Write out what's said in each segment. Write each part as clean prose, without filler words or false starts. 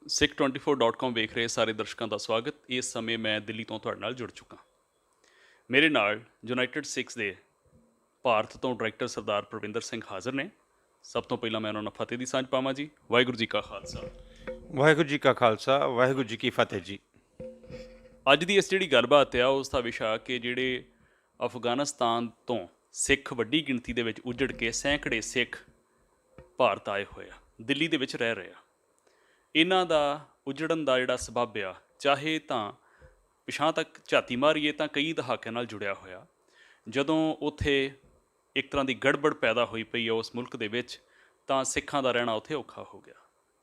Sikh24.com ਵੇਖ ਰਹੇ ਸਾਰੇ ਦਰਸ਼ਕਾਂ ਦਾ ਸਵਾਗਤ। ਇਸ ਸਮੇਂ ਮੈਂ ਦਿੱਲੀ ਤੋਂ ਤੁਹਾਡੇ ਨਾਲ ਜੁੜ ਚੁੱਕਾ। ਮੇਰੇ ਨਾਲ ਯੂਨਾਈਟਿਡ ਸਿੱਖਸ ਦੇ ਭਾਰਤ ਤੋਂ ਡਾਇਰੈਕਟਰ ਸਰਦਾਰ ਪ੍ਰਵਿੰਦਰ ਸਿੰਘ ਹਾਜ਼ਰ ਨੇ। ਸਭ ਤੋਂ ਪਹਿਲਾਂ ਮੈਂ ਉਹਨਾਂ ਨਾਲ ਫਤਿਹ ਦੀ ਸਾਂਝ ਪਾਵਾਂ ਜੀ। ਵਾਹਿਗੁਰੂ ਜੀ ਕਾ ਖਾਲਸਾ। ਵਾਹਿਗੁਰੂ ਜੀ ਕਾ ਖਾਲਸਾ, ਵਾਹਿਗੁਰੂ ਜੀ ਕੀ ਫਤਿਹ ਜੀ। ਅੱਜ ਦੀ ਇਸ ਜਿਹੜੀ ਗੱਲਬਾਤ ਆ ਉਸ ਦਾ ਵਿਸ਼ਾ ਕਿ ਜਿਹੜੇ ਅਫਗਾਨਿਸਤਾਨ ਤੋਂ ਸਿੱਖ ਵੱਡੀ ਗਿਣਤੀ ਦੇ ਵਿੱਚ ਉੱਜੜ ਕੇ ਸੈਂਕੜੇ ਸਿੱਖ ਭਾਰਤ ਆਏ ਹੋਏ ਆ, ਦਿੱਲੀ ਦੇ ਵਿੱਚ ਰਹਿ ਰਹੇ ਆ। ਇਹਨਾਂ ਦਾ ਉੱਜੜਨ ਦਾ ਜਿਹੜਾ ਸਬੱਬ ਆ, ਚਾਹੇ ਤਾਂ ਪਿਛਾਂ ਤੱਕ ਝਾਤੀ ਮਾਰੀਏ ਤਾਂ ਕਈ ਦਹਾਕਿਆਂ ਨਾਲ ਜੁੜਿਆ ਹੋਇਆ। ਜਦੋਂ ਉੱਥੇ ਇੱਕ ਤਰ੍ਹਾਂ ਦੀ ਗੜਬੜ ਪੈਦਾ ਹੋਈ ਪਈ ਆ ਉਸ ਮੁਲਕ ਦੇ ਵਿੱਚ, ਤਾਂ ਸਿੱਖਾਂ ਦਾ ਰਹਿਣਾ ਉੱਥੇ ਔਖਾ ਹੋ ਗਿਆ।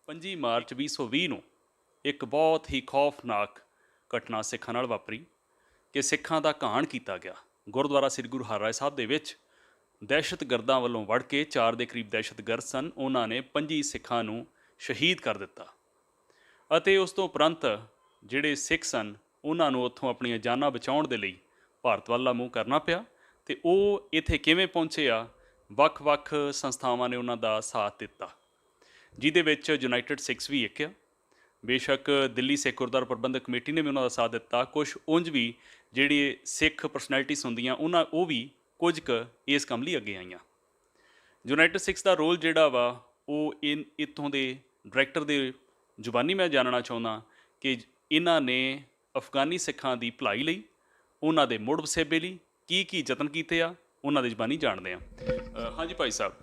5 ਮਾਰਚ 2020 ਨੂੰ ਇੱਕ ਬਹੁਤ ਹੀ ਖੌਫਨਾਕ ਘਟਨਾ ਸਿੱਖਾਂ ਨਾਲ ਵਾਪਰੀ ਕਿ ਸਿੱਖਾਂ ਦਾ ਘਾਣ ਕੀਤਾ ਗਿਆ। ਗੁਰਦੁਆਰਾ ਸ੍ਰੀ ਗੁਰੂ ਹਰਿਰਾਏ ਸਾਹਿਬ ਦੇ ਵਿੱਚ ਦਹਿਸ਼ਤਗਰਦਾਂ ਵੱਲੋਂ ਵੜ ਕੇ 4 ਦੇ ਕਰੀਬ ਦਹਿਸ਼ਤਗਰਦ ਸਨ, ਉਹਨਾਂ ਨੇ 5 ਸਿੱਖਾਂ ਨੂੰ ਸ਼ਹੀਦ ਕਰ ਦਿੱਤਾ। ਅਤੇ ਉਸ ਤੋਂ ਉਪਰੰਤ ਜਿਹੜੇ ਸਿੱਖ ਸਨ ਉਹਨਾਂ ਨੂੰ ਉੱਥੋਂ ਆਪਣੀਆਂ ਜਾਨਾਂ ਬਚਾਉਣ ਦੇ ਲਈ ਭਾਰਤ ਵੱਲ ਮੂੰਹ ਕਰਨਾ ਪਿਆ। ਅਤੇ ਉਹ ਇੱਥੇ ਕਿਵੇਂ ਪਹੁੰਚੇ ਆ, ਵੱਖ-ਵੱਖ ਸੰਸਥਾਵਾਂ ਨੇ ਉਹਨਾਂ ਦਾ ਸਾਥ ਦਿੱਤਾ, ਜਿਹਦੇ ਵਿੱਚ ਯੂਨਾਈਟਿਡ ਸਿੱਖਸ ਵੀ ਇੱਕ ਆ। ਬੇਸ਼ੱਕ ਦਿੱਲੀ ਸਿੱਖ ਗੁਰਦੁਆਰਾ ਪ੍ਰਬੰਧਕ ਕਮੇਟੀ ਨੇ ਵੀ ਉਹਨਾਂ ਦਾ ਸਾਥ ਦਿੱਤਾ। ਕੁਛ ਉਂਝ ਵੀ ਜਿਹੜੀ ਸਿੱਖ ਪਰਸਨੈਲਿਟੀਜ਼ ਹੁੰਦੀਆਂ ਉਹ ਵੀ ਕੁਝ ਕੁ ਇਸ ਕੰਮ ਲਈ ਅੱਗੇ ਆਈਆਂ। ਯੂਨਾਈਟਿਡ ਸਿੱਖਸ ਦਾ ਰੋਲ ਜਿਹੜਾ ਵਾ ਉਹ ਇੱਥੋਂ ਦੇ ਡਾਇਰੈਕਟਰ ਦੇ ਜ਼ੁਬਾਨੀ ਮੈਂ ਜਾਣਨਾ ਚਾਹੁੰਦਾ ਕਿ ਇਹਨਾਂ ਨੇ ਅਫਗਾਨੀ ਸਿੱਖਾਂ ਦੀ ਭਲਾਈ ਲਈ, ਉਹਨਾਂ ਦੇ ਮੁੜ ਵਸੇਬੇ ਲਈ ਕੀ ਯਤਨ ਕੀਤੇ ਆ, ਉਹਨਾਂ ਦੀ ਜ਼ੁਬਾਨੀ ਜਾਣਦੇ ਆ। ਹਾਂਜੀ ਭਾਈ ਸਾਹਿਬ,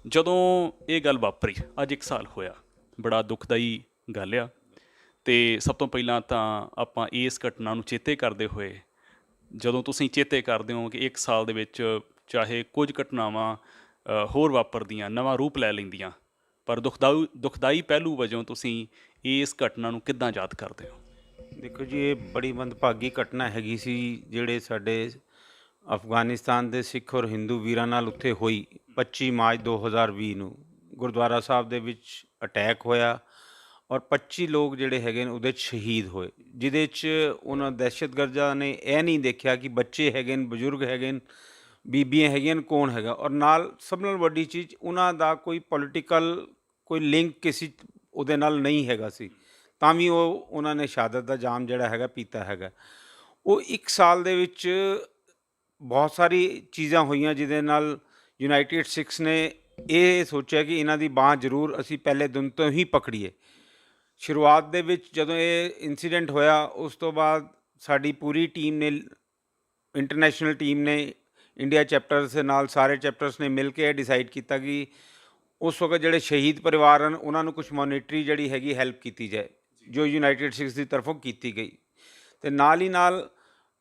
ਜਦੋਂ ਇਹ ਗੱਲ ਵਾਪਰੀ ਅੱਜ 1 ਸਾਲ ਹੋਇਆ, ਬੜਾ ਦੁਖਦਾਈ ਗੱਲ ਆ। ਅਤੇ ਸਭ ਤੋਂ ਪਹਿਲਾਂ ਤਾਂ ਆਪਾਂ ਇਸ ਘਟਨਾ ਨੂੰ ਚੇਤੇ ਕਰਦੇ ਹੋਏ, ਜਦੋਂ ਤੁਸੀਂ ਚੇਤੇ ਕਰਦੇ ਹੋ ਕਿ 1 ਸਾਲ ਦੇ ਵਿੱਚ ਚਾਹੇ ਕੁਝ ਘਟਨਾਵਾਂ ਹੋਰ ਵਾਪਰਦੀਆਂ, ਨਵਾਂ ਰੂਪ ਲੈ ਲੈਂਦੀਆਂ, ਪਰ ਦੁਖਦਾਈ ਪਹਿਲੂ ਵਜੋਂ ਤੁਸੀਂ ਇਸ ਘਟਨਾ ਨੂੰ ਕਿੱਦਾਂ ਯਾਦ ਕਰਦੇ ਹੋ? ਦੇਖੋ ਜੀ, ਇਹ ਬੜੀ ਮੰਦਭਾਗੀ ਘਟਨਾ ਹੈਗੀ ਸੀ ਜਿਹੜੇ ਸਾਡੇ ਅਫਗਾਨਿਸਤਾਨ ਦੇ ਸਿੱਖ ਔਰ ਹਿੰਦੂ ਵੀਰਾਂ ਨਾਲ ਉੱਥੇ ਹੋਈ। 25 ਮਾਰਚ 2020 ਨੂੰ ਗੁਰਦੁਆਰਾ ਸਾਹਿਬ ਦੇ ਵਿੱਚ ਅਟੈਕ ਹੋਇਆ ਔਰ 25 ਲੋਕ ਜਿਹੜੇ ਹੈਗੇ ਨੇ ਉਹਦੇ 'ਚ ਸ਼ਹੀਦ ਹੋਏ, ਜਿਹਦੇ 'ਚ ਉਹਨਾਂ ਦਹਿਸ਼ਤਗਰਦਾਂ ਨੇ ਇਹ ਨਹੀਂ ਦੇਖਿਆ ਕਿ ਬੱਚੇ ਹੈਗੇ ਨੇ, ਬਜ਼ੁਰਗ ਹੈਗੇ ਨੇ, ਬੀਬੀਆਂ ਹੈਗੀਆਂ ਨੇ, ਕੌਣ ਹੈਗਾ। ਔਰ ਨਾਲ ਸਭ ਨਾਲੋਂ ਵੱਡੀ ਚੀਜ਼, ਉਹਨਾਂ ਦਾ ਕੋਈ ਪੋਲੀਟੀਕਲ ਕੋਈ ਲਿੰਕ ਕਿਸੇ ਉਹਦੇ ਨਾਲ ਨਹੀਂ ਹੈਗਾ ਸੀ, ਤਾਂ ਵੀ ਉਹਨਾਂ ਨੇ ਸ਼ਹਾਦਤ ਦਾ ਜਾਮ ਜਿਹੜਾ ਹੈਗਾ ਪੀਤਾ ਹੈਗਾ। ਉਹ 1 ਸਾਲ ਦੇ ਵਿੱਚ ਬਹੁਤ ਸਾਰੀ ਚੀਜ਼ਾਂ ਹੋਈਆਂ ਜਿਹਦੇ ਨਾਲ ਯੂਨਾਈਟਿਡ ਸਿੱਖਸ ਨੇ ਇਹ ਸੋਚਿਆ ਕਿ ਇਹਨਾਂ ਦੀ ਬਾਂਹ ਜ਼ਰੂਰ ਅਸੀਂ ਪਹਿਲੇ ਦਿਨ ਤੋਂ ਹੀ ਪਕੜੀਏ। ਸ਼ੁਰੂਆਤ ਦੇ ਵਿੱਚ ਜਦੋਂ ਇਹ ਇਨਸੀਡੈਂਟ ਹੋਇਆ, ਉਸ ਤੋਂ ਬਾਅਦ ਸਾਡੀ ਪੂਰੀ ਟੀਮ ਨੇ, ਇੰਟਰਨੈਸ਼ਨਲ ਟੀਮ ਨੇ, ਇੰਡੀਆ ਚੈਪਟਰਸ ਦੇ ਨਾਲ ਸਾਰੇ ਚੈਪਟਰਸ ਨੇ ਮਿਲ ਕੇ ਇਹ ਡਿਸਾਈਡ ਕੀਤਾ ਕਿ ਉਸ ਵਕਤ ਜਿਹੜੇ ਸ਼ਹੀਦ ਪਰਿਵਾਰ ਹਨ ਉਹਨਾਂ ਨੂੰ ਕੁਛ ਮੋਨੀਟਰੀ ਜਿਹੜੀ ਹੈਗੀ ਹੈਲਪ ਕੀਤੀ ਜਾਏ, ਜੋ ਯੂਨਾਈਟਿਡ ਸਿੱਖਸ ਦੀ ਤਰਫੋਂ ਕੀਤੀ ਗਈ। ਅਤੇ ਨਾਲ ਹੀ ਨਾਲ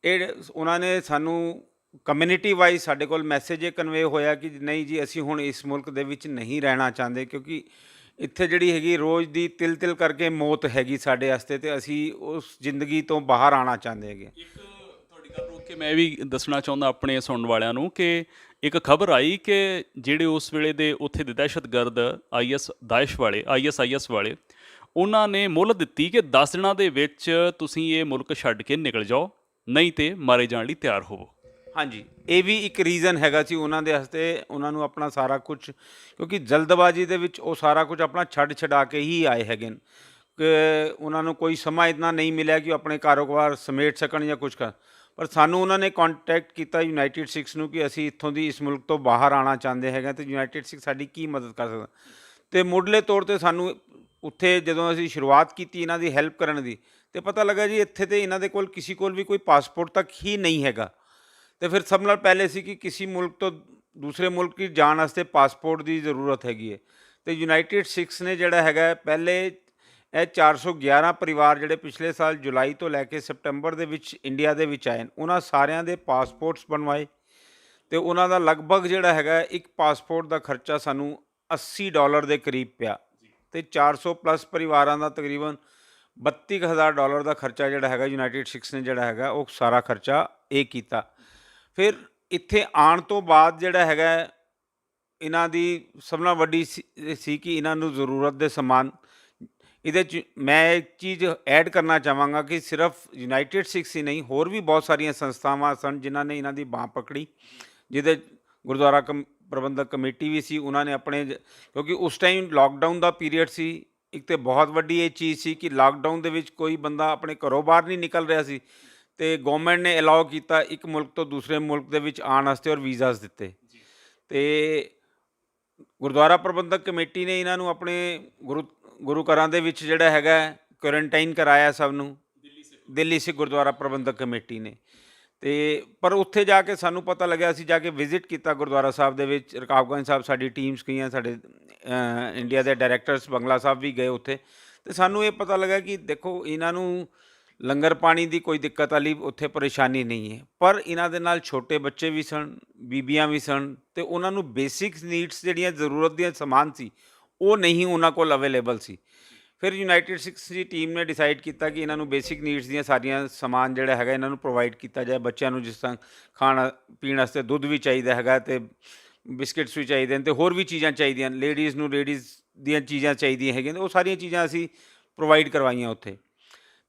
ਇਹ ਉਹਨਾਂ ਨੇ ਸਾਨੂੰ ਕਮਿਊਨਿਟੀ ਵਾਈਜ਼ ਸਾਡੇ ਕੋਲ ਮੈਸੇਜ ਇਹ ਕਨਵੇ ਹੋਇਆ ਕਿ ਨਹੀਂ ਜੀ, ਅਸੀਂ ਹੁਣ ਇਸ ਮੁਲਕ ਦੇ ਵਿੱਚ ਨਹੀਂ ਰਹਿਣਾ ਚਾਹੁੰਦੇ, ਕਿਉਂਕਿ ਇੱਥੇ ਜਿਹੜੀ ਹੈਗੀ ਰੋਜ਼ ਦੀ ਤਿਲ ਕਰਕੇ ਮੌਤ ਹੈਗੀ ਸਾਡੇ ਵਾਸਤੇ, ਅਤੇ ਅਸੀਂ ਉਸ ਜ਼ਿੰਦਗੀ ਤੋਂ ਬਾਹਰ ਆਉਣਾ ਚਾਹੁੰਦੇ ਹੈਗੇ। ਇੱਕ ਤੁਹਾਡੀ ਗੱਲ ਰੋਕ ਕੇ ਮੈਂ ਵੀ ਦੱਸਣਾ ਚਾਹੁੰਦਾ ਆਪਣੇ ਸੁਣਨ ਵਾਲਿਆਂ ਨੂੰ ਕਿ ਇੱਕ ਖਬਰ ਆਈ ਕਿ ਜਿਹੜੇ ਉਸ ਵੇਲੇ ਦੇ ਉੱਥੇ ਦੇ ਦਹਿਸ਼ਤਗਰਦ ISIS ਵਾਲੇ, ਉਹਨਾਂ ਨੇ ਮੁੱਲ ਦਿੱਤੀ ਕਿ 10 ਦਿਨਾਂ ਦੇ ਵਿੱਚ ਤੁਸੀਂ ਇਹ ਮੁਲਕ ਛੱਡ ਕੇ ਨਿਕਲ ਜਾਓ, ਨਹੀਂ ਤੇ ਮਾਰੇ ਜਾਣ ਲਈ ਤਿਆਰ ਹੋਵੋ। ਹਾਂਜੀ, ਇਹ ਵੀ ਇੱਕ ਰੀਜ਼ਨ ਹੈਗਾ ਸੀ ਉਹਨਾਂ ਦੇ ਵਾਸਤੇ। ਉਹਨਾਂ ਨੂੰ ਆਪਣਾ ਸਾਰਾ ਕੁਝ, ਕਿਉਂਕਿ ਜਲਦਬਾਜ਼ੀ ਦੇ ਵਿੱਚ ਉਹ ਸਾਰਾ ਕੁਝ ਆਪਣਾ ਛੱਡਾ ਕੇ ਹੀ ਆਏ ਹੈਗੇ ਨੇ, ਕਿ ਉਹਨਾਂ ਨੂੰ ਕੋਈ ਸਮਾਂ ਇਤਨਾ ਨਹੀਂ ਮਿਲਿਆ ਕਿ ਉਹ ਆਪਣੇ ਕਾਰੋਬਾਰ ਸਮੇਟ ਸਕਣ ਜਾਂ ਕੁਝ ਕਰ। ਪਰ ਸਾਨੂੰ ਉਹਨਾਂ ਨੇ ਕੰਟੈਕਟ ਕੀਤਾ ਯੂਨਾਈਟਿਡ ਸਿੱਖਸ ਨੂੰ ਕਿ ਅਸੀਂ ਇੱਥੋਂ ਦੀ ਇਸ ਮੁਲਕ ਤੋਂ ਬਾਹਰ ਆਉਣਾ ਚਾਹੁੰਦੇ ਹੈਗੇ, ਅਤੇ ਯੂਨਾਈਟਿਡ ਸਿੱਖਸ ਸਾਡੀ ਕੀ ਮਦਦ ਕਰ ਸਕਦਾ। ਅਤੇ ਮੁੱਢਲੇ ਤੌਰ 'ਤੇ ਸਾਨੂੰ ਉੱਥੇ ਜਦੋਂ ਅਸੀਂ ਸ਼ੁਰੂਆਤ ਕੀਤੀ ਇਹਨਾਂ ਦੀ ਹੈਲਪ ਕਰਨ ਦੀ, ਅਤੇ ਪਤਾ ਲੱਗਾ ਜੀ ਇੱਥੇ ਤਾਂ ਇਹਨਾਂ ਦੇ ਕੋਲ ਕਿਸੇ ਕੋਲ ਵੀ ਕੋਈ ਪਾਸਪੋਰਟ ਤੱਕ ਹੀ ਨਹੀਂ ਹੈਗਾ। ਅਤੇ ਫਿਰ ਸਭ ਨਾਲ ਪਹਿਲੇ ਸੀ ਕਿ ਕਿਸੇ ਮੁਲਕ ਤੋਂ ਦੂਸਰੇ ਮੁਲਕ ਦੀ ਜਾਣ ਵਾਸਤੇ ਪਾਸਪੋਰਟ ਦੀ ਜ਼ਰੂਰਤ ਹੈਗੀ ਹੈ। ਅਤੇ ਯੂਨਾਈਟਿਡ ਸਿੱਖਸ ਨੇ ਜਿਹੜਾ ਹੈਗਾ ਪਹਿਲੇ ਇਹ 411 ਪਰਿਵਾਰ ਜਿਹੜੇ ਪਿਛਲੇ ਸਾਲ ਜੁਲਾਈ ਤੋਂ ਲੈ ਕੇ ਸਪਟੰਬਰ ਦੇ ਵਿੱਚ ਇੰਡੀਆ ਦੇ ਵਿੱਚ ਆਏ, ਉਹਨਾਂ ਸਾਰਿਆਂ ਦੇ ਪਾਸਪੋਰਟਸ ਬਣਵਾਏ। ਅਤੇ ਉਹਨਾਂ ਦਾ ਲਗਭਗ ਜਿਹੜਾ ਹੈਗਾ ਇੱਕ ਪਾਸਪੋਰਟ ਦਾ ਖਰਚਾ ਸਾਨੂੰ $80 ਦੇ ਕਰੀਬ ਪਿਆ, ਅਤੇ 400 ਪਲੱਸ ਪਰਿਵਾਰਾਂ ਦਾ ਤਕਰੀਬਨ $32,000 ਦਾ ਖਰਚਾ ਜਿਹੜਾ ਹੈਗਾ ਯੂਨਾਈਟਿਡ ਸਿੱਖਸ ਨੇ ਜਿਹੜਾ ਹੈਗਾ ਉਹ ਸਾਰਾ ਖਰਚਾ ਇਹ ਕੀਤਾ। ਫਿਰ ਇੱਥੇ ਆਉਣ ਤੋਂ ਬਾਅਦ ਜਿਹੜਾ ਹੈਗਾ ਇਹਨਾਂ ਦੀ ਸਭ ਨਾਲੋਂ ਵੱਡੀ ਸੀ ਕਿ ਇਹਨਾਂ ਨੂੰ ਜ਼ਰੂਰਤ ਦੇ ਸਮਾਨ, ਇਹਦੇ 'ਚ ਮੈਂ ਇੱਕ ਚੀਜ਼ ਐਡ ਕਰਨਾ ਚਾਹਾਂਗਾ ਕਿ ਸਿਰਫ ਯੂਨਾਈਟਿਡ ਸਿੱਖਸ ਹੀ ਨਹੀਂ, ਹੋਰ ਵੀ ਬਹੁਤ ਸਾਰੀਆਂ ਸੰਸਥਾਵਾਂ ਸਨ ਜਿਨ੍ਹਾਂ ਨੇ ਇਹਨਾਂ ਦੀ ਬਾਂਹ ਪਕੜੀ, ਜਿਹਦੇ ਗੁਰਦੁਆਰਾ ਪ੍ਰਬੰਧਕ ਕਮੇਟੀ ਵੀ ਸੀ। ਉਹਨਾਂ ਨੇ ਆਪਣੇ, ਕਿਉਂਕਿ ਉਸ ਟਾਈਮ ਲਾਕਡਾਊਨ ਦਾ ਪੀਰੀਅਡ ਸੀ, ਇੱਕ ਤਾਂ ਬਹੁਤ ਵੱਡੀ ਇਹ ਚੀਜ਼ ਸੀ ਕਿ ਲਾਕਡਾਊਨ ਦੇ ਵਿੱਚ ਕੋਈ ਬੰਦਾ ਆਪਣੇ ਘਰੋਂ ਬਾਹਰ ਨਹੀਂ ਨਿਕਲ ਰਿਹਾ ਸੀ, ਅਤੇ ਗੌਰਮੈਂਟ ਨੇ ਅਲਾਓ ਕੀਤਾ ਇੱਕ ਮੁਲਕ ਤੋਂ ਦੂਸਰੇ ਮੁਲਕ ਦੇ ਵਿੱਚ ਆਉਣ ਵਾਸਤੇ ਔਰ ਵੀਜ਼ਾਸ ਦਿੱਤੇ। ਅਤੇ ਗੁਰਦੁਆਰਾ ਪ੍ਰਬੰਧਕ ਕਮੇਟੀ ਨੇ ਇਹਨਾਂ ਨੂੰ ਆਪਣੇ ਗੁਰੂ ਘਰਾਂ ਦੇ ਵਿੱਚ ਜਿਹੜਾ ਹੈਗਾ ਕੁਆਰੰਟਾਈਨ ਕਰਾਇਆ ਸਭ ਨੂੰ, ਦਿੱਲੀ ਸਿੱਖ ਗੁਰਦੁਆਰਾ ਪ੍ਰਬੰਧਕ ਕਮੇਟੀ ਨੇ। ਅਤੇ ਪਰ ਉੱਥੇ ਜਾ ਕੇ ਸਾਨੂੰ ਪਤਾ ਲੱਗਿਆ, ਅਸੀਂ ਜਾ ਕੇ ਵਿਜ਼ਿਟ ਕੀਤਾ ਗੁਰਦੁਆਰਾ ਸਾਹਿਬ ਦੇ ਵਿੱਚ, ਰਕਾਬਗੰਜ ਸਾਹਿਬ ਸਾਡੀ ਟੀਮਸ ਗਈਆਂ, ਸਾਡੇ ਇੰਡੀਆ ਦੇ ਡਾਇਰੈਕਟਰਸ ਬੰਗਲਾ ਸਾਹਿਬ ਵੀ ਗਏ ਉੱਥੇ, ਅਤੇ ਸਾਨੂੰ ਇਹ ਪਤਾ ਲੱਗਾ ਕਿ ਦੇਖੋ ਇਹਨਾਂ ਨੂੰ ਲੰਗਰ ਪਾਣੀ ਦੀ ਕੋਈ ਦਿੱਕਤ ਵਾਲੀ ਉੱਥੇ ਪਰੇਸ਼ਾਨੀ ਨਹੀਂ ਹੈ, ਪਰ ਇਹਨਾਂ ਦੇ ਨਾਲ ਛੋਟੇ ਬੱਚੇ ਵੀ ਸਨ, ਬੀਬੀਆਂ ਵੀ ਸਨ, ਅਤੇ ਉਹਨਾਂ ਨੂੰ ਬੇਸਿਕਸ ਨੀਡਸ ਜਿਹੜੀਆਂ ਜ਼ਰੂਰਤ ਦੀਆਂ ਸਮਾਨ ਸੀ ਉਹ ਨਹੀਂ ਉਹਨਾਂ ਕੋਲ ਅਵੇਲੇਬਲ ਸੀ। ਫਿਰ ਯੂਨਾਈਟਿਡ ਸਿੱਖਸ ਦੀ ਟੀਮ ਨੇ ਡਿਸਾਈਡ ਕੀਤਾ ਕਿ ਇਹਨਾਂ ਨੂੰ ਬੇਸਿਕ ਨੀਡਸ ਦੀਆਂ ਸਾਰੀਆਂ ਸਮਾਨ ਜਿਹੜਾ ਹੈਗਾ ਇਹਨਾਂ ਨੂੰ ਪ੍ਰੋਵਾਈਡ ਕੀਤਾ ਜਾਏ। ਬੱਚਿਆਂ ਨੂੰ ਜਿਸ ਤਰ੍ਹਾਂ ਖਾਣਾ ਪੀਣ ਵਾਸਤੇ ਦੁੱਧ ਵੀ ਚਾਹੀਦਾ ਹੈਗਾ, ਅਤੇ ਬਿਸਕਿਟਸ ਵੀ ਚਾਹੀਦੇ ਨੇ, ਅਤੇ ਹੋਰ ਵੀ ਚੀਜ਼ਾਂ ਚਾਹੀਦੀਆਂ, ਲੇਡੀਜ਼ ਨੂੰ ਲੇਡੀਜ਼ ਦੀਆਂ ਚੀਜ਼ਾਂ ਚਾਹੀਦੀਆਂ ਹੈਗੀਆਂ, ਉਹ ਸਾਰੀਆਂ ਚੀਜ਼ਾਂ ਅਸੀਂ ਪ੍ਰੋਵਾਈਡ ਕਰਵਾਈਆਂ ਉੱਥੇ।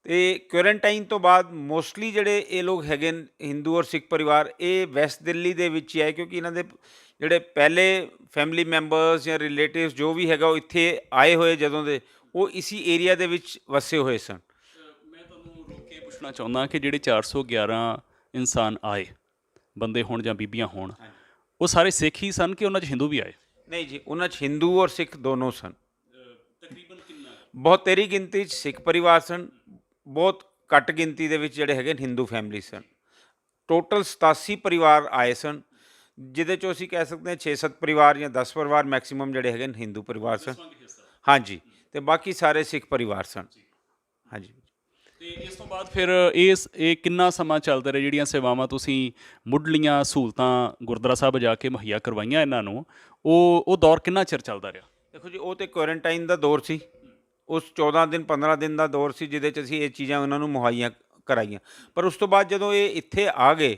ਅਤੇ ਕੁਆਰੰਟਾਈਨ ਤੋਂ ਬਾਅਦ ਮੋਸਟਲੀ ਜਿਹੜੇ ਇਹ ਲੋਕ ਹੈਗੇ ਨੇ ਹਿੰਦੂ ਔਰ ਸਿੱਖ ਪਰਿਵਾਰ, ਇਹ ਵੈਸਟ ਦਿੱਲੀ ਦੇ ਵਿੱਚ ਹੀ ਆਏ, ਕਿਉਂਕਿ ਇਹਨਾਂ ਦੇ ਜਿਹੜੇ ਪਹਿਲੇ ਫੈਮਿਲੀ ਮੈਂਬਰਸ ਜਾਂ ਰਿਲੇਟਿਵਸ ਜੋ ਵੀ ਹੈਗਾ ਉਹ ਇੱਥੇ ਆਏ ਹੋਏ ਜਦੋਂ ਦੇ, ਉਹ ਇਸੀ ਏਰੀਆ ਦੇ ਵਿੱਚ ਵਸੇ ਹੋਏ ਸਨ। ਮੈਂ ਤੁਹਾਨੂੰ ਰੋਕ ਕੇ ਪੁੱਛਣਾ ਚਾਹੁੰਦਾ ਕਿ ਜਿਹੜੇ 411 ਇਨਸਾਨ ਆਏ, ਬੰਦੇ ਹੋਣ ਜਾਂ ਬੀਬੀਆਂ ਹੋਣ, ਉਹ ਸਾਰੇ ਸਿੱਖ ਹੀ ਸਨ ਕਿ ਉਹਨਾਂ 'ਚ ਹਿੰਦੂ ਵੀ ਆਏ? ਨਹੀਂ ਜੀ, ਉਹਨਾਂ 'ਚ ਹਿੰਦੂ ਔਰ ਸਿੱਖ ਦੋਨੋਂ ਸਨ। ਤਕਰੀਬਨ ਕਿੰਨਾ? ਬਹੁਤੇਰੀ ਗਿਣਤੀ 'ਚ ਸਿੱਖ ਪਰਿਵਾਰ ਸਨ, ਬਹੁਤ ਘੱਟ ਗਿਣਤੀ ਦੇ ਵਿੱਚ ਜਿਹੜੇ ਹੈਗੇ ਹਿੰਦੂ ਫੈਮਿਲੀ ਸਨ। ਟੋਟਲ 87 ਪਰਿਵਾਰ ਆਏ ਸਨ, ਜਿਹਦੇ 'ਚੋਂ ਅਸੀਂ ਕਹਿ ਸਕਦੇ ਹਾਂ 6-7 ਪਰਿਵਾਰ ਜਾਂ 10 ਪਰਿਵਾਰ ਮੈਕਸੀਮਮ ਜਿਹੜੇ ਹੈਗੇ ਹਿੰਦੂ ਪਰਿਵਾਰ ਸਨ। ਹਾਂਜੀ, ਅਤੇ ਬਾਕੀ ਸਾਰੇ ਸਿੱਖ ਪਰਿਵਾਰ ਸਨ। ਹਾਂਜੀ। ਅਤੇ ਇਸ ਤੋਂ ਬਾਅਦ ਫਿਰ ਇਹ ਕਿੰਨਾ ਸਮਾਂ ਚੱਲਦਾ ਰਿਹਾ? ਜਿਹੜੀਆਂ ਸੇਵਾਵਾਂ ਤੁਸੀਂ ਮੁੱਢਲੀਆਂ ਸਹੂਲਤਾਂ ਗੁਰਦੁਆਰਾ ਸਾਹਿਬ ਜਾ ਕੇ ਮੁਹੱਈਆ ਕਰਵਾਈਆਂ ਇਹਨਾਂ ਨੂੰ, ਉਹ ਦੌਰ ਕਿੰਨਾ ਚਿਰ ਚੱਲਦਾ ਰਿਹਾ? ਦੇਖੋ ਜੀ, ਉਹ ਤਾਂ ਕੁਆਰੰਟਾਈਨ ਦਾ ਦੌਰ ਸੀ, ਉਸ 14 ਦਿਨ 15 ਦਿਨ ਦਾ ਦੌਰ ਸੀ, ਜਿਹਦੇ 'ਚ ਅਸੀਂ ਇਹ ਚੀਜ਼ਾਂ ਉਹਨਾਂ ਨੂੰ ਮੁਹੱਈਆ ਕਰਾਈਆਂ। ਪਰ ਉਸ ਤੋਂ ਬਾਅਦ ਜਦੋਂ ਇਹ ਇੱਥੇ ਆ ਗਏ,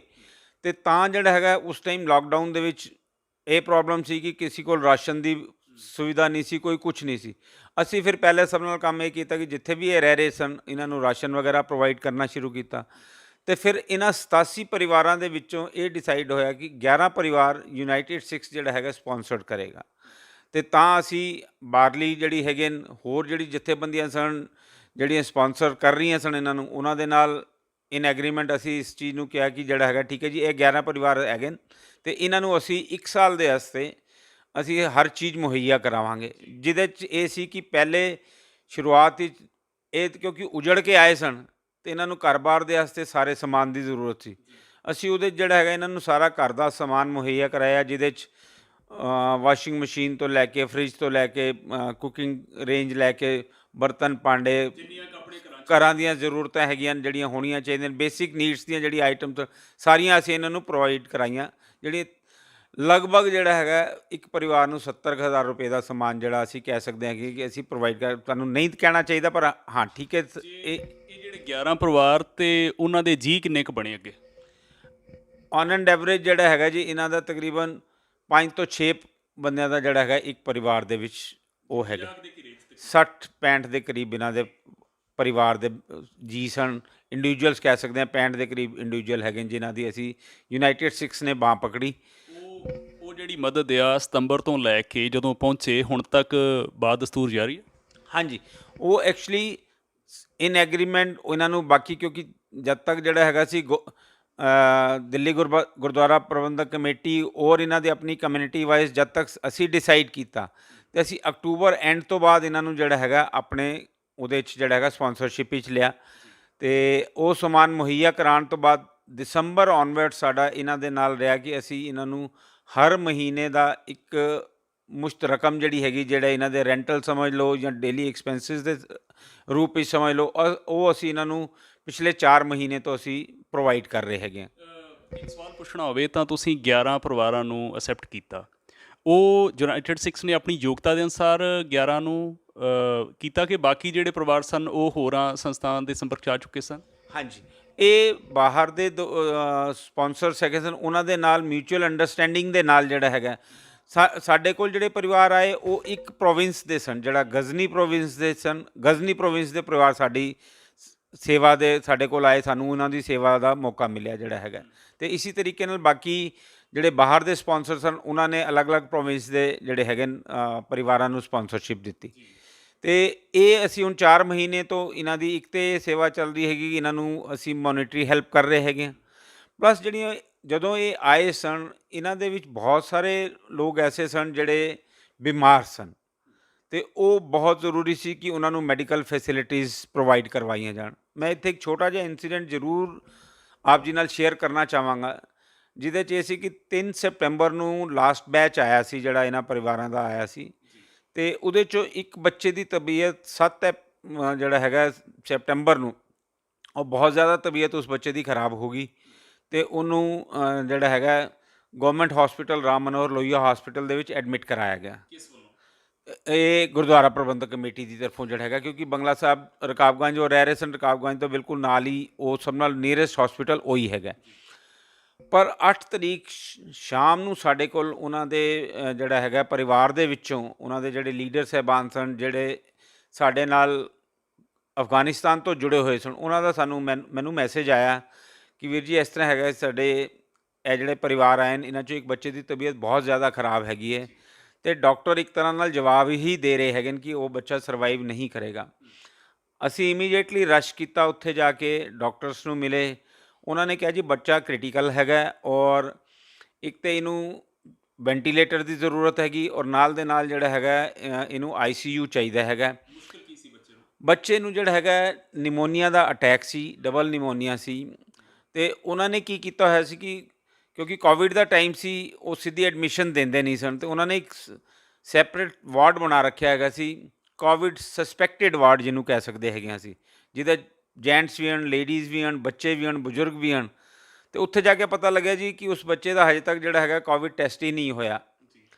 ਅਤੇ ਤਾਂ ਜਿਹੜਾ ਹੈਗਾ ਉਸ ਟਾਈਮ ਲਾਕਡਾਊਨ ਦੇ ਵਿੱਚ ਇਹ ਪ੍ਰੋਬਲਮ ਸੀ ਕਿ ਕਿਸੇ ਕੋਲ ਰਾਸ਼ਨ ਦੀ ਸੁਵਿਧਾ ਨਹੀਂ ਸੀ, ਕੋਈ ਕੁਛ ਨਹੀਂ ਸੀ। ਅਸੀਂ ਫਿਰ ਪਹਿਲੇ ਸਭ ਨਾਲ ਕੰਮ ਇਹ ਕੀਤਾ ਕਿ ਜਿੱਥੇ ਵੀ ਇਹ ਰਹਿ ਰਹੇ ਸਨ ਇਹਨਾਂ ਨੂੰ ਰਾਸ਼ਨ ਵਗੈਰਾ ਪ੍ਰੋਵਾਈਡ ਕਰਨਾ ਸ਼ੁਰੂ ਕੀਤਾ। ਅਤੇ ਫਿਰ ਇਹਨਾਂ 87 ਪਰਿਵਾਰਾਂ ਦੇ ਵਿੱਚੋਂ ਇਹ ਡਿਸਾਈਡ ਹੋਇਆ ਕਿ 11 ਪਰਿਵਾਰ ਯੂਨਾਈਟਿਡ ਸਿੱਖਸ ਜਿਹੜਾ ਹੈਗਾ ਸਪੋਂਸਰਡ ਕਰੇਗਾ। ਅਤੇ ਤਾਂ ਅਸੀਂ ਬਾਹਰਲੀ ਜਿਹੜੀ ਹੈਗੇ ਹੋਰ ਜਿਹੜੀ ਜਥੇਬੰਦੀਆਂ ਸਨ ਜਿਹੜੀਆਂ ਸਪੋਂਸਰ ਕਰ ਰਹੀਆਂ ਸਨ ਇਹਨਾਂ ਨੂੰ, ਉਹਨਾਂ ਦੇ ਨਾਲ ਇਨ ਐਗਰੀਮੈਂਟ ਅਸੀਂ ਇਸ ਚੀਜ਼ ਨੂੰ ਕਿਹਾ ਕਿ ਜਿਹੜਾ ਹੈਗਾ ਠੀਕ ਹੈ ਜੀ, ਇਹ 11 ਪਰਿਵਾਰ ਹੈਗੇ ਨੇ, ਅਤੇ ਇਹਨਾਂ ਨੂੰ ਅਸੀਂ 1 ਸਾਲ ਦੇ ਵਾਸਤੇ ਅਸੀਂ ਹਰ ਚੀਜ਼ ਮੁਹੱਈਆ ਕਰਾਵਾਂਗੇ। ਜਿਹਦੇ 'ਚ ਇਹ ਸੀ ਕਿ ਪਹਿਲੇ ਸ਼ੁਰੂਆਤ ਵਿੱਚ ਇਹ ਕਿਉਂਕਿ ਉਜੜ ਕੇ ਆਏ ਸਨ, ਅਤੇ ਇਹਨਾਂ ਨੂੰ ਘਰ-ਬਾਰ ਦੇ ਵਾਸਤੇ ਸਾਰੇ ਸਮਾਨ ਦੀ ਜ਼ਰੂਰਤ ਸੀ। ਅਸੀਂ ਉਹਦੇ ਜਿਹੜਾ ਹੈਗਾ ਇਹਨਾਂ ਨੂੰ ਸਾਰਾ ਘਰ ਦਾ ਸਮਾਨ ਮੁਹੱਈਆ ਕਰਾਇਆ, ਜਿਹਦੇ 'ਚ ਵਾਸ਼ਿੰਗ ਮਸ਼ੀਨ ਤੋਂ ਲੈ ਕੇ, ਫਰਿੱਜ ਤੋਂ ਲੈ ਕੇ, ਕੁਕਿੰਗ ਰੇਂਜ ਲੈ ਕੇ, ਬਰਤਨ ਭਾਂਡੇ, ਘਰਾਂ ਦੀਆਂ ਜ਼ਰੂਰਤਾਂ ਹੈਗੀਆਂ ਜਿਹੜੀਆਂ ਹੋਣੀਆਂ ਚਾਹੀਦੀਆਂ, ਬੇਸਿਕ ਨੀਡਸ ਦੀਆਂ ਜਿਹੜੀ ਆਈਟਮਸ ਸਾਰੀਆਂ ਅਸੀਂ ਇਹਨਾਂ ਨੂੰ ਪ੍ਰੋਵਾਈਡ ਕਰਾਈਆਂ। ਜਿਹੜੀ ਲਗਭਗ ਜਿਹੜਾ ਹੈਗਾ ਇੱਕ ਪਰਿਵਾਰ ਨੂੰ 70,000 ਰੁਪਏ ਦਾ ਸਮਾਨ ਜਿਹੜਾ ਅਸੀਂ ਕਹਿ ਸਕਦੇ ਹਾਂ ਕਿ ਅਸੀਂ ਪ੍ਰੋਵਾਈਡ ਤੁਹਾਨੂੰ ਨਹੀਂ ਕਹਿਣਾ ਚਾਹੀਦਾ, ਪਰ ਹਾਂ ਠੀਕ ਹੈ। ਇਹ ਜਿਹੜੇ 11 ਪਰਿਵਾਰ ਅਤੇ ਉਹਨਾਂ ਦੇ ਜੀਅ ਕਿੰਨੇ ਕੁ ਬਣੇ ਅੱਗੇ? ਔਨ ਐਂਡ ਐਵਰੇਜ ਜਿਹੜਾ ਹੈਗਾ ਜੀ ਇਹਨਾਂ ਦਾ ਤਕਰੀਬਨ 5 ਤੋਂ 6 ਬੰਦਿਆਂ ਦਾ ਜਿਹੜਾ ਹੈਗਾ ਇੱਕ ਪਰਿਵਾਰ ਦੇ ਵਿੱਚ ਉਹ ਹੈਗਾ 60-65 ਦੇ ਕਰੀਬ ਇਹਨਾਂ ਦੇ ਪਰਿਵਾਰ ਦੇ ਜੀ ਸਨ। ਇੰਡੀਵਿਜੂਅਲਸ ਕਹਿ ਸਕਦੇ ਹਾਂ 65 ਦੇ ਕਰੀਬ ਇੰਡੀਵਿਜੂਅਲ ਹੈਗੇ ਜਿਨ੍ਹਾਂ ਦੀ ਅਸੀਂ ਯੂਨਾਈਟਿਡ ਸਿੱਖਸ ਨੇ ਬਾਂਹ ਪਕੜੀ। ਉਹ ਜਿਹੜੀ ਮਦਦ ਆ ਸਤੰਬਰ ਤੋਂ ਲੈ ਕੇ ਜਦੋਂ ਪਹੁੰਚੇ ਹੁਣ ਤੱਕ ਬਾਦਸਤੂਰ ਜਾਰੀ ਹੈ? ਹਾਂਜੀ, ਉਹ ਐਕਚੁਅਲੀ ਇਨ ਐਗਰੀਮੈਂਟ ਇਹਨਾਂ ਨੂੰ ਬਾਕੀ, ਕਿਉਂਕਿ ਜਦ ਤੱਕ ਜਿਹੜਾ ਹੈਗਾ ਸੀ ਦਿੱਲੀ ਗੁਰਦੁਆਰਾ ਪ੍ਰਬੰਧਕ ਕਮੇਟੀ ਔਰ ਇਹਨਾਂ ਦੀ ਆਪਣੀ ਕਮਿਊਨਿਟੀ ਵਾਈਜ਼ ਜਦ ਤੱਕ ਅਸੀਂ ਡਿਸਾਈਡ ਕੀਤਾ, ਅਤੇ ਅਸੀਂ ਅਕਤੂਬਰ ਐਂਡ ਤੋਂ ਬਾਅਦ ਇਹਨਾਂ ਨੂੰ ਜਿਹੜਾ ਹੈਗਾ ਆਪਣੇ ਉਹਦੇ 'ਚ ਜਿਹੜਾ ਹੈਗਾ ਸਪੋਂਸਰਸ਼ਿਪ ਵਿੱਚ ਲਿਆ। ਅਤੇ ਉਹ ਸਮਾਨ ਮੁਹੱਈਆ ਕਰਾਉਣ ਤੋਂ ਬਾਅਦ ਦਸੰਬਰ ਔਨਵਰਡ ਸਾਡਾ ਇਹਨਾਂ ਦੇ ਨਾਲ ਰਿਹਾ ਕਿ ਅਸੀਂ ਇਹਨਾਂ ਨੂੰ ਹਰ ਮਹੀਨੇ ਦਾ ਇੱਕ ਮੁਸ਼ਤ ਰਕਮ ਜਿਹੜੀ ਹੈਗੀ, ਜਿਹੜਾ ਇਹਨਾਂ ਦੇ ਰੈਂਟਲ ਸਮਝ ਲਓ ਜਾਂ ਡੇਲੀ ਐਕਸਪੈਂਸਿਸ ਦੇ ਰੂਪ ਵਿੱਚ ਸਮਝ ਲਓ, ਉਹ ਅਸੀਂ ਇਹਨਾਂ ਨੂੰ ਪਿਛਲੇ 4 ਮਹੀਨੇ ਤੋਂ ਅਸੀਂ ਪ੍ਰੋਵਾਈਡ ਕਰ ਰਹੇ ਹੈਗੇ ਹਾਂ। ਇੱਕ ਸਵਾਲ ਪੁੱਛਣਾ ਹੋਵੇ ਤਾਂ ਤੁਸੀਂ 11 ਪਰਿਵਾਰਾਂ ਨੂੰ ਅਸੈਪਟ ਕੀਤਾ, ਉਹ ਯੂਨਾਈਟਿਡ ਸਿੱਖਸ ਨੇ ਆਪਣੀ ਯੋਗਤਾ ਦੇ ਅਨੁਸਾਰ 11 ਨੂੰ ਕੀਤਾ ਕਿ ਬਾਕੀ ਜਿਹੜੇ ਪਰਿਵਾਰ ਸਨ ਉਹ ਹੋਰਾਂ ਸੰਸਥਾਨ ਦੇ ਸੰਪਰਕ 'ਚ ਆ ਚੁੱਕੇ ਸਨ? ਹਾਂਜੀ, ਇਹ ਬਾਹਰ ਦੇ ਸਪੋਂਸਰਸ ਹੈਗੇ ਸਨ, ਉਹਨਾਂ ਦੇ ਨਾਲ ਮਿਊਚੁਅਲ ਅੰਡਰਸਟੈਂਡਿੰਗ ਦੇ ਨਾਲ ਜਿਹੜਾ ਹੈਗਾ ਸਾਡੇ ਕੋਲ ਜਿਹੜੇ ਪਰਿਵਾਰ ਆਏ ਉਹ ਇੱਕ ਪ੍ਰੋਵਿੰਸ ਦੇ ਸਨ, ਜਿਹੜਾ ਗਜ਼ਨੀ ਪ੍ਰੋਵਿੰਸ ਦੇ ਸਨ। ਗਜ਼ਨੀ ਪ੍ਰੋਵਿੰਸ ਦੇ ਪਰਿਵਾਰ ਸਾਡੀ ਸੇਵਾ ਦੇ ਸਾਡੇ ਕੋਲ ਆਏ, ਸਾਨੂੰ ਉਹਨਾਂ ਦੀ ਸੇਵਾ ਦਾ ਮੌਕਾ ਮਿਲਿਆ ਜਿਹੜਾ ਹੈਗਾ। ਅਤੇ ਇਸੀ ਤਰੀਕੇ ਨਾਲ ਬਾਕੀ ਜਿਹੜੇ ਬਾਹਰ ਦੇ ਸਪੋਂਸਰ ਸਨ ਉਹਨਾਂ ਨੇ ਅਲੱਗ-ਅਲੱਗ ਪ੍ਰੋਵਿੰਸ ਦੇ ਜਿਹੜੇ ਹੈਗੇ ਪਰਿਵਾਰਾਂ ਨੂੰ ਸਪੋਂਸਰਸ਼ਿਪ ਦਿੱਤੀ। ਤੇ ਇਹ ਅਸੀਂ ਹੁਣ 4 ਮਹੀਨੇ ਤੋਂ ਇਹਨਾਂ ਦੀ ਇੱਕ ਤੇ ਸੇਵਾ ਚੱਲ ਰਹੀ ਹੈਗੀ ਕਿ ਇਹਨਾਂ ਨੂੰ ਅਸੀਂ ਮੋਨੀਟਰੀ ਹੈਲਪ ਕਰ ਰਹੇ ਹੈਗੇ ਹਾਂ। ਪਲੱਸ ਜਿਹੜੀਆਂ ਜਦੋਂ ਇਹ ਆਏ ਸਨ, ਇਹਨਾਂ ਦੇ ਵਿੱਚ ਬਹੁਤ ਸਾਰੇ ਲੋਕ ਐਸੇ ਸਨ ਜਿਹੜੇ ਬਿਮਾਰ ਸਨ, ਅਤੇ ਉਹ ਬਹੁਤ ਜ਼ਰੂਰੀ ਸੀ ਕਿ ਉਹਨਾਂ ਨੂੰ ਮੈਡੀਕਲ ਫੈਸਿਲਿਟੀਜ਼ ਪ੍ਰੋਵਾਈਡ ਕਰਵਾਈਆਂ ਜਾਣ। ਮੈਂ ਇੱਥੇ ਇੱਕ ਛੋਟਾ ਜਿਹਾ ਇੰਸੀਡੈਂਟ ਜ਼ਰੂਰ ਆਪ ਜੀ ਨਾਲ ਸ਼ੇਅਰ ਕਰਨਾ ਚਾਹਾਂਗਾ, ਜਿਹਦੇ 'ਚ ਇਹ ਸੀ ਕਿ 3 ਸੈਪਟੈਂਬਰ ਨੂੰ ਲਾਸਟ ਬੈਚ ਆਇਆ ਸੀ ਜਿਹੜਾ ਇਹਨਾਂ ਪਰਿਵਾਰਾਂ ਦਾ ਆਇਆ ਸੀ, ਅਤੇ ਉਹਦੇ 'ਚੋਂ ਇੱਕ ਬੱਚੇ ਦੀ ਤਬੀਅਤ 7 ਜਿਹੜਾ ਹੈਗਾ ਸੈਪਟੈਂਬਰ ਨੂੰ, ਉਹ ਬਹੁਤ ਜ਼ਿਆਦਾ ਤਬੀਅਤ ਉਸ ਬੱਚੇ ਦੀ ਖਰਾਬ ਹੋ ਗਈ, ਅਤੇ ਉਹਨੂੰ ਜਿਹੜਾ ਹੈਗਾ government hospital Ram Manohar Lohia hospital ਦੇ ਵਿੱਚ ਐਡਮਿਟ ਕਰਾਇਆ ਗਿਆ। ਇਹ ਗੁਰਦੁਆਰਾ ਪ੍ਰਬੰਧਕ ਕਮੇਟੀ ਦੀ ਤਰਫੋਂ ਜਿਹੜਾ ਹੈਗਾ, ਕਿਉਂਕਿ ਬੰਗਲਾ ਸਾਹਿਬ ਰਕਾਬਗੰਜ ਉਹ ਰਹਿ ਰਹੇ ਸਨ, ਰਕਾਬਗੰਜ ਤੋਂ ਬਿਲਕੁਲ ਨਾਲ ਹੀ ਉਹ ਸਭ ਨਾਲ ਨੀਅਰੈਸਟ ਹੌਸਪੀਟਲ ਉਹੀ ਹੈਗਾ। ਪਰ 8 ਤਰੀਕ ਸ਼ਾਮ ਨੂੰ ਸਾਡੇ ਕੋਲ ਉਹਨਾਂ ਦੇ ਜਿਹੜਾ ਹੈਗਾ ਪਰਿਵਾਰ ਦੇ ਵਿੱਚੋਂ ਉਹਨਾਂ ਦੇ ਜਿਹੜੇ ਲੀਡਰ ਸਾਹਿਬਾਨ ਸਨ, ਜਿਹੜੇ ਸਾਡੇ ਨਾਲ ਅਫਗਾਨਿਸਤਾਨ ਤੋਂ ਜੁੜੇ ਹੋਏ ਸਨ, ਉਹਨਾਂ ਦਾ ਮੈਨੂੰ ਮੈਸੇਜ ਆਇਆ ਕਿ ਵੀਰ ਜੀ ਇਸ ਤਰ੍ਹਾਂ ਹੈਗਾ, ਸਾਡੇ ਇਹ ਜਿਹੜੇ ਪਰਿਵਾਰ ਆਏ ਨੇ ਇਹਨਾਂ 'ਚੋਂ ਇੱਕ ਬੱਚੇ ਦੀ ਤਬੀਅਤ ਬਹੁਤ ਜ਼ਿਆਦਾ ਖਰਾਬ ਹੈਗੀ ਹੈ, ਅਤੇ ਡਾਕਟਰ ਇੱਕ ਤਰ੍ਹਾਂ ਨਾਲ ਜਵਾਬ ਹੀ ਦੇ ਰਹੇ ਹੈਗੇ ਨੇ ਕਿ ਉਹ ਬੱਚਾ ਸਰਵਾਈਵ ਨਹੀਂ ਕਰੇਗਾ। ਅਸੀਂ ਇਮੀਡੀਏਟਲੀ ਰਸ਼ ਕੀਤਾ, ਉੱਥੇ ਜਾ ਕੇ ਡਾਕਟਰਸ ਨੂੰ ਮਿਲੇ। ਉਹਨਾਂ ਨੇ ਕਿਹਾ ਜੀ ਬੱਚਾ ਕ੍ਰਿਟੀਕਲ ਹੈਗਾ, ਔਰ ਇੱਕ ਤਾਂ ਇਹਨੂੰ ਵੈਂਟੀਲੇਟਰ ਦੀ ਜ਼ਰੂਰਤ ਹੈਗੀ, ਔਰ ਨਾਲ ਦੇ ਨਾਲ ਜਿਹੜਾ ਹੈਗਾ ਇਹਨੂੰ ICU ਚਾਹੀਦਾ ਹੈਗਾ। ਬੱਚੇ ਨੂੰ ਜਿਹੜਾ ਹੈਗਾ ਨਿਮੋਨੀਆ ਦਾ ਅਟੈਕ ਸੀ, ਡਬਲ ਨਿਮੋਨੀਆ ਸੀ, ਅਤੇ ਉਹਨਾਂ ਨੇ ਕੀ ਕੀਤਾ ਹੋਇਆ ਸੀ ਕਿ ਕਿਉਂਕਿ ਕੋਵਿਡ ਦਾ ਟਾਈਮ ਸੀ, ਉਹ ਸਿੱਧੀ ਐਡਮਿਸ਼ਨ ਦਿੰਦੇ ਨਹੀਂ ਸਨ, ਅਤੇ ਉਹਨਾਂ ਨੇ ਇੱਕ ਸੈਪਰੇਟ ਵਾਰਡ ਬਣਾ ਰੱਖਿਆ ਹੈਗਾ ਸੀ, ਕੋਵਿਡ ਸਸਪੈਕਟਡ ਵਾਰਡ ਜਿਹਨੂੰ ਕਹਿ ਸਕਦੇ ਹੈਗੇ ਹਾਂ ਅਸੀਂ, ਜਿਹਦੇ ਜੈਂਟਸ ਵੀ ਹਨ, ਲੇਡੀਜ਼ ਵੀ ਹਨ, ਬੱਚੇ ਵੀ ਹਨ, ਬਜ਼ੁਰਗ ਵੀ ਹਨ। ਅਤੇ ਉੱਥੇ ਜਾ ਕੇ ਪਤਾ ਲੱਗਿਆ ਜੀ ਕਿ ਉਸ ਬੱਚੇ ਦਾ ਹਜੇ ਤੱਕ ਜਿਹੜਾ ਹੈਗਾ ਕੋਵਿਡ ਟੈਸਟ ਹੀ ਨਹੀਂ ਹੋਇਆ।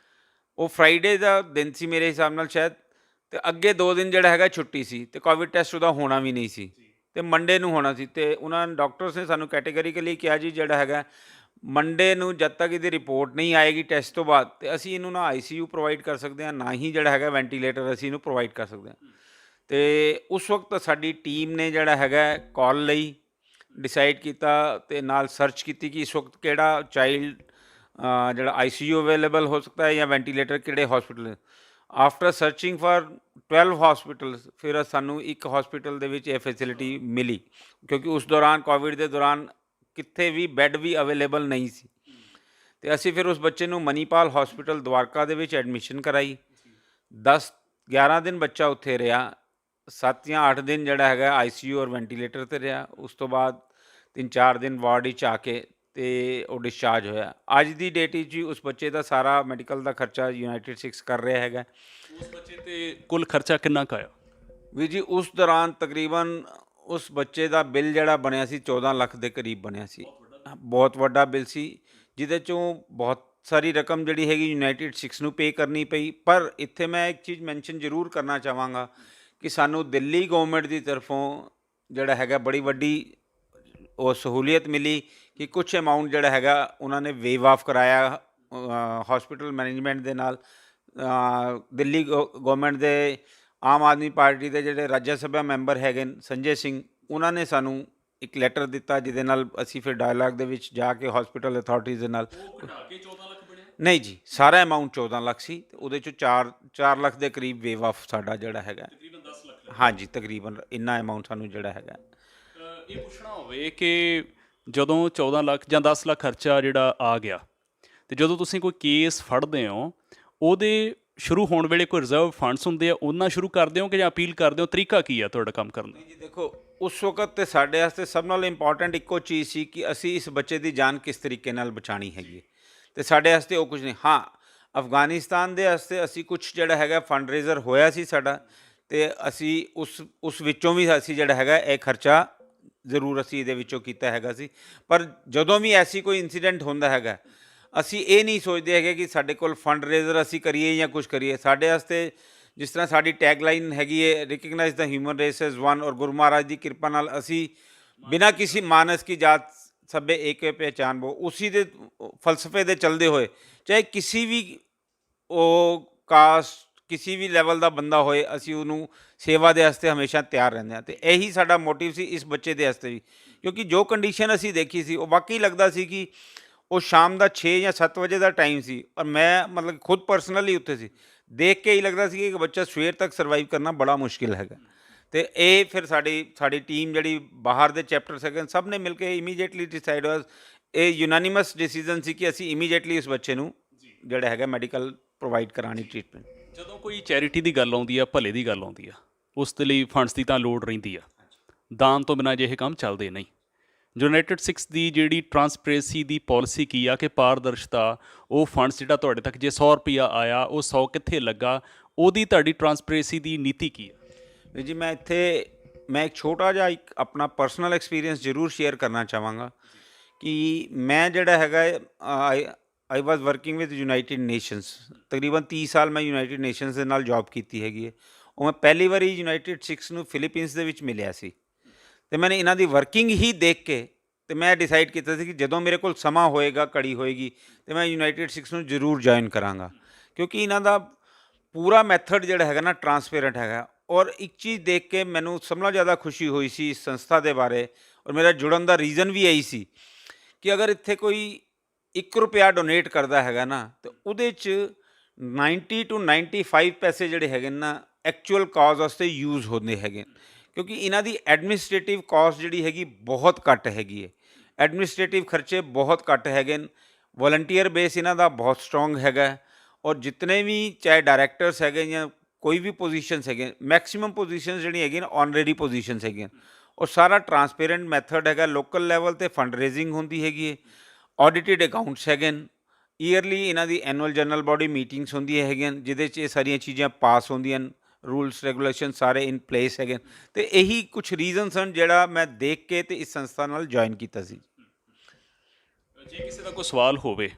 ਉਹ ਫਰਾਈਡੇ ਦਾ ਦਿਨ ਸੀ ਮੇਰੇ ਹਿਸਾਬ ਨਾਲ ਸ਼ਾਇਦ, ਅਤੇ ਅੱਗੇ 2 ਦਿਨ ਜਿਹੜਾ ਹੈਗਾ ਛੁੱਟੀ ਸੀ, ਅਤੇ ਕੋਵਿਡ ਟੈਸਟ ਉਹਦਾ ਹੋਣਾ ਵੀ ਨਹੀਂ ਸੀ, ਅਤੇ ਮੰਡੇ ਨੂੰ ਹੋਣਾ ਸੀ। ਅਤੇ ਉਹਨਾਂ ਡਾਕਟਰਸ ਨੇ ਸਾਨੂੰ ਕੈਟੇਗਰੀਕਲੀ ਕਿਹਾ ਜੀ ਜਿਹੜਾ ਹੈਗਾ ਮੰਡੇ ਨੂੰ ਜਦ ਤੱਕ ਇਹਦੀ ਰਿਪੋਰਟ ਨਹੀਂ ਆਏਗੀ ਟੈਸਟ ਤੋਂ ਬਾਅਦ, ਅਤੇ ਅਸੀਂ ਇਹਨੂੰ ਨਾ ICU ਪ੍ਰੋਵਾਈਡ ਕਰ ਸਕਦੇ ਹਾਂ, ਨਾ ਹੀ ਜਿਹੜਾ ਹੈਗਾ ਵੈਂਟੀਲੇਟਰ ਅਸੀਂ ਇਹਨੂੰ ਪ੍ਰੋਵਾਈਡ ਕਰ ਸਕਦੇ ਹਾਂ। ਅਤੇ ਉਸ ਵਕਤ ਸਾਡੀ ਟੀਮ ਨੇ ਜਿਹੜਾ ਹੈਗਾ ਕਾਲ ਲਈ, ਡਿਸਾਈਡ ਕੀਤਾ ਅਤੇ ਨਾਲ ਸਰਚ ਕੀਤੀ ਕਿ ਇਸ ਵਕਤ ਕਿਹੜਾ ਚਾਈਲਡ ਜਿਹੜਾ ICU ਅਵੇਲੇਬਲ ਹੋ ਸਕਦਾ ਹੈ ਜਾਂ ਵੈਂਟੀਲੇਟਰ ਕਿਹੜੇ hospital. After searching for 12 hospitals, ਫਿਰ ਸਾਨੂੰ ਇੱਕ ਹੌਸਪੀਟਲ ਦੇ ਵਿੱਚ ਇਹ ਫੈਸਿਲਿਟੀ ਮਿਲੀ, ਕਿਉਂਕਿ ਉਸ ਦੌਰਾਨ ਕੋਵਿਡ ਦੇ ਦੌਰਾਨ ਕਿੱਥੇ ਵੀ ਬੈੱਡ ਵੀ ਅਵੇਲੇਬਲ ਨਹੀਂ ਸੀ, ਅਤੇ ਅਸੀਂ ਫਿਰ ਉਸ ਬੱਚੇ ਨੂੰ ਮਨੀਪਾਲ ਹੌਸਪੀਟਲ ਦਵਾਰਕਾ ਦੇ ਵਿੱਚ ਐਡਮਿਸ਼ਨ ਕਰਾਈ। 10-11 ਦਿਨ ਬੱਚਾ ਉੱਥੇ ਰਿਹਾ, 7 ਜਾਂ 8 ਦਿਨ ਜਿਹੜਾ ਹੈਗਾ ICU ਔਰ ਵੈਂਟੀਲੇਟਰ 'ਤੇ ਰਿਹਾ। ਉਸ ਤੋਂ ਬਾਅਦ 3-4 ਦਿਨ ਵਾਰਡ ਵਿੱਚ ਆ ਕੇ ਅਤੇ ਉਹ ਡਿਸਚਾਰਜ ਹੋਇਆ। ਅੱਜ ਦੀ ਡੇਟ ਵਿੱਚ ਜੀ ਉਸ ਬੱਚੇ ਦਾ ਸਾਰਾ ਮੈਡੀਕਲ ਦਾ ਖਰਚਾ ਯੂਨਾਈਟਿਡ ਸਿੱਖਸ ਕਰ ਰਿਹਾ ਹੈਗਾ। ਉਸ ਬੱਚੇ 'ਤੇ ਕੁੱਲ ਖਰਚਾ ਕਿੰਨਾ ਕੁ ਆਇਆ ਵੀਰ ਜੀ? ਉਸ ਦੌਰਾਨ ਤਕਰੀਬਨ ਉਸ ਬੱਚੇ ਦਾ ਬਿੱਲ ਜਿਹੜਾ ਬਣਿਆ ਸੀ 14 ਲੱਖ ਦੇ ਕਰੀਬ ਬਣਿਆ ਸੀ। ਬਹੁਤ ਵੱਡਾ ਬਿੱਲ ਸੀ, ਜਿਹਦੇ 'ਚੋਂ ਬਹੁਤ ਸਾਰੀ ਰਕਮ ਜਿਹੜੀ ਹੈਗੀ ਯੂਨਾਈਟਿਡ ਸਿੱਖਸ ਨੂੰ ਪੇ ਕਰਨੀ ਪਈ। ਪਰ ਇੱਥੇ ਮੈਂ ਇੱਕ ਚੀਜ਼ ਮੈਂਸ਼ਨ ਜ਼ਰੂਰ ਕਰਨਾ ਚਾਹਾਂਗਾ ਕਿ ਸਾਨੂੰ ਦਿੱਲੀ ਗੌਰਮੈਂਟ ਦੀ ਤਰਫੋਂ ਜਿਹੜਾ ਹੈਗਾ ਬੜੀ ਵੱਡੀ ਉਹ ਸਹੂਲੀਅਤ ਮਿਲੀ ਕਿ ਕੁਛ ਅਮਾਊਂਟ ਜਿਹੜਾ ਹੈਗਾ ਉਹਨਾਂ ਨੇ ਵੇਵ ਆਫ ਕਰਾਇਆ ਹੌਸਪੀਟਲ ਮੈਨੇਜਮੈਂਟ ਦੇ ਨਾਲ। ਦਿੱਲੀ ਗੌਰਮੈਂਟ ਦੇ ਆਮ ਆਦਮੀ ਪਾਰਟੀ ਦੇ ਜਿਹੜੇ ਰਾਜ ਸਭਾ ਮੈਂਬਰ ਹੈਗੇ ਸੰਜੇ ਸਿੰਘ, ਉਹਨਾਂ ਨੇ ਸਾਨੂੰ ਇੱਕ ਲੈਟਰ ਦਿੱਤਾ, ਜਿਹਦੇ ਨਾਲ ਅਸੀਂ ਫਿਰ ਡਾਇਲਾਗ ਦੇ ਵਿੱਚ ਜਾ ਕੇ ਹੌਸਪੀਟਲ ਅਥਾਰਟੀਜ਼ ਦੇ ਨਾਲ। ਨਹੀਂ ਜੀ, ਸਾਰਾ ਅਮਾਊਂਟ 14 ਲੱਖ ਸੀ, ਅਤੇ ਉਹਦੇ 'ਚੋਂ 4 ਲੱਖ ਦੇ ਕਰੀਬ ਵੇਵ ਆਫ ਸਾਡਾ ਜਿਹੜਾ ਹੈਗਾ। ਹਾਂਜੀ, ਤਕਰੀਬਨ ਇੰਨਾ ਅਮਾਊਂਟ ਸਾਨੂੰ ਜਿਹੜਾ ਹੈਗਾ। ਇਹ ਪੁੱਛਣਾ ਹੋਵੇ ਕਿ ਜਦੋਂ 14 ਲੱਖ ਜਾਂ 10 ਲੱਖ ਖਰਚਾ ਜਿਹੜਾ ਆ ਗਿਆ, ਅਤੇ ਜਦੋਂ ਤੁਸੀਂ ਕੋਈ ਕੇਸ ਫੜਦੇ ਹੋ, ਉਹਦੇ ਸ਼ੁਰੂ ਹੋਣ ਵੇਲੇ ਕੋਈ ਰਿਜ਼ਰਵ ਫੰਡਸ ਹੁੰਦੇ ਆ, ਉਹਨਾਂ ਸ਼ੁਰੂ ਕਰਦੇ ਹੋ ਕਿ ਜਾਂ ਅਪੀਲ ਕਰਦੇ ਹੋ? ਤਰੀਕਾ ਕੀ ਆ ਤੁਹਾਡਾ ਕੰਮ ਕਰਨ ਦਾ? ਜੀ ਦੇਖੋ, ਉਸ ਵਕਤ ਤੇ ਸਾਡੇ ਵਾਸਤੇ ਸਭ ਨਾਲੋਂ ਇੰਪੋਰਟੈਂਟ ਇੱਕੋ ਚੀਜ਼ ਸੀ ਕਿ ਅਸੀਂ ਇਸ ਬੱਚੇ ਦੀ ਜਾਨ ਕਿਸ ਤਰੀਕੇ ਨਾਲ ਬਚਾਉਣੀ ਹੈਗੀ, ਅਤੇ ਸਾਡੇ ਵਾਸਤੇ ਉਹ ਕੁਝ ਨਹੀਂ। ਹਾਂ, ਅਫਗਾਨਿਸਤਾਨ ਦੇ ਵਾਸਤੇ ਅਸੀਂ ਕੁਛ ਜਿਹੜਾ ਹੈਗਾ ਫੰਡ ਰੇਜ਼ਰ ਹੋਇਆ ਸੀ ਸਾਡਾ, ਅਤੇ ਅਸੀਂ ਉਸ ਵਿੱਚੋਂ ਵੀ ਅਸੀਂ ਜਿਹੜਾ ਹੈਗਾ ਇਹ ਖਰਚਾ ਜ਼ਰੂਰ ਅਸੀਂ ਇਹਦੇ ਵਿੱਚੋਂ ਕੀਤਾ ਹੈਗਾ ਸੀ। ਪਰ ਜਦੋਂ ਵੀ ਐਸੀ ਕੋਈ ਇੰਸੀਡੈਂਟ ਹੁੰਦਾ ਹੈਗਾ, ਅਸੀਂ ਇਹ ਨਹੀਂ ਸੋਚਦੇ ਹੈਗੇ ਕਿ ਸਾਡੇ ਕੋਲ ਫੰਡ ਰੇਜ਼ਰ ਅਸੀਂ ਕਰੀਏ ਜਾਂ ਕੁਛ ਕਰੀਏ। ਸਾਡੇ ਵਾਸਤੇ ਜਿਸ ਤਰ੍ਹਾਂ ਸਾਡੀ ਟੈਗਲਾਈਨ ਹੈਗੀ ਹੈ, ਰਿਕਗਨਾਈਜ਼ ਦਾ ਹਿਊਮਨ ਰੇਸ ਐਜ਼ ਵਨ, ਔਰ ਗੁਰੂ ਮਹਾਰਾਜ ਦੀ ਕਿਰਪਾ ਨਾਲ ਅਸੀਂ ਬਿਨਾਂ ਕਿਸੇ ਮਾਨਸ ਕੀ ਜਾਤ ਸਭੇ ਏਕੇ ਪਹਿਚਾਨ ਵੋ, ਉਸੀ ਦੇ ਫਲਸਫੇ ਦੇ ਚੱਲਦੇ ਹੋਏ, ਚਾਹੇ ਕਿਸੇ ਵੀ ਉਹ ਕਾਸਟ ਕਿਸੇ ਵੀ ਲੈਵਲ ਦਾ ਬੰਦਾ ਹੋਏ, ਅਸੀਂ ਉਹਨੂੰ ਸੇਵਾ ਦੇ ਵਾਸਤੇ ਹਮੇਸ਼ਾ ਤਿਆਰ ਰਹਿੰਦੇ ਹਾਂ। ਅਤੇ ਇਹੀ ਸਾਡਾ ਮੋਟਿਵ ਸੀ ਇਸ ਬੱਚੇ ਦੇ ਵਾਸਤੇ ਵੀ, ਕਿਉਂਕਿ ਜੋ ਕੰਡੀਸ਼ਨ ਅਸੀਂ ਦੇਖੀ ਸੀ ਉਹ ਵਾਕਈ ਲੱਗਦਾ ਸੀ ਕਿ ਉਹ ਸ਼ਾਮ ਦਾ 6 ਜਾਂ 7 ਵਜੇ ਦਾ ਟਾਈਮ ਸੀ, ਔਰ ਮੈਂ ਮਤਲਬ ਖੁਦ ਪਰਸਨਲੀ ਉੱਥੇ ਸੀ, ਦੇਖ ਕੇ ਹੀ ਲੱਗਦਾ ਸੀ ਕਿ ਇੱਕ ਬੱਚਾ ਸਵੇਰ ਤੱਕ ਸਰਵਾਈਵ ਕਰਨਾ ਬੜਾ ਮੁਸ਼ਕਿਲ ਹੈਗਾ। ਅਤੇ ਇਹ ਫਿਰ ਸਾਡੀ ਟੀਮ ਜਿਹੜੀ ਬਾਹਰ ਦੇ ਚੈਪਟਰ ਹੈਗੇ ਸਭ ਨੇ ਮਿਲ ਕੇ ਇਮੀਡੀਏਟਲੀ ਡਿਸਾਈਡ ਹੋਇਆ, ਇਹ ਯੂਨਾਨੀਮਸ ਡਿਸੀਜਨ ਸੀ ਕਿ ਅਸੀਂ ਇਮੀਡੀਏਟਲੀ ਉਸ ਬੱਚੇ ਨੂੰ ਜਿਹੜਾ ਹੈਗਾ ਮੈਡੀਕਲ ਪ੍ਰੋਵਾਈਡ ਕਰਾਉਣੀ ਟ੍ਰੀਟਮੈਂਟ। ਜਦੋਂ ਕੋਈ ਚੈਰਿਟੀ ਦੀ ਗੱਲ ਆਉਂਦੀ ਆ, ਭਲੇ ਦੀ ਗੱਲ ਆਉਂਦੀ ਆ, ਉਸ ਦੇ ਲਈ ਫੰਡਸ ਦੀ ਤਾਂ ਲੋੜ ਰਹਿੰਦੀ ਆ। ਦਾਨ ਤੋਂ ਬਿਨਾਂ ਅਜਿਹੇ ਕੰਮ ਚੱਲਦੇ ਨਹੀਂ। ਯੂਨਾਈਟਿਡ ਸਿੱਖਸ ਦੀ ਜਿਹੜੀ ਟਰਾਂਸਪੇਰੈਂਸੀ ਦੀ ਪਾਲਿਸੀ ਕੀ ਆ ਕਿ ਪਾਰਦਰਸ਼ਤਾ, ਉਹ ਫੰਡਸ ਜਿਹੜਾ ਤੁਹਾਡੇ ਤੱਕ ਜੇ 100 ਰੁਪਈਆ ਆਇਆ ਉਹ 100 ਕਿੱਥੇ ਲੱਗਾ, ਉਹਦੀ ਤੁਹਾਡੀ ਟਰਾਂਸਪੇਰੈਂਸੀ ਦੀ ਨੀਤੀ ਕੀ ਆ? ਵੀਰ ਜੀ ਮੈਂ ਇੱਕ ਛੋਟਾ ਜਿਹਾ ਇੱਕ ਆਪਣਾ ਪਰਸਨਲ ਐਕਸਪੀਰੀਅੰਸ ਜ਼ਰੂਰ ਸ਼ੇਅਰ ਕਰਨਾ ਚਾਹਾਂਗਾ ਕਿ ਮੈਂ ਜਿਹੜਾ ਹੈਗਾ ਆਈ ਵਾਜ਼ ਵਰਕਿੰਗ ਵਿਦ ਯੂਨਾਈਟਿਡ ਨੇਸ਼ਨਸ। ਤਕਰੀਬਨ 30 ਸਾਲ ਮੈਂ ਯੂਨਾਈਟਿਡ ਨੇਸ਼ਨਸ ਦੇ ਨਾਲ ਜੌਬ ਕੀਤੀ ਹੈਗੀ ਹੈ। ਉਹ ਮੈਂ ਪਹਿਲੀ ਵਾਰੀ ਯੂਨਾਈਟਿਡ ਸਿੱਖਸ ਨੂੰ ਫਿਲੀਪੀਨਸ ਦੇ ਵਿੱਚ ਮਿਲਿਆ ਸੀ, ਅਤੇ ਮੈंने ਇਹਨਾਂ ਦੀ ਵਰਕਿੰਗ ਹੀ ਦੇਖ ਕੇ ਅਤੇ ਮੈਂ ਡਿਸਾਈਡ ਕੀਤਾ ਸੀ ਕਿ ਜਦੋਂ ਮੇਰੇ ਕੋਲ ਸਮਾਂ ਹੋਏਗਾ, ਘੜੀ ਹੋਏਗੀ, ਅਤੇ ਮੈਂ ਯੂਨਾਈਟਿਡ ਸਿੱਖਸ ਨੂੰ ਜ਼ਰੂਰ ਜੁਆਇਨ ਕਰਾਂਗਾ, ਕਿਉਂਕਿ ਇਹਨਾਂ ਦਾ ਪੂਰਾ ਮੈਥਡ ਜਿਹੜਾ ਹੈਗਾ ਨਾ ਟਰਾਂਸਪੇਰੈਂਟ ਹੈਗਾ। ਔਰ ਇੱਕ ਚੀਜ਼ ਦੇਖ ਕੇ ਮੈਨੂੰ ਸਭ ਨਾਲੋਂ ਜ਼ਿਆਦਾ ਖੁਸ਼ੀ ਹੋਈ ਸੀ ਇਸ ਸੰਸਥਾ ਦੇ ਬਾਰੇ, ਔਰ ਮੇਰਾ ਜੁੜਨ ਦਾ ਰੀਜ਼ਨ ਵੀ ਇਹੀ ਸੀ ਕਿ ਅਗਰ ਇੱਥੇ ਕੋਈ 1 ਰੁਪਇਆ ਡੋਨੇਟ ਕਰਦਾ ਹੈਗਾ ਨਾ, ਤਾਂ ਉਹਦੇ 'ਚ 90 to 95 ਪੈਸੇ ਜਿਹੜੇ ਹੈਗੇ ਨਾ ਐਕਚੁਅਲ ਕਾਜ਼ ਵਾਸਤੇ ਯੂਜ਼ ਹੁੰਦੇ ਹੈਗੇ, ਕਿਉਂਕਿ ਇਹਨਾਂ ਦੀ ਐਡਮਿਨਿਸਟ੍ਰੇਟਿਵ ਕਾਸਟ ਜਿਹੜੀ ਹੈਗੀ ਬਹੁਤ ਘੱਟ ਹੈਗੀ ਹੈ। ਐਡਮਿਨਿਸਟ੍ਰੇਟਿਵ ਖਰਚੇ ਬਹੁਤ ਘੱਟ ਹੈਗੇ ਨੇ। ਵਲੰਟੀਅਰ ਬੇਸ ਇਹਨਾਂ ਦਾ ਬਹੁਤ ਸਟਰੋਂਗ ਹੈਗਾ, ਔਰ ਜਿਤਨੇ ਵੀ ਚਾਹੇ ਡਾਇਰੈਕਟਰਸ ਹੈਗੇ ਜਾਂ ਕੋਈ ਵੀ ਪੋਜੀਸ਼ਨਸ ਹੈਗੇ, ਮੈਕਸਿਮਮ ਪੋਜੀਸ਼ਨਸ ਜਿਹੜੀਆਂ ਹੈਗੀਆਂ ਨਾ ਆਨਰੇਰੀ ਪੋਜੀਸ਼ਨਸ ਹੈਗੀਆਂ, ਔਰ ਸਾਰਾ ਟਰਾਂਸਪੇਰੈਂਟ ਮੈਥਡ ਹੈਗਾ। ਲੋਕਲ ਲੈਵਲ 'ਤੇ ਫੰਡ ਰੇਜ਼ਿੰਗ ਹੁੰਦੀ ਹੈਗੀ ਹੈ, ਆਡੀਟਿਡ ਅਕਾਊਂਟਸ ਹੈਗੇ ਨੇ, ਈਅਰਲੀ ਇਹਨਾਂ ਦੀ ਐਨੂਅਲ ਜਨਰਲ ਬਾਡੀ ਮੀਟਿੰਗਸ ਹੁੰਦੀਆਂ ਹੈਗੀਆਂ ਜਿਹਦੇ 'ਚ ਇਹ ਸਾਰੀਆਂ ਚੀਜ਼ਾਂ ਪਾਸ ਹੁੰਦੀਆਂ ਨੇ, ਰੂਲਸ ਰੈਗੂਲੇਸ਼ਨ ਸਾਰੇ ਇਨ ਪਲੇਸ ਹੈਗੇ। ਅਤੇ ਇਹੀ ਕੁਛ ਰੀਜ਼ਨ ਸਨ ਜਿਹੜਾ ਮੈਂ ਦੇਖ ਕੇ ਅਤੇ ਇਸ ਸੰਸਥਾ ਨਾਲ ਜੁਆਇਨ ਕੀਤਾ ਸੀ। ਜੇ ਕਿਸੇ ਦਾ ਕੋਈ ਸਵਾਲ ਹੋਵੇ,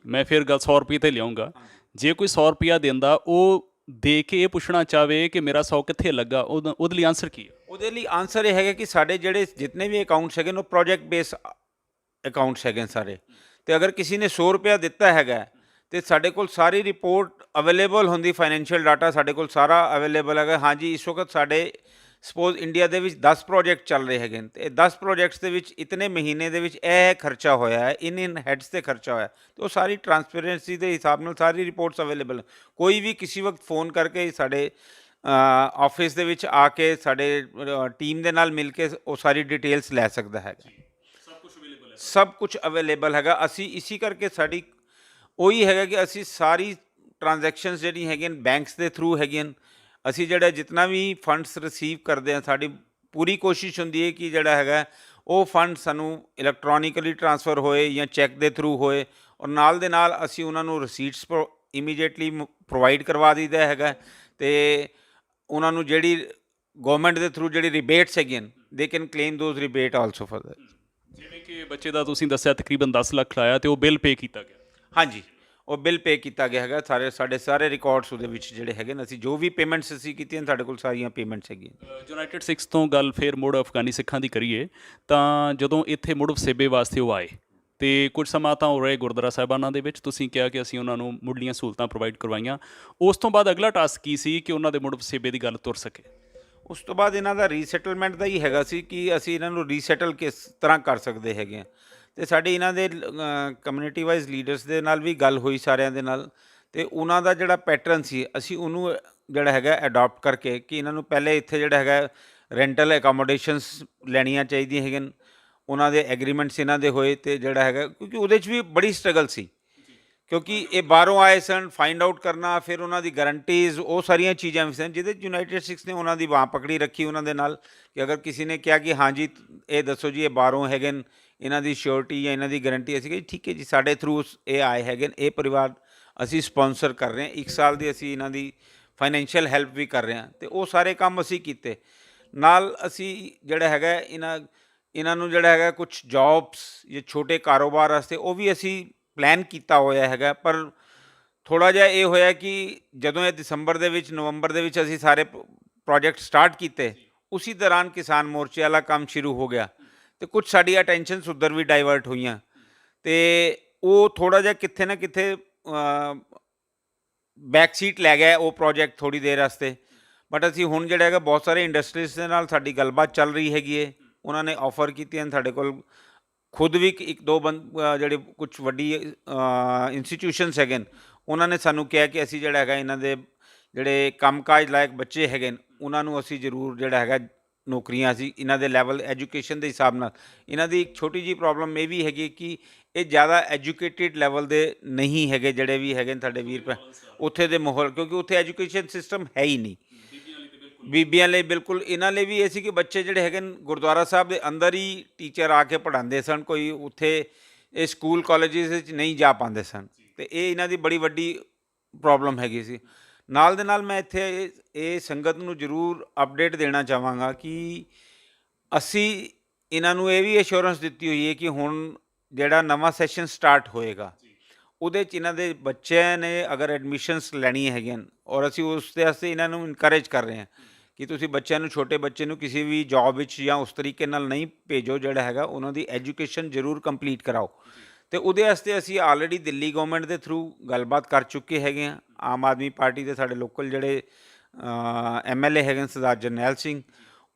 ਮੈਂ ਫਿਰ ਗੱਲ 100 ਰੁਪਏ 'ਤੇ ਲਿਆਉਂਗਾ। ਜੇ ਕੋਈ 100 ਰੁਪਈਆ ਦਿੰਦਾ, ਉਹ ਦੇ ਕੇ ਇਹ ਪੁੱਛਣਾ ਚਾਹਵੇ ਕਿ ਮੇਰਾ 100 ਕਿੱਥੇ ਲੱਗਾ, ਉਹਦੇ ਲਈ ਆਨਸਰ ਕੀ ਹੈ? ਉਹਦੇ ਲਈ ਆਨਸਰ ਇਹ ਹੈਗਾ ਕਿ ਸਾਡੇ ਜਿਹੜੇ ਜਿਤਨੇ ਵੀ ਅਕਾਊਂਟਸ ਹੈਗੇ ਨੇ ਉਹ ਪ੍ਰੋਜੈਕਟ ਬੇਸ ਅਕਾਊਂਟਸ ਹੈਗੇ ਨੇ ਸਾਰੇ, ਅਤੇ ਅਗਰ ਕਿਸੇ ਨੇ 100 ਰੁਪਇਆ ਦਿੱਤਾ ਹੈਗਾ ਅਤੇ ਸਾਡੇ ਕੋਲ ਸਾਰੀ ਰਿਪੋਰਟ ਅਵੇਲੇਬਲ ਹੁੰਦੀ, ਫਾਈਨੈਂਸ਼ੀਅਲ ਡਾਟਾ ਸਾਡੇ ਕੋਲ ਸਾਰਾ ਅਵੇਲੇਬਲ ਹੈਗਾ। ਹਾਂਜੀ, ਇਸ ਵਕਤ ਸਾਡੇ ਸਪੋਜ਼ ਇੰਡੀਆ ਦੇ ਵਿੱਚ 10 ਪ੍ਰੋਜੈਕਟ ਚੱਲ ਰਹੇ ਹੈਗੇ ਨੇ, ਅਤੇ ਇਹ 10 ਪ੍ਰੋਜੈਕਟਸ ਦੇ ਵਿੱਚ ਇਤਨੇ ਮਹੀਨੇ ਦੇ ਵਿੱਚ ਇਹ ਖਰਚਾ ਹੋਇਆ ਹੈ, ਇਨ ਹੈਡਸ 'ਤੇ ਖਰਚਾ ਹੋਇਆ, ਅਤੇ ਉਹ ਸਾਰੀ ਟਰਾਂਸਪੇਰੈਂਸੀ ਦੇ ਹਿਸਾਬ ਨਾਲ ਸਾਰੀ ਰਿਪੋਰਟਸ ਅਵੇਲੇਬਲ। ਕੋਈ ਵੀ ਕਿਸੇ ਵਕਤ ਫੋਨ ਕਰਕੇ ਸਾਡੇ ਆਫਿਸ ਦੇ ਵਿੱਚ ਆ ਕੇ ਸਾਡੇ ਟੀਮ ਦੇ ਨਾਲ ਮਿਲ ਕੇ ਉਹ ਸਾਰੀ ਡਿਟੇਲਸ ਲੈ ਸਕਦਾ ਹੈਗਾ। ਸਭ ਕੁਝ ਅਵੇਲੇਬਲ ਹੈਗਾ। ਅਸੀਂ ਇਸੀ ਕਰਕੇ ਸਾਡੀ ਉਹੀ ਹੈਗਾ ਕਿ ਅਸੀਂ ਸਾਰੀ ਟ੍ਰਾਂਜੈਕਸ਼ਨਸ ਜਿਹੜੀ ਹੈਗੀਆਂ ਬੈਂਕਸ ਦੇ ਥਰੂ ਹੈਗੀਆਂ। ਅਸੀਂ ਜਿਹੜਾ ਜਿਤਨਾ ਵੀ ਫੰਡਸ ਰਿਸੀਵ ਕਰਦੇ ਹਾਂ, ਸਾਡੀ ਪੂਰੀ ਕੋਸ਼ਿਸ਼ ਹੁੰਦੀ ਹੈ ਕਿ ਜਿਹੜਾ ਹੈਗਾ ਉਹ ਫੰਡ ਸਾਨੂੰ ਇਲੈਕਟ੍ਰੋਨਿਕਲੀ ਟ੍ਰਾਂਸਫਰ ਹੋਏ ਜਾਂ ਚੈੱਕ ਦੇ ਥਰੂ ਹੋਏ, ਔਰ ਨਾਲ ਦੇ ਨਾਲ ਅਸੀਂ ਉਹਨਾਂ ਨੂੰ ਰਸੀਟਸ ਇਮੀਡੀਏਟਲੀ ਪ੍ਰੋਵਾਈਡ ਕਰਵਾ ਦਈਦਾ ਹੈਗਾ। ਅਤੇ ਉਹਨਾਂ ਨੂੰ ਜਿਹੜੀ ਗਵਰਨਮੈਂਟ ਦੇ ਥਰੂ ਜਿਹੜੀ ਰਿਬੇਟਸ ਹੈਗੀਆਂ, they can claim those rebate also further. ਜਿਵੇਂ ਕਿ ਬੱਚੇ ਦਾ ਤੁਸੀਂ ਦੱਸਿਆ ਤਕਰੀਬਨ 10 ਲੱਖ ਲਾਇਆ ਅਤੇ ਉਹ ਬਿੱਲ ਪੇ ਕੀਤਾ ਗਿਆ। ਹਾਂਜੀ, ਉਹ ਬਿੱਲ ਪੇ ਕੀਤਾ ਗਿਆ ਹੈਗਾ। ਸਾਡੇ ਸਾਰੇ ਰਿਕਾਰਡਸ ਉਹਦੇ ਵਿੱਚ ਜਿਹੜੇ ਹੈਗੇ ਨੇ, ਅਸੀਂ ਜੋ ਵੀ ਪੇਮੈਂਟਸ ਅਸੀਂ ਕੀਤੀਆਂ ਸਾਡੇ ਕੋਲ ਸਾਰੀਆਂ ਪੇਮੈਂਟਸ ਹੈਗੀਆਂ। ਯੂਨਾਈਟਿਡ ਸਿੱਖਸ ਤੋਂ ਗੱਲ ਫਿਰ ਮੁੜ ਅਫਗਾਨੀ ਸਿੱਖਾਂ ਦੀ ਕਰੀਏ ਤਾਂ ਜਦੋਂ ਇੱਥੇ ਮੁੜ ਵਸੇਬੇ ਵਾਸਤੇ ਉਹ ਆਏ ਅਤੇ ਕੁਝ ਸਮਾਂ ਤਾਂ ਉਹ ਰਹੇ ਗੁਰਦੁਆਰਾ ਸਾਹਿਬਾਨਾਂ ਦੇ ਵਿੱਚ, ਤੁਸੀਂ ਕਿਹਾ ਕਿ ਅਸੀਂ ਉਹਨਾਂ ਨੂੰ ਮੁੱਢਲੀਆਂ ਸਹੂਲਤਾਂ ਪ੍ਰੋਵਾਈਡ ਕਰਵਾਈਆਂ। ਉਸ ਤੋਂ ਬਾਅਦ ਅਗਲਾ ਟਾਸਕ ਕੀ ਸੀ ਕਿ ਉਹਨਾਂ ਦੇ ਮੁੜ ਵਸੇਬੇ ਦੀ ਗੱਲ ਤੁਰ ਸਕੇ? ਉਸ ਤੋਂ ਬਾਅਦ ਇਹਨਾਂ ਦਾ ਰੀਸੈਟਲਮੈਂਟ ਦਾ ਹੀ ਹੈਗਾ ਸੀ ਕਿ ਅਸੀਂ ਇਹਨਾਂ ਨੂੰ ਰੀਸੈਟਲ ਕਿਸ ਤਰ੍ਹਾਂ ਕਰ ਸਕਦੇ ਹੈਗੇ ਹਾਂ। ਅਤੇ ਸਾਡੀ ਇਹਨਾਂ ਦੇ ਕਮਿਊਨਿਟੀ ਵਾਈਜ਼ ਲੀਡਰਸ ਦੇ ਨਾਲ ਵੀ ਗੱਲ ਹੋਈ ਸਾਰਿਆਂ ਦੇ ਨਾਲ, ਅਤੇ ਉਹਨਾਂ ਦਾ ਜਿਹੜਾ ਪੈਟਰਨ ਸੀ ਅਸੀਂ ਉਹਨੂੰ ਜਿਹੜਾ ਹੈਗਾ ਅਡੋਪਟ ਕਰਕੇ ਕਿ ਇਹਨਾਂ ਨੂੰ ਪਹਿਲੇ ਇੱਥੇ ਜਿਹੜਾ ਹੈਗਾ ਰੈਂਟਲ ਅਕੋਮੋਡੇਸ਼ਨਸ ਲੈਣੀਆਂ ਚਾਹੀਦੀਆਂ ਹੈਗੀਆਂ। ਉਹਨਾਂ ਦੇ ਐਗਰੀਮੈਂਟਸ ਇਹਨਾਂ ਦੇ ਹੋਏ, ਅਤੇ ਜਿਹੜਾ ਹੈਗਾ ਕਿਉਂਕਿ ਉਹਦੇ 'ਚ ਵੀ ਬੜੀ ਸਟਰਗਲ ਸੀ, ਕਿਉਂਕਿ ਇਹ ਬਾਹਰੋਂ ਆਏ ਸਨ, ਫਾਈਂਡ ਆਊਟ ਕਰਨਾ, ਫਿਰ ਉਹਨਾਂ ਦੀ ਗਰੰਟੀਜ਼, ਉਹ ਸਾਰੀਆਂ ਚੀਜ਼ਾਂ ਵੀ ਸਨ ਜਿਹਦੇ ਯੂਨਾਈਟਿਡ ਸਿੱਖਸ ਨੇ ਉਹਨਾਂ ਦੀ ਬਾਂਹ ਪਕੜੀ ਰੱਖੀ ਉਹਨਾਂ ਦੇ ਨਾਲ ਕਿ ਅਗਰ ਕਿਸੇ ਨੇ ਕਿਹਾ ਕਿ ਹਾਂਜੀ ਇਹ ਦੱਸੋ ਜੀ ਇਹ ਬਾਹਰੋਂ ਹੈਗੇ ਨੇ, ਇਹਨਾਂ ਦੀ ਸ਼ੋਰਟੀ ਜਾਂ ਇਹਨਾਂ ਦੀ ਗਰੰਟੀ, ਅਸੀਂ ਕਿ ਠੀਕ ਹੈ ਜੀ ਸਾਡੇ ਥਰੂ ਇਹ ਆਏ ਹੈਗੇ ਨੇ, ਇਹ ਪਰਿਵਾਰ ਅਸੀਂ ਸਪੋਂਸਰ ਕਰ ਰਹੇ ਹਾਂ, 1 ਸਾਲ ਦੀ ਅਸੀਂ ਇਹਨਾਂ ਦੀ ਫਾਈਨੈਂਸ਼ੀਅਲ ਹੈਲਪ ਵੀ ਕਰ ਰਹੇ ਹਾਂ, ਅਤੇ ਉਹ ਸਾਰੇ ਕੰਮ ਅਸੀਂ ਕੀਤੇ। ਨਾਲ ਅਸੀਂ ਜਿਹੜਾ ਹੈਗਾ ਇਹਨਾਂ ਨੂੰ ਜਿਹੜਾ ਹੈਗਾ ਕੁਛ ਜੌਬਸ ਜਾਂ ਛੋਟੇ ਕਾਰੋਬਾਰ ਵਾਸਤੇ ਉਹ ਵੀ ਅਸੀਂ ਪਲਾਨ ਕੀਤਾ ਹੋਇਆ ਹੈਗਾ। ਪਰ ਥੋੜ੍ਹਾ ਜਿਹਾ ਇਹ ਹੋਇਆ ਕਿ ਜਦੋਂ ਇਹ ਦਸੰਬਰ ਦੇ ਵਿੱਚ, ਨਵੰਬਰ ਦੇ ਵਿੱਚ ਅਸੀਂ ਸਾਰੇ ਪ੍ਰੋਜੈਕਟ ਸਟਾਰਟ ਕੀਤੇ, ਉਸੀ ਦੌਰਾਨ ਕਿਸਾਨ ਮੋਰਚੇ ਵਾਲਾ ਕੰਮ ਸ਼ੁਰੂ ਹੋ ਗਿਆ, ਅਤੇ ਕੁਛ ਸਾਡੀ ਅਟੈਂਸ਼ਨਸ ਉੱਧਰ ਵੀ ਡਾਈਵਰਟ ਹੋਈਆਂ, ਅਤੇ ਉਹ ਥੋੜ੍ਹਾ ਜਿਹਾ ਕਿੱਥੇ ਨਾ ਕਿੱਥੇ ਬੈਕ ਸੀਟ ਲੈ ਗਿਆ ਉਹ ਪ੍ਰੋਜੈਕਟ ਥੋੜ੍ਹੀ ਦੇਰ ਵਾਸਤੇ। ਬਟ ਅਸੀਂ ਹੁਣ ਜਿਹੜਾ ਹੈਗਾ ਬਹੁਤ ਸਾਰੇ ਇੰਡਸਟਰੀਜ਼ ਦੇ ਨਾਲ ਸਾਡੀ ਗੱਲਬਾਤ ਚੱਲ ਰਹੀ ਹੈਗੀ ਹੈ। ਉਹਨਾਂ ਨੇ ਆਫਰ ਕੀਤੀਆਂ ਸਾਡੇ ਕੋਲ ਖੁਦ ਵੀ 1-2 ਜਿਹੜੇ ਕੁਛ ਵੱਡੀ ਇੰਸਟੀਟਿਊਸ਼ਨਸ ਹੈਗੇ ਨੇ ਉਹਨਾਂ ਨੇ ਸਾਨੂੰ ਕਿਹਾ ਕਿ ਅਸੀਂ ਜਿਹੜਾ ਹੈਗਾ ਇਹਨਾਂ ਦੇ ਜਿਹੜੇ ਕੰਮਕਾਜ ਲਾਇਕ ਬੱਚੇ ਹੈਗੇ ਨੇ ਉਹਨਾਂ ਨੂੰ ਅਸੀਂ ਜ਼ਰੂਰ ਜਿਹੜਾ ਹੈਗਾ ਨੌਕਰੀਆਂ ਅਸੀਂ ਇਹਨਾਂ ਦੇ ਲੈਵਲ ਐਜੂਕੇਸ਼ਨ ਦੇ ਹਿਸਾਬ ਨਾਲ। ਇਹਨਾਂ ਦੀ ਇੱਕ ਛੋਟੀ ਜਿਹੀ ਪ੍ਰੋਬਲਮ ਇਹ ਵੀ ਹੈਗੀ ਕਿ ਇਹ ਜ਼ਿਆਦਾ ਐਜੂਕੇਟਿਡ ਲੈਵਲ ਦੇ ਨਹੀਂ ਹੈਗੇ, ਜਿਹੜੇ ਵੀ ਹੈਗੇ ਨੇ ਸਾਡੇ ਵੀਰ ਉੱਥੇ ਦੇ ਮਾਹੌਲ, ਕਿਉਂਕਿ ਉੱਥੇ ਐਜੂਕੇਸ਼ਨ ਸਿਸਟਮ ਹੈ ਹੀ ਨਹੀਂ ਬੀਬੀਆਂ ਲਈ। ਬਿਲਕੁਲ ਇਹਨਾਂ ਲਈ ਵੀ ਇਹ ਸੀ ਕਿ ਬੱਚੇ ਜਿਹੜੇ ਹੈਗੇ ਨੇ ਗੁਰਦੁਆਰਾ ਸਾਹਿਬ ਦੇ ਅੰਦਰ ਹੀ ਟੀਚਰ ਆ ਕੇ ਪੜ੍ਹਾਉਂਦੇ ਸਨ, ਕੋਈ ਉੱਥੇ ਇਹ ਸਕੂਲ ਕਾਲਜਿਸ ਵਿੱਚ ਨਹੀਂ ਜਾ ਪਾਉਂਦੇ ਸਨ, ਅਤੇ ਇਹ ਇਹਨਾਂ ਦੀ ਬੜੀ ਵੱਡੀ ਪ੍ਰੋਬਲਮ ਹੈਗੀ ਸੀ। ਨਾਲ ਦੇ ਨਾਲ ਮੈਂ ਇੱਥੇ ਇਹ ਸੰਗਤ ਨੂੰ ਜ਼ਰੂਰ ਅਪਡੇਟ ਦੇਣਾ ਚਾਹਾਂਗਾ ਕਿ ਅਸੀਂ ਇਹਨਾਂ ਨੂੰ ਇਹ ਵੀ ਅਸ਼ੋਰੈਂਸ ਦਿੱਤੀ ਹੋਈ ਹੈ ਕਿ ਹੁਣ ਜਿਹੜਾ ਨਵਾਂ ਸੈਸ਼ਨ ਸਟਾਰਟ ਹੋਏਗਾ ਉਹਦੇ 'ਚ ਇਹਨਾਂ ਦੇ ਬੱਚਿਆਂ ਨੇ ਅਗਰ ਐਡਮਿਸ਼ਨਸ ਲੈਣੀਆਂ ਹੈਗੀਆਂ ਔਰ ਅਸੀਂ ਉਸ ਦੇ ਵਾਸਤੇ ਇਹਨਾਂ ਨੂੰ ਇਨਕਰੇਜ ਕਰ ਰਹੇ ਹਾਂ ਕਿ ਤੁਸੀਂ ਬੱਚਿਆਂ ਨੂੰ, ਛੋਟੇ ਬੱਚੇ ਨੂੰ ਕਿਸੇ ਵੀ ਜੋਬ ਵਿੱਚ ਜਾਂ ਉਸ ਤਰੀਕੇ ਨਾਲ ਨਹੀਂ ਭੇਜੋ, ਜਿਹੜਾ ਹੈਗਾ ਉਹਨਾਂ ਦੀ ਐਜੂਕੇਸ਼ਨ ਜ਼ਰੂਰ ਕੰਪਲੀਟ ਕਰਾਓ। ਅਤੇ ਉਹਦੇ ਵਾਸਤੇ ਅਸੀਂ ਆਲਰੇਡੀ ਦਿੱਲੀ ਗੌਰਮੈਂਟ ਦੇ ਥਰੂ ਗੱਲਬਾਤ ਕਰ ਚੁੱਕੇ ਹੈਗੇ ਹਾਂ। ਆਮ ਆਦਮੀ ਪਾਰਟੀ ਦੇ ਸਾਡੇ ਲੋਕਲ ਜਿਹੜੇ MLA ਹੈਗੇ ਨੇ ਸਰਦਾਰ ਜਰਨੈਲ ਸਿੰਘ,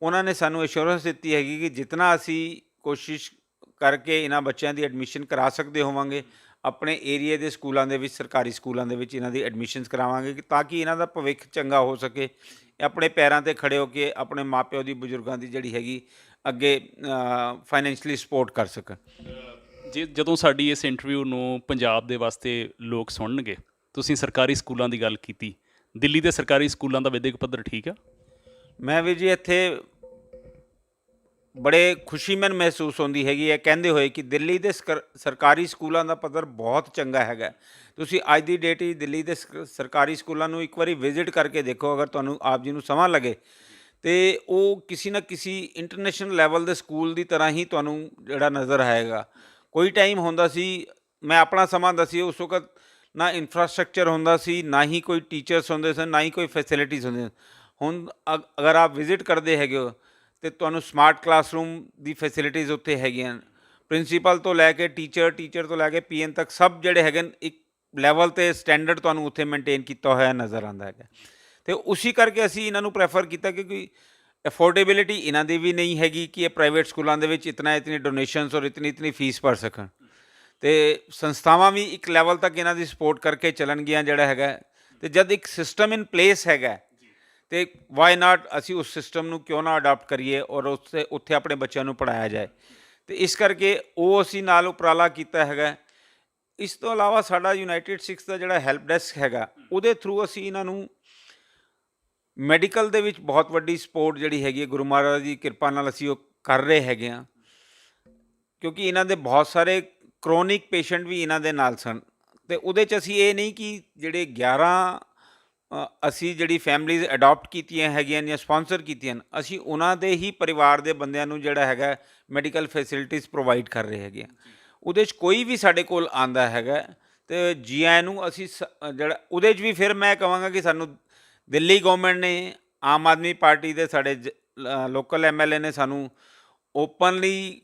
ਉਹਨਾਂ ਨੇ ਸਾਨੂੰ ਅਸ਼ੋਰੈਂਸ ਦਿੱਤੀ ਹੈਗੀ ਕਿ ਜਿਤਨਾ ਅਸੀਂ ਕੋਸ਼ਿਸ਼ ਕਰਕੇ ਇਹਨਾਂ ਬੱਚਿਆਂ ਦੀ ਐਡਮਿਸ਼ਨ ਕਰਾ ਸਕਦੇ ਹੋਵਾਂਗੇ ਆਪਣੇ ਏਰੀਏ ਦੇ ਸਕੂਲਾਂ ਦੇ ਵਿੱਚ, ਸਰਕਾਰੀ ਸਕੂਲਾਂ ਦੇ ਵਿੱਚ ਇਹਨਾਂ ਦੀ ਐਡਮਿਸ਼ਨਸ ਕਰਾਵਾਂਗੇ ਕਿ ਤਾਂ ਕਿ ਇਹਨਾਂ ਦਾ ਭਵਿੱਖ ਚੰਗਾ ਹੋ ਸਕੇ, ਇਹ ਆਪਣੇ ਪੈਰਾਂ 'ਤੇ ਖੜ੍ਹੇ ਹੋ ਕੇ ਆਪਣੇ ਮਾਪਿਓ ਦੀ, ਬਜ਼ੁਰਗਾਂ ਦੀ ਜਿਹੜੀ ਹੈਗੀ ਅੱਗੇ ਫਾਈਨੈਂਸ਼ਲੀ ਸਪੋਰਟ ਕਰ ਸਕਣ। ਜਦੋਂ ਸਾਡੀ ਇਸ ਇੰਟਰਵਿਊ ਨੂੰ ਪੰਜਾਬ ਦੇ ਵਾਸਤੇ ਲੋਕ ਸੁਣਨਗੇ, ਤੁਸੀਂ ਸਰਕਾਰੀ ਸਕੂਲਾਂ ਦੀ ਗੱਲ ਕੀਤੀ, ਦਿੱਲੀ ਦੇ ਸਰਕਾਰੀ ਸਕੂਲਾਂ ਦਾ ਵਿਦਿਅਕ ਪੱਧਰ ਠੀਕ ਆ? ਮੈਂ ਵੀ ਜੀ ਇੱਥੇ ਬੜੇ ਖੁਸ਼ੀ ਮੈਨੂੰ ਮਹਿਸੂਸ ਹੁੰਦੀ ਹੈਗੀ ਹੈ ਕਹਿੰਦੇ ਹੋਏ ਕਿ ਦਿੱਲੀ ਦੇ ਸਰਕਾਰੀ ਸਕੂਲਾਂ ਦਾ ਪੱਧਰ ਬਹੁਤ ਚੰਗਾ ਹੈਗਾ। ਤੁਸੀਂ ਅੱਜ ਦੀ ਡੇਟ ਵਿੱਚ ਦਿੱਲੀ ਦੇ ਸਰਕਾਰੀ ਸਕੂਲਾਂ ਨੂੰ ਇੱਕ ਵਾਰੀ ਵਿਜ਼ਿਟ ਕਰਕੇ ਦੇਖੋ, ਅਗਰ ਤੁਹਾਨੂੰ ਆਪ ਜੀ ਨੂੰ ਸਮਾਂ ਲੱਗੇ, ਅਤੇ ਉਹ ਕਿਸੇ ਨਾ ਕਿਸੇ ਇੰਟਰਨੈਸ਼ਨਲ ਲੈਵਲ ਦੇ ਸਕੂਲ ਦੀ ਤਰ੍ਹਾਂ ਹੀ ਤੁਹਾਨੂੰ ਜਿਹੜਾ ਨਜ਼ਰ ਆਏਗਾ। ਕੋਈ ਟਾਈਮ ਹੁੰਦਾ ਸੀ, ਮੈਂ ਆਪਣਾ ਸਮਾਂ ਦੱਸੀਏ, ਉਸ ਵਕਤ ਨਾ ਇਨਫਰਾਸਟਰਕਚਰ ਹੁੰਦਾ ਸੀ, ਨਾ ਹੀ ਕੋਈ ਟੀਚਰਸ ਹੁੰਦੇ ਸਨ, ਨਾ ਹੀ ਕੋਈ ਫੈਸਿਲਿਟੀਜ਼ ਹੁੰਦੀਆਂ। ਹੁਣ ਅਗਰ ਆਪ ਵਿਜ਼ਿਟ ਕਰਦੇ ਹੈਗੇ ਹੋ ਅਤੇ ਤੁਹਾਨੂੰ ਸਮਾਰਟ ਕਲਾਸਰੂਮ ਦੀ ਫੈਸਿਲਿਟੀਜ਼ ਉੱਥੇ ਹੈਗੀਆਂ, ਪ੍ਰਿੰਸੀਪਲ ਤੋਂ ਲੈ ਕੇ ਟੀਚਰ ਤੋਂ ਲੈ ਕੇ PN ਤੱਕ ਸਭ ਜਿਹੜੇ ਹੈਗੇ ਨੇ ਇੱਕ ਲੈਵਲ 'ਤੇ ਸਟੈਂਡਰਡ ਤੁਹਾਨੂੰ ਉੱਥੇ ਮੇਨਟੇਨ ਕੀਤਾ ਹੋਇਆ ਨਜ਼ਰ ਆਉਂਦਾ ਹੈਗਾ। ਅਤੇ ਉਸੀ ਕਰਕੇ ਅਸੀਂ ਇਹਨਾਂ ਨੂੰ ਪ੍ਰੈਫਰ ਕੀਤਾ ਕਿਉਂਕਿ ਅਫੋਰਡੇਬਿਲਿਟੀ ਇਹਨਾਂ ਦੀ ਵੀ ਨਹੀਂ ਹੈਗੀ ਕਿ ਇਹ ਪ੍ਰਾਈਵੇਟ ਸਕੂਲਾਂ ਦੇ ਵਿੱਚ ਇਤਨੀ ਡੋਨੇਸ਼ਨਸ ਔਰ ਇਤਨੀ ਫੀਸ ਭਰ ਸਕਣ, ਅਤੇ ਸੰਸਥਾਵਾਂ ਵੀ ਇੱਕ ਲੈਵਲ ਤੱਕ ਇਹਨਾਂ ਦੀ ਸਪੋਰਟ ਕਰਕੇ ਚੱਲਣਗੀਆਂ ਜਿਹੜਾ ਹੈਗਾ। ਅਤੇ ਜਦ ਇੱਕ ਸਿਸਟਮ ਇਨ ਪਲੇਸ ਹੈਗਾ ਅਤੇ ਵਾਈ ਨਾਟ ਅਸੀਂ ਉਸ ਸਿਸਟਮ ਨੂੰ ਕਿਉਂ ਨਾ ਅਡਾਪਟ ਕਰੀਏ ਔਰ ਉੱਥੇ ਆਪਣੇ ਬੱਚਿਆਂ ਨੂੰ ਪੜ੍ਹਾਇਆ ਜਾਏ। ਅਤੇ ਇਸ ਕਰਕੇ ਉਹ ਅਸੀਂ ਨਾਲ ਉਪਰਾਲਾ ਕੀਤਾ ਹੈਗਾ। ਇਸ ਤੋਂ ਇਲਾਵਾ ਸਾਡਾ ਯੂਨਾਈਟਿਡ ਸਿੱਖਸ ਦਾ ਜਿਹੜਾ ਹੈਲਪ ਡੈਸਕ ਹੈਗਾ, ਉਹਦੇ ਥਰੂ ਅਸੀਂ ਇਹਨਾਂ ਨੂੰ ਮੈਡੀਕਲ ਦੇ ਵਿੱਚ ਬਹੁਤ ਵੱਡੀ ਸਪੋਰਟ ਜਿਹੜੀ ਹੈਗੀ ਹੈ, ਗੁਰੂ ਮਹਾਰਾਜ ਦੀ ਕਿਰਪਾ ਨਾਲ ਅਸੀਂ ਉਹ ਕਰ ਰਹੇ ਹੈਗੇ ਹਾਂ, ਕਿਉਂਕਿ ਇਹਨਾਂ ਦੇ ਬਹੁਤ ਸਾਰੇ ਕਰੋਨਿਕ ਪੇਸ਼ੈਂਟ ਵੀ ਇਹਨਾਂ ਦੇ ਨਾਲ ਸਨ। ਅਤੇ ਉਹਦੇ 'ਚ ਅਸੀਂ ਇਹ ਨਹੀਂ ਕਿ ਜਿਹੜੇ 11 ਅਸੀਂ ਜਿਹੜੀ ਫੈਮਲੀਜ਼ ਅਡੋਪਟ ਕੀਤੀਆਂ ਹੈਗੀਆਂ ਜਾਂ ਸਪੋਂਸਰ ਕੀਤੀਆਂ, ਅਸੀਂ ਉਹਨਾਂ ਦੇ ਹੀ ਪਰਿਵਾਰ ਦੇ ਬੰਦਿਆਂ ਨੂੰ ਜਿਹੜਾ ਹੈਗਾ ਮੈਡੀਕਲ ਫੈਸਿਲਿਟੀਜ਼ ਪ੍ਰੋਵਾਈਡ ਕਰ ਰਹੇ ਹੈਗੇ ਹਾਂ। ਉਹਦੇ 'ਚ ਕੋਈ ਵੀ ਸਾਡੇ ਕੋਲ ਆਉਂਦਾ ਹੈਗਾ ਅਤੇ ਜੀ ਆਇਆਂ ਨੂੰ ਅਸੀਂ ਜਿਹੜਾ ਉਹਦੇ 'ਚ ਵੀ ਫਿਰ ਮੈਂ ਕਹਾਂਗਾ ਕਿ ਸਾਨੂੰ ਦਿੱਲੀ ਗੌਰਮੈਂਟ ਨੇ, ਆਮ ਆਦਮੀ ਪਾਰਟੀ ਦੇ ਸਾਡੇ ਲੋਕਲ MLA ਨੇ ਸਾਨੂੰ ਓਪਨਲੀ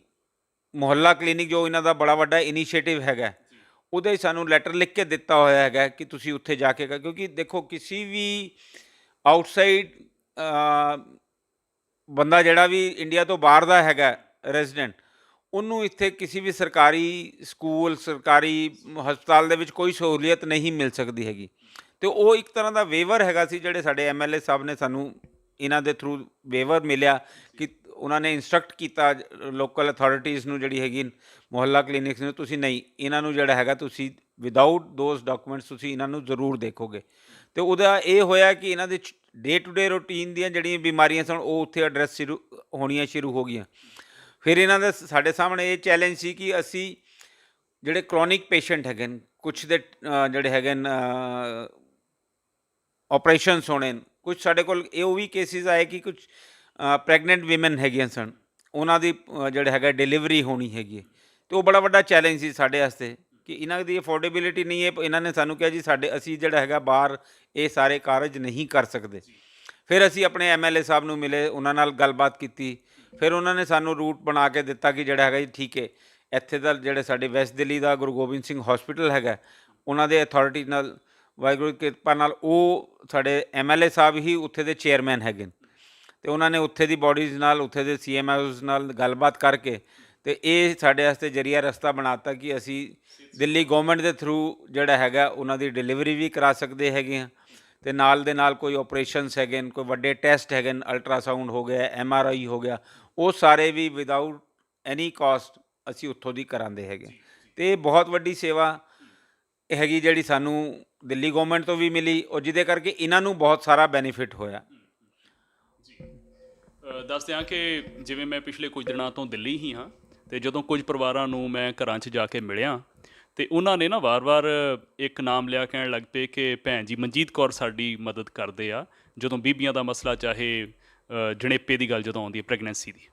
ਮੁਹੱਲਾ ਕਲੀਨਿਕ, ਜੋ ਇਹਨਾਂ ਦਾ ਬੜਾ ਵੱਡਾ ਇਨੀਸ਼ੀਏਟਿਵ ਹੈਗਾ, ਉਹਦੇ ਸਾਨੂੰ ਲੈਟਰ ਲਿਖ ਕੇ ਦਿੱਤਾ ਹੋਇਆ ਹੈਗਾ ਕਿ ਤੁਸੀਂ ਉੱਥੇ ਜਾ ਕੇ, ਕਿਉਂਕਿ ਦੇਖੋ ਕਿਸੇ ਵੀ ਆਊਟਸਾਈਡ ਬੰਦਾ ਜਿਹੜਾ ਵੀ ਇੰਡੀਆ ਤੋਂ ਬਾਹਰ ਦਾ ਹੈਗਾ ਰੈਜ਼ੀਡੈਂਟ, ਉਹਨੂੰ ਇੱਥੇ ਕਿਸੇ ਵੀ ਸਰਕਾਰੀ ਸਕੂਲ, ਸਰਕਾਰੀ ਹਸਪਤਾਲ ਦੇ ਵਿੱਚ ਕੋਈ ਸਹੂਲੀਅਤ ਨਹੀਂ ਮਿਲ ਸਕਦੀ ਹੈਗੀ। ਅਤੇ ਉਹ ਇੱਕ ਤਰ੍ਹਾਂ ਦਾ ਵੇਵਰ ਹੈਗਾ ਸੀ, ਜਿਹੜੇ ਸਾਡੇ MLA ਸਾਹਿਬ ਨੇ ਸਾਨੂੰ ਇਹਨਾਂ ਦੇ ਥਰੂ ਵੇਵਰ ਮਿਲਿਆ ਕਿ ਉਹਨਾਂ ਨੇ ਇੰਸਟਰਕਟ ਕੀਤਾ ਲੋਕਲ ਅਥਾਰਟੀਜ਼ ਨੂੰ, ਜਿਹੜੀ ਹੈਗੀ ਮੁਹੱਲਾ ਕਲੀਨਿਕਸ ਨੂੰ, ਤੁਸੀਂ ਨਹੀਂ, ਇਹਨਾਂ ਨੂੰ ਜਿਹੜਾ ਹੈਗਾ ਤੁਸੀਂ ਵਿਦਾਊਟ ਦੋਜ਼ ਡਾਕੂਮੈਂਟਸ ਤੁਸੀਂ ਇਹਨਾਂ ਨੂੰ ਜ਼ਰੂਰ ਦੇਖੋਗੇ। ਅਤੇ ਉਹਦਾ ਇਹ ਹੋਇਆ ਕਿ ਇਹਨਾਂ ਦੇ ਡੇ ਟੂ ਡੇ ਰੂਟੀਨ ਦੀਆਂ ਜਿਹੜੀਆਂ ਬਿਮਾਰੀਆਂ ਸਨ ਉਹ ਉੱਥੇ ਐਡਰੈਸ ਹੋਣੀਆਂ ਸ਼ੁਰੂ ਹੋ ਗਈਆਂ। ਫਿਰ ਇਹਨਾਂ ਦਾ ਸਾਡੇ ਸਾਹਮਣੇ ਇਹ ਚੈਲੰਜ ਸੀ ਕਿ ਅਸੀਂ ਜਿਹੜੇ ਕਰੋਨਿਕ ਪੇਸ਼ੈਂਟ ਹੈਗੇ ਨੇ, ਕੁਛ ਦੇ ਜਿਹੜੇ ਹੈਗੇ ਨੇ ਆਪਰੇਸ਼ਨਸ ਹੋਣੇ, ਕੁਛ ਸਾਡੇ ਕੋਲ ਉਹ ਵੀ ਕੇਸਿਸ ਆਏ ਕਿ ਕੁਛ ਪ੍ਰੈਗਨੈਂਟ ਵੀਮਨ ਹੈਗੀਆਂ ਸਨ, ਉਹਨਾਂ ਦੀ ਜਿਹੜਾ ਹੈਗਾ ਡਿਲੀਵਰੀ ਹੋਣੀ ਹੈਗੀ ਹੈ। ਅਤੇ ਉਹ ਬੜਾ ਵੱਡਾ ਚੈਲੰਜ ਸੀ ਸਾਡੇ ਵਾਸਤੇ ਕਿ ਇਹਨਾਂ ਦੀ ਅਫੋਰਡੇਬਿਲਿਟੀ ਨਹੀਂ ਹੈ। ਇਹਨਾਂ ਨੇ ਸਾਨੂੰ ਕਿਹਾ ਜੀ ਅਸੀਂ ਜਿਹੜਾ ਹੈਗਾ ਬਾਹਰ ਇਹ ਸਾਰੇ ਕਾਰਜ ਨਹੀਂ ਕਰ ਸਕਦੇ। ਫਿਰ ਅਸੀਂ ਆਪਣੇ MLA ਸਾਹਿਬ ਨੂੰ ਮਿਲੇ, ਉਹਨਾਂ ਨਾਲ ਗੱਲਬਾਤ ਕੀਤੀ, ਫਿਰ ਉਹਨਾਂ ਨੇ ਸਾਨੂੰ ਰੂਟ ਬਣਾ ਕੇ ਦਿੱਤਾ ਕਿ ਜਿਹੜਾ ਹੈਗਾ ਜੀ ਠੀਕ ਹੈ, ਇੱਥੇ ਦਾ ਜਿਹੜੇ ਸਾਡੇ ਵੈਸਟ ਦਿੱਲੀ ਦਾ ਗੁਰੂ ਗੋਬਿੰਦ ਸਿੰਘ ਹਸਪੀਟਲ ਹੈਗਾ, ਉਹਨਾਂ ਦੇ ਅਥਾਰਟੀ ਨਾਲ, ਵਾਹਿਗੁਰੂ ਦੀ ਕਿਰਪਾ ਨਾਲ, ਉਹ ਸਾਡੇ MLA ਸਾਹਿਬ ਹੀ ਉੱਥੇ ਦੇ ਚੇਅਰਮੈਨ ਹੈਗੇ ਨੇ, ਅਤੇ ਉਹਨਾਂ ਨੇ ਉੱਥੇ ਦੀ ਬੋਡੀਜ਼ ਨਾਲ, ਉੱਥੇ ਦੇ CMOs ਨਾਲ ਗੱਲਬਾਤ ਕਰਕੇ ਤੇ ਇਹ ਸਾਡੇ ਵਾਸਤੇ ਜਰੀਆ ਰਸਤਾ ਬਣਾਤਾ ਕਿ ਅਸੀਂ ਦਿੱਲੀ ਗਵਰਨਮੈਂਟ ਦੇ ਥਰੂ ਜਿਹੜਾ ਹੈਗਾ ਉਹਨਾਂ ਦੀ ਡਿਲੀਵਰੀ ਵੀ ਕਰਾ ਸਕਦੇ ਹੈਗੇ ਹਾਂ ਤੇ ਨਾਲ ਦੇ ਨਾਲ ਕੋਈ ਆਪਰੇਸ਼ਨਸ ਹੈਗੇ ਨੇ, ਕੋਈ ਵੱਡੇ ਟੈਸਟ ਹੈਗੇ ਨੇ, ਅਲਟਰਾਸਾਊਂਡ ਹੋ ਗਿਆ, MRI ਹੋ ਗਿਆ, ਉਹ ਸਾਰੇ ਵੀ ਵਿਦਆਊਟ ਐਨੀ ਕਾਸਟ ਅਸੀਂ ਉੱਥੋਂ ਦੀ ਕਰਾਉਂਦੇ ਹੈਗੇ। ਤੇ ਇਹ ਬਹੁਤ ਵੱਡੀ ਸੇਵਾ ਹੈਗੀ ਜਿਹੜੀ ਸਾਨੂੰ ਦਿੱਲੀ ਗਵਰਨਮੈਂਟ ਤੋਂ ਵੀ ਮਿਲੀ ਔਰ ਜਿਹਦੇ ਕਰਕੇ ਇਹਨਾਂ ਨੂੰ ਬਹੁਤ ਸਾਰਾ ਬੈਨੀਫਿਟ ਹੋਇਆ। ਦੱਸ ਦਿਆਂ ਕਿ ਜਿਵੇਂ ਮੈਂ ਪਿਛਲੇ ਕੁਝ ਦਿਨਾਂ ਤੋਂ ਦਿੱਲੀ ਹੀ ਹਾਂ ਅਤੇ ਜਦੋਂ ਕੁਝ ਪਰਿਵਾਰਾਂ ਨੂੰ ਮੈਂ ਘਰਾਂ 'ਚ ਜਾ ਕੇ ਮਿਲਿਆ ਅਤੇ ਉਹਨਾਂ ਨੇ ਨਾ ਵਾਰ-ਵਾਰ ਇੱਕ ਨਾਮ ਲਿਆ, ਕਹਿਣ ਲੱਗ ਪਏ ਕਿ ਭੈਣ ਜੀ ਮਨਜੀਤ ਕੌਰ ਸਾਡੀ ਮਦਦ ਕਰਦੇ ਆ ਜਦੋਂ ਬੀਬੀਆਂ ਦਾ ਮਸਲਾ, ਚਾਹੇ ਜਣੇਪੇ ਦੀ ਗੱਲ ਜਦੋਂ ਆਉਂਦੀ ਹੈ, ਪ੍ਰੈਗਨੈਂਸੀ ਦੀ।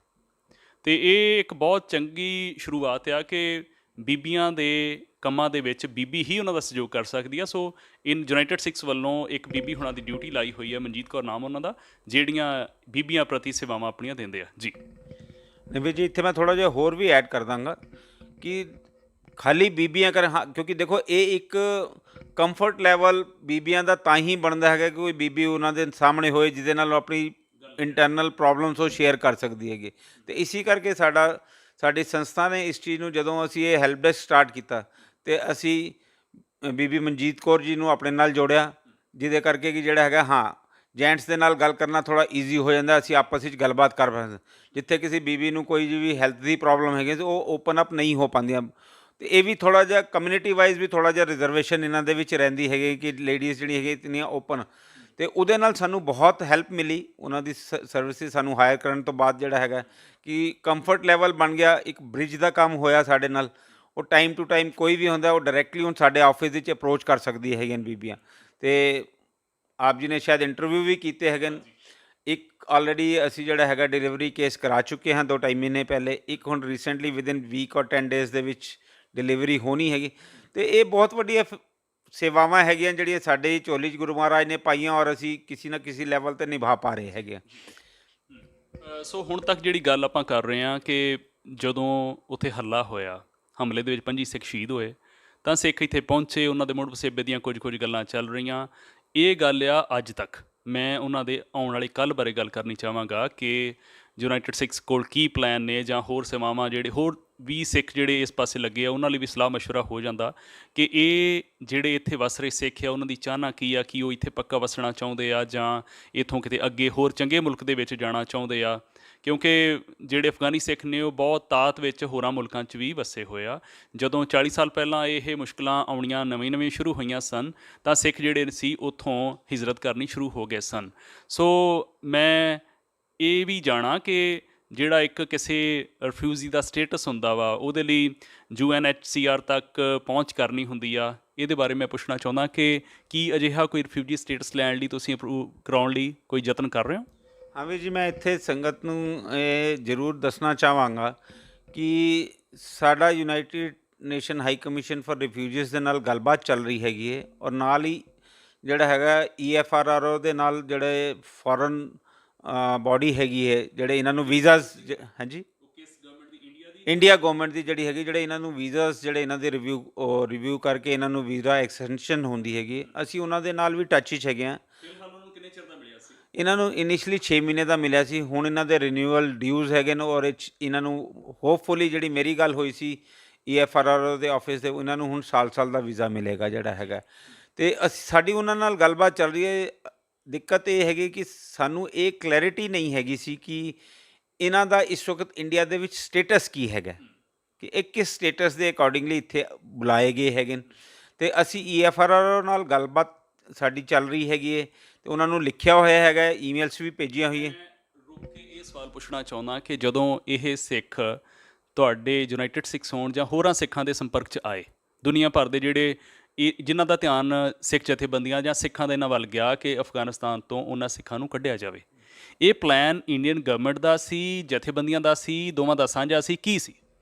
ਅਤੇ ਇਹ ਇੱਕ ਬਹੁਤ ਚੰਗੀ ਸ਼ੁਰੂਆਤ ਆ ਕਿ ਬੀਬੀਆਂ ਦੇ ਕੰਮਾਂ ਦੇ ਵਿੱਚ ਬੀਬੀ ਹੀ ਉਹਨਾਂ ਦਾ ਸਹਿਯੋਗ ਕਰ ਸਕਦੀ ਆ। ਸੋ ਇਨ ਯੂਨਾਈਟਿਡ ਸਿੱਖਸ ਵੱਲੋਂ ਇੱਕ ਬੀਬੀ ਹੁਣਾਂ ਦੀ ਡਿਊਟੀ ਲਾਈ ਹੋਈ ਹੈ, ਮਨਜੀਤ ਕੌਰ ਨਾਮ ਉਹਨਾਂ ਦਾ, ਜਿਹੜੀਆਂ ਬੀਬੀਆਂ ਪ੍ਰਤੀ ਸੇਵਾਵਾਂ ਆਪਣੀਆਂ ਦਿੰਦੇ ਆ ਜੀ। ਨਵੀਰ ਜੀ ਇੱਥੇ ਮੈਂ ਥੋੜ੍ਹਾ ਜਿਹਾ ਹੋਰ ਵੀ ਐਡ ਕਰ ਦਾਂਗਾ ਕਿ ਖਾਲੀ ਬੀਬੀਆਂ ਕਰ, ਹਾਂ, ਕਿਉਂਕਿ ਦੇਖੋ ਇਹ ਇੱਕ ਕੰਫਰਟ ਲੈਵਲ ਬੀਬੀਆਂ ਦਾ ਤਾਂ ਹੀ ਬਣਦਾ ਹੈਗਾ ਕਿ ਕੋਈ ਬੀਬੀ ਉਹਨਾਂ ਦੇ ਸਾਹਮਣੇ ਹੋਏ ਜਿਹਦੇ ਨਾਲ ਉਹ ਆਪਣੀ ਇੰਟਰਨਲ ਪ੍ਰੋਬਲਮਸ ਉਹ ਸ਼ੇਅਰ ਕਰ ਸਕਦੀ ਹੈਗੀ। ਅਤੇ ਇਸੀ ਕਰਕੇ ਸਾਡੀ ਸੰਸਥਾ ਨੇ ਇਸ ਚੀਜ਼ ਨੂੰ, ਜਦੋਂ ਅਸੀਂ ਇਹ ਹੈਲਪ ਡੈਸਕ ਸਟਾਰਟ ਕੀਤਾ ਅਤੇ ਅਸੀਂ ਬੀਬੀ ਮਨਜੀਤ ਕੌਰ ਜੀ ਨੂੰ ਆਪਣੇ ਨਾਲ ਜੋੜਿਆ, ਜਿਹਦੇ ਕਰਕੇ ਕਿ ਜਿਹੜਾ ਹੈਗਾ, ਹਾਂ, ਜੈਂਟਸ ਦੇ ਨਾਲ ਗੱਲ ਕਰਨਾ ਥੋੜ੍ਹਾ ਈਜ਼ੀ ਹੋ ਜਾਂਦਾ, ਅਸੀਂ ਆਪਸ ਵਿੱਚ ਗੱਲਬਾਤ ਕਰ ਪਾਉਂਦੇ। ਜਿੱਥੇ ਕਿਸੇ ਬੀਬੀ ਨੂੰ ਕੋਈ ਵੀ ਹੈਲਥ ਦੀ ਪ੍ਰੋਬਲਮ ਹੈਗੀ ਤਾਂ ਉਹ ਓਪਨ ਅਪ ਨਹੀਂ ਹੋ ਪਾਉਂਦੀਆਂ। ਅਤੇ ਇਹ ਵੀ ਥੋੜ੍ਹਾ ਜਿਹਾ ਕਮਿਊਨਿਟੀ ਵਾਈਜ਼ ਵੀ ਥੋੜ੍ਹਾ ਜਿਹਾ ਰਿਜ਼ਰਵੇਸ਼ਨ ਇਹਨਾਂ ਦੇ ਵਿੱਚ ਰਹਿੰਦੀ ਹੈਗੀ ਕਿ ਲੇਡੀਜ਼ ਜਿਹੜੀ ਹੈਗੀ ਇਤਨੀਆਂ ਓਪਨ, ਅਤੇ ਉਹਦੇ ਨਾਲ ਸਾਨੂੰ ਬਹੁਤ ਹੈਲਪ ਮਿਲੀ। ਉਹਨਾਂ ਦੀ ਸਰਵਿਸਿਜ਼ ਸਾਨੂੰ ਹਾਇਰ ਕਰਨ ਤੋਂ ਬਾਅਦ ਜਿਹੜਾ ਹੈਗਾ ਕਿ ਕੰਫਰਟ ਲੈਵਲ ਬਣ ਗਿਆ, ਇੱਕ ਬ੍ਰਿਜ ਦਾ ਕੰਮ ਹੋਇਆ ਸਾਡੇ ਨਾਲ। ਉਹ ਟਾਈਮ ਟੂ ਟਾਈਮ ਕੋਈ ਵੀ ਹੁੰਦਾ ਉਹ ਡਾਇਰੈਕਟਲੀ ਹੁਣ ਸਾਡੇ ਆਫਿਸ ਵਿੱਚ ਅਪਰੋਚ ਕਰ ਸਕਦੀ ਹੈਗੀਆਂ ਬੀਬੀਆਂ। ਅਤੇ ਆਪ ਜੀ ਨੇ ਸ਼ਾਇਦ ਇੰਟਰਵਿਊ ਵੀ ਕੀਤੇ ਹੈਗੇ ਨੇ। ਇੱਕ ਆਲਰੇਡੀ ਅਸੀਂ ਜਿਹੜਾ ਹੈਗਾ ਡਿਲੀਵਰੀ ਕੇਸ ਕਰਾ ਚੁੱਕੇ ਹਾਂ 2-2.5 ਮਹੀਨੇ ਪਹਿਲੇ, ਇੱਕ ਹੁਣ ਰੀਸੈਂਟਲੀ ਵਿਦਿਨ ਵੀਕ ਔਰ 10 ਡੇਜ਼ ਦੇ ਵਿੱਚ ਡਿਲੀਵਰੀ ਹੋਣੀ ਹੈਗੀ। ਅਤੇ ਇਹ ਬਹੁਤ ਵੱਡੀਆਂ ਸੇਵਾਵਾਂ ਹੈਗੀਆਂ ਜਿਹੜੀਆਂ ਸਾਡੇ ਝੋਲੀ 'ਚ ਗੁਰੂ ਮਹਾਰਾਜ ਨੇ ਪਾਈਆਂ ਔਰ ਅਸੀਂ ਕਿਸੇ ਨਾ ਕਿਸੇ ਲੈਵਲ 'ਤੇ ਨਿਭਾ ਪਾ ਰਹੇ ਹੈਗੇ ਆ। ਸੋ ਹੁਣ ਤੱਕ ਜਿਹੜੀ ਗੱਲ ਆਪਾਂ ਕਰ ਰਹੇ ਹਾਂ ਕਿ ਜਦੋਂ ਉੱਥੇ ਹੱਲਾ ਹੋਇਆ, ਹਮਲੇ ਦੇ ਵਿੱਚ 25 ਸਿੱਖ ਸ਼ਹੀਦ ਹੋਏ, ਤਾਂ ਸਿੱਖ ਇੱਥੇ ਪਹੁੰਚੇ, ਉਹਨਾਂ ਦੇ ਮੁੜ ਵਸੇਬੇ ਦੀਆਂ ਕੁਝ ਗੱਲਾਂ ਚੱਲ ਰਹੀਆਂ। ਇਹ ਗੱਲ ਆ ਅੱਜ ਤੱਕ। ਮੈਂ ਉਹਨਾਂ ਦੇ ਆਉਣ ਵਾਲੇ ਕੱਲ੍ਹ ਬਾਰੇ ਗੱਲ ਕਰਨੀ ਚਾਹਾਂਗਾ ਕਿ ਯੂਨਾਈਟਿਡ ਸਿੱਖਸ ਕੋਲ ਕੀ ਪਲਾਨ ਨੇ, ਜਾਂ ਹੋਰ ਸੇਵਾਵਾਂ ਜਿਹੜੇ ਹੋਰ ਵੀ ਸਿੱਖ ਜਿਹੜੇ ਇਸ ਪਾਸੇ ਲੱਗੇ ਆ ਉਹਨਾਂ ਲਈ ਵੀ ਸਲਾਹ ਮਸ਼ਵਰਾ ਹੋ ਜਾਂਦਾ ਕਿ ਇਹ ਜਿਹੜੇ ਇੱਥੇ ਵਸ ਰਹੇ ਸਿੱਖ ਆ ਉਹਨਾਂ ਦੀ ਚਾਹਨਾ ਕੀ ਆ, ਕਿ ਉਹ ਇੱਥੇ ਪੱਕਾ ਵਸਣਾ ਚਾਹੁੰਦੇ ਆ ਜਾਂ ਇੱਥੋਂ ਕਿਤੇ ਅੱਗੇ ਹੋਰ ਚੰਗੇ ਮੁਲਕ ਦੇ ਵਿੱਚ ਜਾਣਾ ਚਾਹੁੰਦੇ ਆ। ਕਿਉਂਕਿ ਜਿਹੜੇ ਅਫਗਾਨੀ ਸਿੱਖ ਨੇ ਉਹ ਬਹੁਤ ਤਾਤ ਵਿੱਚ ਹੋਰਾਂ ਮੁਲਕਾਂ 'ਚ ਵੀ ਵਸੇ ਹੋਏ ਆ। ਜਦੋਂ 40 ਸਾਲ ਪਹਿਲਾਂ ਇਹ ਮੁਸ਼ਕਿਲਾਂ ਆਉਣੀਆਂ ਨਵੀਂ ਸ਼ੁਰੂ ਹੋਈਆਂ ਸਨ ਤਾਂ ਸਿੱਖ ਜਿਹੜੇ ਸੀ ਉੱਥੋਂ ਹਿਜਰਤ ਕਰਨੀ ਸ਼ੁਰੂ ਹੋ ਗਏ ਸਨ। ਸੋ ਮੈਂ ਇਹ ਵੀ ਜਾਣਾ ਕਿ ਜਿਹੜਾ ਇੱਕ ਕਿਸੇ ਰਿਫਿਊਜੀ ਦਾ ਸਟੇਟਸ ਹੁੰਦਾ ਵਾ ਉਹਦੇ ਲਈ UNHCR ਤੱਕ ਪਹੁੰਚ ਕਰਨੀ ਹੁੰਦੀ ਆ। ਇਹਦੇ ਬਾਰੇ ਮੈਂ ਪੁੱਛਣਾ ਚਾਹੁੰਦਾ ਕਿ ਕੀ ਅਜਿਹਾ ਕੋਈ ਰਿਫਿਊਜੀ ਸਟੇਟਸ ਲੈਣ ਲਈ ਤੁਸੀਂ ਅਪਰੂਵ ਕਰਾਉਣ ਲਈ ਕੋਈ ਯਤਨ ਕਰ ਰਹੇ ਹੋ? ਹਾਂ ਵੀਰ ਜੀ, ਮੈਂ ਇੱਥੇ ਸੰਗਤ ਨੂੰ ਇਹ ਜ਼ਰੂਰ ਦੱਸਣਾ ਚਾਹਾਂਗਾ ਕਿ ਸਾਡਾ United nation high commission for refugees ਦੇ ਨਾਲ ਗੱਲਬਾਤ ਚੱਲ ਰਹੀ ਹੈਗੀ ਹੈ ਔਰ ਨਾਲ ਹੀ ਜਿਹੜਾ ਹੈਗਾ EFRRO ਦੇ ਨਾਲ ਜਿਹੜੇ ਫੋਰਨ ਬਾਡੀ ਹੈਗੀ ਹੈ, ਜਿਹੜੇ ਇਹਨਾਂ ਨੂੰ ਵੀਜ਼ਾਸ, ਹਾਂਜੀ, ਇੰਡੀਆ ਗਵਰਨਮੈਂਟ ਦੀ ਜਿਹੜੀ ਹੈਗੀ, ਜਿਹੜੇ ਇਹਨਾਂ ਨੂੰ ਵੀਜ਼ਾਸ ਜਿਹੜੇ ਇਹਨਾਂ ਦੇ ਰਿਵਿਊ ਕਰਕੇ ਇਹਨਾਂ ਨੂੰ ਵੀਜ਼ਾ ਐਕਸਟੈਂਸ਼ਨ ਹੁੰਦੀ ਹੈਗੀ, ਅਸੀਂ ਉਹਨਾਂ ਦੇ ਨਾਲ ਵੀ ਟੱਚ 'ਚ ਹੈਗੇ ਹਾਂ। ਇਹਨਾਂ ਨੂੰ ਇਨੀਸ਼ੀਅਲੀ 6 ਮਹੀਨੇ ਦਾ ਮਿਲਿਆ ਸੀ, ਹੁਣ ਇਹਨਾਂ ਦੇ ਰਿਨਿਊਅਲ ਡਿਊਜ਼ ਹੈਗੇ ਨੇ ਔਰ ਇਹਨਾਂ ਨੂੰ ਹੋਪਫੁਲੀ, ਜਿਹੜੀ ਮੇਰੀ ਗੱਲ ਹੋਈ ਸੀ EFRRO ਦੇ ਆਫਿਸ ਦੇ, ਇਹਨਾਂ ਨੂੰ ਹੁਣ ਸਾਲ ਦਾ ਵੀਜ਼ਾ ਮਿਲੇਗਾ ਜਿਹੜਾ ਹੈਗਾ। ਅਤੇ ਸਾਡੀ ਉਹਨਾਂ ਨਾਲ ਗੱਲਬਾਤ ਚੱਲ ਰਹੀ ਹੈ। ਦਿੱਕਤ ਇਹ ਹੈਗੀ ਕਿ ਸਾਨੂੰ ਇਹ ਕਲੈਰਿਟੀ ਨਹੀਂ ਹੈਗੀ ਸੀ ਕਿ ਇਹਨਾਂ ਦਾ ਇਸ ਵਕਤ ਇੰਡੀਆ ਦੇ ਵਿੱਚ ਸਟੇਟਸ ਕੀ ਹੈਗਾ, ਕਿ ਇਹ ਕਿਸ ਸਟੇਟਸ ਦੇ ਅਕੋਰਡਿੰਗਲੀ ਇੱਥੇ ਬੁਲਾਏ ਗਏ ਹੈਗੇ ਨੇ। ਅਤੇ ਅਸੀਂ EFRRO ਨਾਲ ਗੱਲਬਾਤ ਸਾਡੀ ਚੱਲ ਰਹੀ ਹੈਗੀ ਹੈ ਅਤੇ ਉਹਨਾਂ ਨੂੰ ਲਿਖਿਆ ਹੋਇਆ ਹੈਗਾ, ਈਮੇਲਸ ਵੀ ਭੇਜੀਆਂ ਹੋਈਆਂ। ਰੁਕ ਕੇ ਇਹ ਸਵਾਲ ਪੁੱਛਣਾ ਚਾਹੁੰਦਾ ਕਿ ਜਦੋਂ ਇਹ ਸਿੱਖ ਤੁਹਾਡੇ ਯੂਨਾਈਟਿਡ ਸਿੱਖਸ ਹੋਣ ਜਾਂ ਹੋਰਾਂ ਸਿੱਖਾਂ ਦੇ ਸੰਪਰਕ 'ਚ ਆਏ, ਦੁਨੀਆ ਭਰ ਦੇ ਜਿਹੜੇ ਜਿਨ੍ਹਾਂ ਦਾ ਧਿਆਨ ਸਿੱਖ ਜਥੇਬੰਦੀਆਂ ਜਾਂ ਸਿੱਖਾਂ ਦੇ ਇਹਨਾਂ ਵੱਲ ਗਿਆ ਕਿ ਅਫਗਾਨਿਸਤਾਨ ਤੋਂ ਉਹਨਾਂ ਸਿੱਖਾਂ ਨੂੰ ਕੱਢਿਆ ਜਾਵੇ, ਇਹ ਪਲਾਨ ਇੰਡੀਅਨ ਗਵਰਨਮੈਂਟ ਦਾ ਸੀ, ਜਥੇਬੰਦੀਆਂ ਦਾ ਸੀ, ਦੋਵਾਂ ਦਾ ਸਾਂਝਾ ਸੀ, ਕੀ ਸੀ?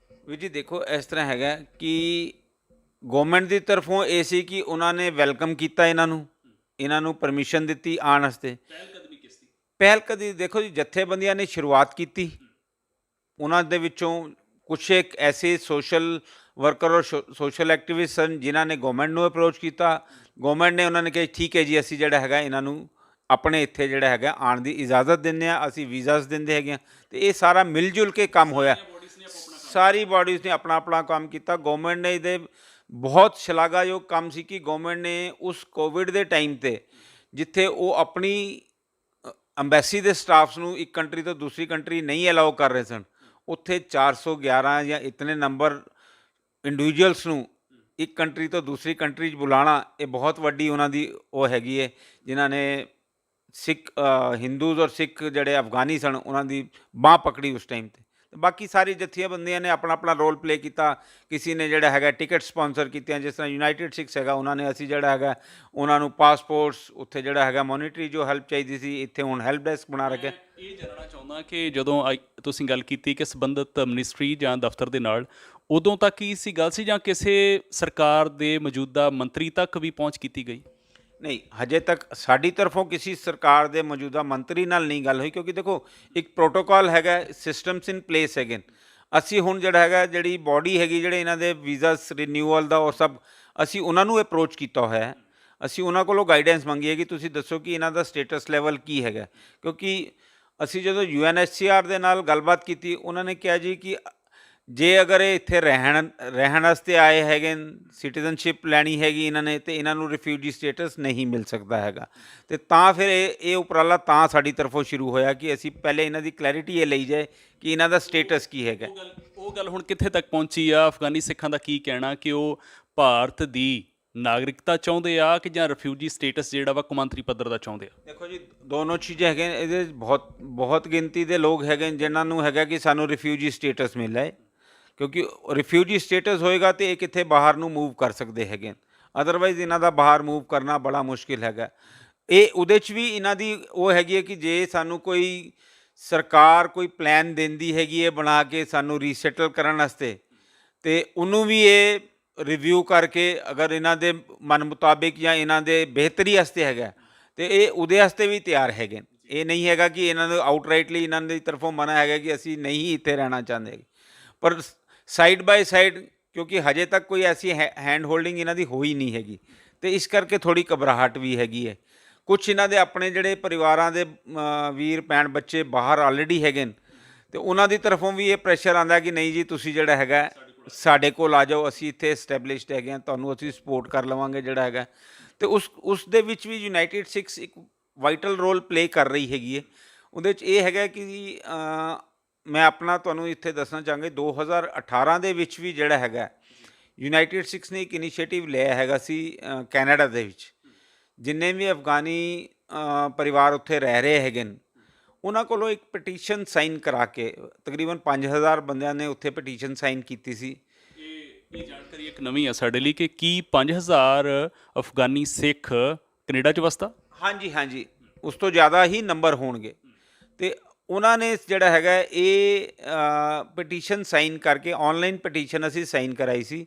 ਵੀਰ ਜੀ ਦੇਖੋ, ਇਸ ਤਰ੍ਹਾਂ ਹੈਗਾ ਕਿ ਗਵਰਨਮੈਂਟ ਦੀ ਤਰਫੋਂ ਇਹ ਸੀ ਕਿ ਉਹਨਾਂ ਨੇ ਵੈਲਕਮ ਕੀਤਾ ਇਹਨਾਂ ਨੂੰ ਪਰਮਿਸ਼ਨ ਦਿੱਤੀ ਆਉਣ ਵਾਸਤੇ। ਪਹਿਲ ਕਦਮੀ ਦੇਖੋ ਜੀ, ਜਥੇਬੰਦੀਆਂ ਨੇ ਸ਼ੁਰੂਆਤ ਕੀਤੀ, ਉਹਨਾਂ ਦੇ ਵਿੱਚੋਂ ਕੁਛ ਇੱਕ ਐਸੇ ਸੋਸ਼ਲ ਵਰਕਰ ਔਰ ਸੋਸ਼ਲ ਐਕਟਿਵਿਸਟ ਸਨ ਜਿਨ੍ਹਾਂ ਨੇ ਗਵਰਨਮੈਂਟ ਨੂੰ ਅਪਰੋਚ ਕੀਤਾ। ਗਵਰਨਮੈਂਟ ਨੇ ਉਹਨਾਂ ਨੇ ਕਿਹਾ ਠੀਕ ਹੈ ਜੀ, ਅਸੀਂ ਜਿਹੜਾ ਹੈਗਾ ਇਹਨਾਂ ਨੂੰ ਆਪਣੇ ਇੱਥੇ ਜਿਹੜਾ ਹੈਗਾ ਆਉਣ ਦੀ ਇਜਾਜ਼ਤ ਦਿੰਦੇ ਹਾਂ, ਅਸੀਂ ਵੀਜ਼ਾਸ ਦਿੰਦੇ ਹੈਗੇ ਹਾਂ। ਅਤੇ ਇਹ ਸਾਰਾ ਮਿਲ ਜੁਲ ਕੇ ਕੰਮ ਹੋਇਆ। ਸਾਰੀ ਬਾਡੀਜ਼ ਨੇ ਆਪਣਾ ਆਪਣਾ ਕੰਮ ਕੀਤਾ। ਗਵਰਨਮੈਂਟ ਨੇ ਇਹਦੇ ਬਹੁਤ ਸ਼ਲਾਘਾਯੋਗ ਕੰਮ ਸੀ ਕਿ ਗਵਰਨਮੈਂਟ ਨੇ ਉਸ ਕੋਵਿਡ ਦੇ ਟਾਈਮ ਤੇ ਜਿੱਥੇ ਉਹ ਆਪਣੀ ਅੰਬੈਸੀ ਦੇ ਸਟਾਫਸ ਨੂੰ ਇੱਕ ਕੰਟਰੀ ਤੋਂ ਦੂਸਰੀ ਕੰਟਰੀ ਨਹੀਂ ਅਲਾਓ ਕਰ ਰਹੇ ਸਨ, ਉੱਥੇ 411 ਜਾਂ ਇਤਨੇ ਨੰਬਰ ਇੰਡੀਵਿਜੂਅਲਸ ਨੂੰ ਇੱਕ ਕੰਟਰੀ ਤੋਂ ਦੂਸਰੀ ਕੰਟਰੀ 'ਚ ਬੁਲਾਉਣਾ, ਇਹ ਬਹੁਤ ਵੱਡੀ ਉਹਨਾਂ ਦੀ ਉਹ ਹੈਗੀ ਹੈ, ਜਿਨ੍ਹਾਂ ਨੇ ਸਿੱਖ ਹਿੰਦੂਜ਼ ਔਰ ਸਿੱਖ ਜਿਹੜੇ ਅਫਗਾਨੀ ਸਨ ਉਹਨਾਂ ਦੀ ਬਾਂਹ ਪਕੜੀ ਉਸ ਟਾਈਮ 'ਤੇ। ਬਾਕੀ ਸਾਰੀ ਜਥੇਬੰਦੀਆਂ ਨੇ ਆਪਣਾ ਆਪਣਾ ਰੋਲ ਪਲੇ ਕੀਤਾ। ਕਿਸੇ ਨੇ ਜਿਹੜਾ ਹੈਗਾ ਟਿਕਟ ਸਪਾਂਸਰ ਕੀਤੀਆਂ, ਜਿਸ ਤਰ੍ਹਾਂ ਯੂਨਾਈਟਿਡ ਸਿੱਖਸ ਹੈਗਾ, ਉਹਨਾਂ ਨੇ ਅਸੀਂ ਜਿਹੜਾ ਹੈਗਾ ਉਹਨਾਂ ਨੂੰ ਪਾਸਪੋਰਟਸ, ਉੱਥੇ ਜਿਹੜਾ ਹੈਗਾ ਮੋਨੀਟਰੀ ਜੋ ਹੈਲਪ ਚਾਹੀਦੀ ਸੀ, ਇੱਥੇ ਹੁਣ ਹੈਲਪ ਡੈਸਕ ਬਣਾ ਰੱਖਿਆ। ਇਹ ਜਾਣਨਾ ਚਾਹੁੰਦਾ ਕਿ ਜਦੋਂ ਤੁਸੀਂ ਗੱਲ ਕੀਤੀ ਕਿ ਸੰਬੰਧਿਤ ਮਿਨਿਸਟਰੀ ਜਾਂ ਦਫ਼ਤਰ ਦੇ ਨਾਲ, ਉਦੋਂ ਤੱਕ ਹੀ ਸੀ ਗੱਲ ਸੀ ਜਾਂ ਕਿਸੇ ਸਰਕਾਰ ਦੇ ਮੌਜੂਦਾ ਮੰਤਰੀ ਤੱਕ ਵੀ ਪਹੁੰਚ ਕੀਤੀ ਗਈ? ਨਹੀਂ, ਹਜੇ ਤੱਕ ਸਾਡੀ ਤਰਫੋਂ ਕਿਸੇ ਸਰਕਾਰ ਦੇ ਮੌਜੂਦਾ ਮੰਤਰੀ ਨਾਲ ਨਹੀਂ ਗੱਲ ਹੋਈ, ਕਿਉਂਕਿ ਦੇਖੋ ਇੱਕ ਪ੍ਰੋਟੋਕਾਲ ਹੈਗਾ, ਸਿਸਟਮਸ ਇਨ ਪਲੇਸ ਹੈਗੇ। ਅਸੀਂ ਹੁਣ ਜਿਹੜਾ ਹੈਗਾ ਜਿਹੜੀ ਬਾਡੀ ਹੈਗੀ ਜਿਹੜੇ ਇਹਨਾਂ ਦੇ ਵੀਜ਼ਾਸ ਰਿਨਿਊਅਲ ਦਾ ਉਹ ਸਭ ਅਸੀਂ ਉਹਨਾਂ ਨੂੰ ਅਪਰੋਚ ਕੀਤਾ ਹੋਇਆ ਹੈ। ਅਸੀਂ ਉਹਨਾਂ ਕੋਲੋਂ ਗਾਈਡੈਂਸ ਮੰਗੀ ਹੈ ਕਿ ਤੁਸੀਂ ਦੱਸੋ ਕਿ ਇਹਨਾਂ ਦਾ ਸਟੇਟਸ ਲੈਵਲ ਕੀ ਹੈਗਾ, ਕਿਉਂਕਿ ਅਸੀਂ ਜਦੋਂ UNHCR ਦੇ ਨਾਲ ਗੱਲਬਾਤ ਕੀਤੀ, ਉਹਨਾਂ ਨੇ ਕਿਹਾ ਜੀ ਕਿ ਜੇ ਅਗਰ ਇਹ ਇੱਥੇ ਰਹਿਣ ਵਾਸਤੇ ਆਏ ਹੈਗੇ, ਸਿਟੀਜ਼ਨਸ਼ਿਪ ਲੈਣੀ ਹੈਗੀ ਇਹਨਾਂ ਨੇ, ਅਤੇ ਇਹਨਾਂ ਨੂੰ ਰਿਫਿਊਜੀ ਸਟੇਟਸ ਨਹੀਂ ਮਿਲ ਸਕਦਾ ਹੈਗਾ। ਅਤੇ ਤਾਂ ਫਿਰ ਇਹ ਉਪਰਾਲਾ ਤਾਂ ਸਾਡੀ ਤਰਫੋਂ ਸ਼ੁਰੂ ਹੋਇਆ ਕਿ ਅਸੀਂ ਪਹਿਲੇ ਇਹਨਾਂ ਦੀ ਕਲੈਰਿਟੀ ਇਹ ਲਈ ਜਾਏ ਕਿ ਇਹਨਾਂ ਦਾ ਸਟੇਟਸ ਕੀ ਹੈਗਾ। ਉਹ ਗੱਲ ਹੁਣ ਕਿੱਥੇ ਤੱਕ ਪਹੁੰਚੀ ਆ? ਅਫਗਾਨੀ ਸਿੱਖਾਂ ਦਾ ਕੀ ਕਹਿਣਾ ਕਿ ਉਹ ਭਾਰਤ ਦੀ ਨਾਗਰਿਕਤਾ ਚਾਹੁੰਦੇ ਆ ਕਿ ਜਾਂ ਰਿਫਿਊਜੀ ਸਟੇਟਸ ਜਿਹੜਾ ਵਾ ਕੌਮਾਂਤਰੀ ਪੱਧਰ ਦਾ ਚਾਹੁੰਦੇ ਆ? ਦੇਖੋ ਜੀ, ਦੋਨੋਂ ਚੀਜ਼ਾਂ ਹੈਗੇ। ਇਹਦੇ ਬਹੁਤ ਗਿਣਤੀ ਦੇ ਲੋਕ ਹੈਗੇ ਜਿਨ੍ਹਾਂ ਨੂੰ ਹੈਗਾ ਕਿ ਸਾਨੂੰ ਰਿਫਿਊਜੀ ਸਟੇਟਸ ਮਿਲਿਆ ਹੈ, ਕਿਉਂਕਿ ਰਿਫਿਊਜੀ ਸਟੇਟਸ ਹੋਏਗਾ ਤਾਂ ਇਹ ਕਿੱਥੇ ਬਾਹਰ ਨੂੰ ਮੂਵ ਕਰ ਸਕਦੇ ਹੈਗੇ, ਅਦਰਵਾਈਜ਼ ਇਹਨਾਂ ਦਾ ਬਾਹਰ ਮੂਵ ਕਰਨਾ ਬੜਾ ਮੁਸ਼ਕਿਲ ਹੈਗਾ। ਇਹ ਉਹਦੇ 'ਚ ਵੀ ਇਹਨਾਂ ਦੀ ਉਹ ਹੈਗੀ ਹੈ ਕਿ ਜੇ ਸਾਨੂੰ ਕੋਈ ਸਰਕਾਰ ਕੋਈ ਪਲਾਨ ਦਿੰਦੀ ਹੈਗੀ ਹੈ ਬਣਾ ਕੇ ਸਾਨੂੰ ਰੀਸੈਟਲ ਕਰਨ ਵਾਸਤੇ, ਅਤੇ ਉਹਨੂੰ ਵੀ ਇਹ ਰਿਵਿਊ ਕਰਕੇ ਅਗਰ ਇਹਨਾਂ ਦੇ ਮਨ ਮੁਤਾਬਿਕ ਜਾਂ ਇਹਨਾਂ ਦੇ ਬਿਹਤਰੀ ਵਾਸਤੇ ਹੈਗਾ, ਅਤੇ ਇਹ ਉਹਦੇ ਵਾਸਤੇ ਵੀ ਤਿਆਰ ਹੈਗੇ। ਇਹ ਨਹੀਂ ਹੈਗਾ ਕਿ ਇਹਨਾਂ ਨੂੰ ਆਊਟਰਾਈਟਲੀ ਇਹਨਾਂ ਦੀ ਤਰਫੋਂ ਮਨਾ ਹੈਗਾ ਕਿ ਅਸੀਂ ਨਹੀਂ ਇੱਥੇ ਰਹਿਣਾ ਚਾਹੁੰਦੇ, ਪਰ ਸਾਈਡ ਬਾਏ ਸਾਈਡ ਕਿਉਂਕਿ ਹਜੇ ਤੱਕ ਕੋਈ ਐਸੀ ਹੈਂਡ ਹੋਲਡਿੰਗ ਇਹਨਾਂ ਦੀ ਹੋਈ ਨਹੀਂ ਹੈਗੀ, ਅਤੇ ਇਸ ਕਰਕੇ ਥੋੜ੍ਹੀ ਘਬਰਾਹਟ ਵੀ ਹੈਗੀ ਹੈ। ਕੁਛ ਇਹਨਾਂ ਦੇ ਆਪਣੇ ਜਿਹੜੇ ਪਰਿਵਾਰਾਂ ਦੇ ਵੀਰ ਭੈਣ ਬੱਚੇ ਬਾਹਰ ਆਲਰੇਡੀ ਹੈਗੇ ਨੇ, ਅਤੇ ਉਹਨਾਂ ਦੀ ਤਰਫੋਂ ਵੀ ਇਹ ਪ੍ਰੈਸ਼ਰ ਆਉਂਦਾ ਕਿ ਨਹੀਂ ਜੀ ਤੁਸੀਂ ਜਿਹੜਾ ਹੈਗਾ ਸਾਡੇ ਕੋਲ ਆ ਜਾਓ, ਅਸੀਂ ਇੱਥੇ ਐਸਟੈਬਲਿਸ਼ਡ ਹੈਗੇ ਹਾਂ, ਤੁਹਾਨੂੰ ਅਸੀਂ ਸਪੋਰਟ ਕਰ ਲਵਾਂਗੇ ਜਿਹੜਾ ਹੈਗਾ। ਅਤੇ ਉਸ ਦੇ ਵਿੱਚ ਵੀ ਯੂਨਾਈਟਿਡ ਸਿੱਖਸ ਇੱਕ ਵਾਈਟਲ ਰੋਲ ਪਲੇ ਕਰ ਰਹੀ ਹੈਗੀ ਹੈ। ਉਹਦੇ 'ਚ ਇਹ ਹੈਗਾ ਕਿ ਮੈਂ ਆਪਣਾ ਤੁਹਾਨੂੰ ਇੱਥੇ ਦੱਸਣਾ ਚਾਹਾਂਗਾ, 2018 ਦੇ ਵਿੱਚ ਵੀ ਜਿਹੜਾ ਹੈਗਾ ਯੂਨਾਈਟਿਡ ਸਿੱਖਸ ਨੇ ਇੱਕ ਇਨੀਸ਼ੀਏਟਿਵ ਲਿਆ ਹੈਗਾ ਸੀ ਕੈਨੇਡਾ ਦੇ ਵਿੱਚ। ਜਿੰਨੇ ਵੀ ਅਫਗਾਨੀ ਪਰਿਵਾਰ ਉੱਥੇ ਰਹਿ ਰਹੇ ਹੈਗੇ ਨੇ, ਉਹਨਾਂ ਕੋਲੋਂ ਇੱਕ ਪਟੀਸ਼ਨ ਸਾਈਨ ਕਰਾ ਕੇ ਤਕਰੀਬਨ 5000 ਬੰਦਿਆਂ ਨੇ ਉੱਥੇ ਪਟੀਸ਼ਨ ਸਾਈਨ ਕੀਤੀ ਸੀ। ਇਹ ਜਾਣਕਾਰੀ ਇੱਕ ਨਵੀਂ ਆ ਸਾਡੇ ਲਈ ਕਿ ਕੀ 5000 ਅਫਗਾਨੀ ਸਿੱਖ ਕੈਨੇਡਾ 'ਚ ਵਸਦਾ? ਹਾਂਜੀ, ਉਸ ਤੋਂ ਜ਼ਿਆਦਾ ਹੀ ਨੰਬਰ ਹੋਣਗੇ। ਅਤੇ ਉਹਨਾਂ ਨੇ ਜਿਹੜਾ ਹੈਗਾ ਇਹ ਪਟੀਸ਼ਨ ਸਾਈਨ ਕਰਕੇ, ਔਨਲਾਈਨ ਪਟੀਸ਼ਨ ਅਸੀਂ ਸਾਈਨ ਕਰਾਈ ਸੀ,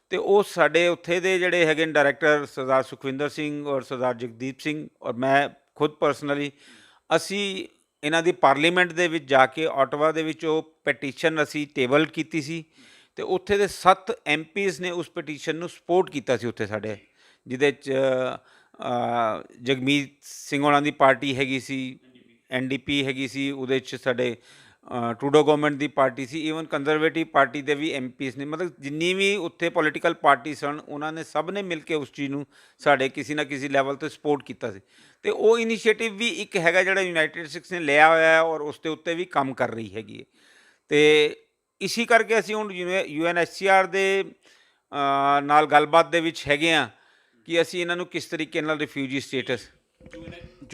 ਅਤੇ ਉਹ ਸਾਡੇ ਉੱਥੇ ਦੇ ਜਿਹੜੇ ਹੈਗੇ ਡਾਇਰੈਕਟਰ ਸਰਦਾਰ ਸੁਖਵਿੰਦਰ ਸਿੰਘ ਔਰ ਸਰਦਾਰ ਜਗਦੀਪ ਸਿੰਘ ਔਰ ਮੈਂ ਖੁਦ ਪਰਸਨਲੀ ਅਸੀਂ ਇਹਨਾਂ ਦੀ ਪਾਰਲੀਮੈਂਟ ਦੇ ਵਿੱਚ ਜਾ ਕੇ ਆਟਵਾ ਦੇ ਵਿੱਚ ਉਹ ਪਟੀਸ਼ਨ ਅਸੀਂ ਟੇਬਲ ਕੀਤੀ ਸੀ, ਅਤੇ ਉੱਥੇ ਦੇ 7 MPs ਨੇ ਉਸ ਪਟੀਸ਼ਨ ਨੂੰ ਸਪੋਰਟ ਕੀਤਾ ਸੀ ਉੱਥੇ ਸਾਡੇ, ਜਿਹਦੇ 'ਚ ਜਗਮੀਤ ਸਿੰਘ ਉਹਨਾਂ ਦੀ ਪਾਰਟੀ ਹੈਗੀ ਸੀ, NDP ਹੈਗੀ ਸੀ, ਉਹਦੇ 'ਚ ਸਾਡੇ ਟਰੂਡੋ ਗਵਰਨਮੈਂਟ ਦੀ ਪਾਰਟੀ ਸੀ, ਈਵਨ ਕੰਜ਼ਰਵੇਟਿਵ ਪਾਰਟੀ ਦੇ ਵੀ MPs ਨੇ। ਮਤਲਬ ਜਿੰਨੀ ਵੀ ਉੱਥੇ ਪੋਲੀਟੀਕਲ ਪਾਰਟੀ ਸਨ, ਉਹਨਾਂ ਨੇ ਸਭ ਨੇ ਮਿਲ ਕੇ ਉਸ ਚੀਜ਼ ਨੂੰ ਸਾਡੇ ਕਿਸੇ ਨਾ ਕਿਸੇ ਲੈਵਲ 'ਤੇ ਸਪੋਰਟ ਕੀਤਾ ਸੀ। ਅਤੇ ਉਹ ਇਨੀਸ਼ੀਏਟਿਵ ਵੀ ਇੱਕ ਹੈਗਾ ਜਿਹੜਾ ਯੂਨਾਈਟਿਡ ਸਿੱਖਸ ਨੇ ਲਿਆ ਹੋਇਆ ਹੈ ਔਰ ਉਸ ਦੇ ਉੱਤੇ ਵੀ ਕੰਮ ਕਰ ਰਹੀ ਹੈਗੀ ਹੈ। ਅਤੇ ਇਸੀ ਕਰਕੇ ਅਸੀਂ ਹੁਣ UNHCR ਦੇ ਨਾਲ ਗੱਲਬਾਤ ਦੇ ਵਿੱਚ ਹੈਗੇ ਹਾਂ ਕਿ ਅਸੀਂ ਇਹਨਾਂ ਨੂੰ ਕਿਸ ਤਰੀਕੇ ਨਾਲ ਰਿਫਿਊਜੀ ਸਟੇਟਸ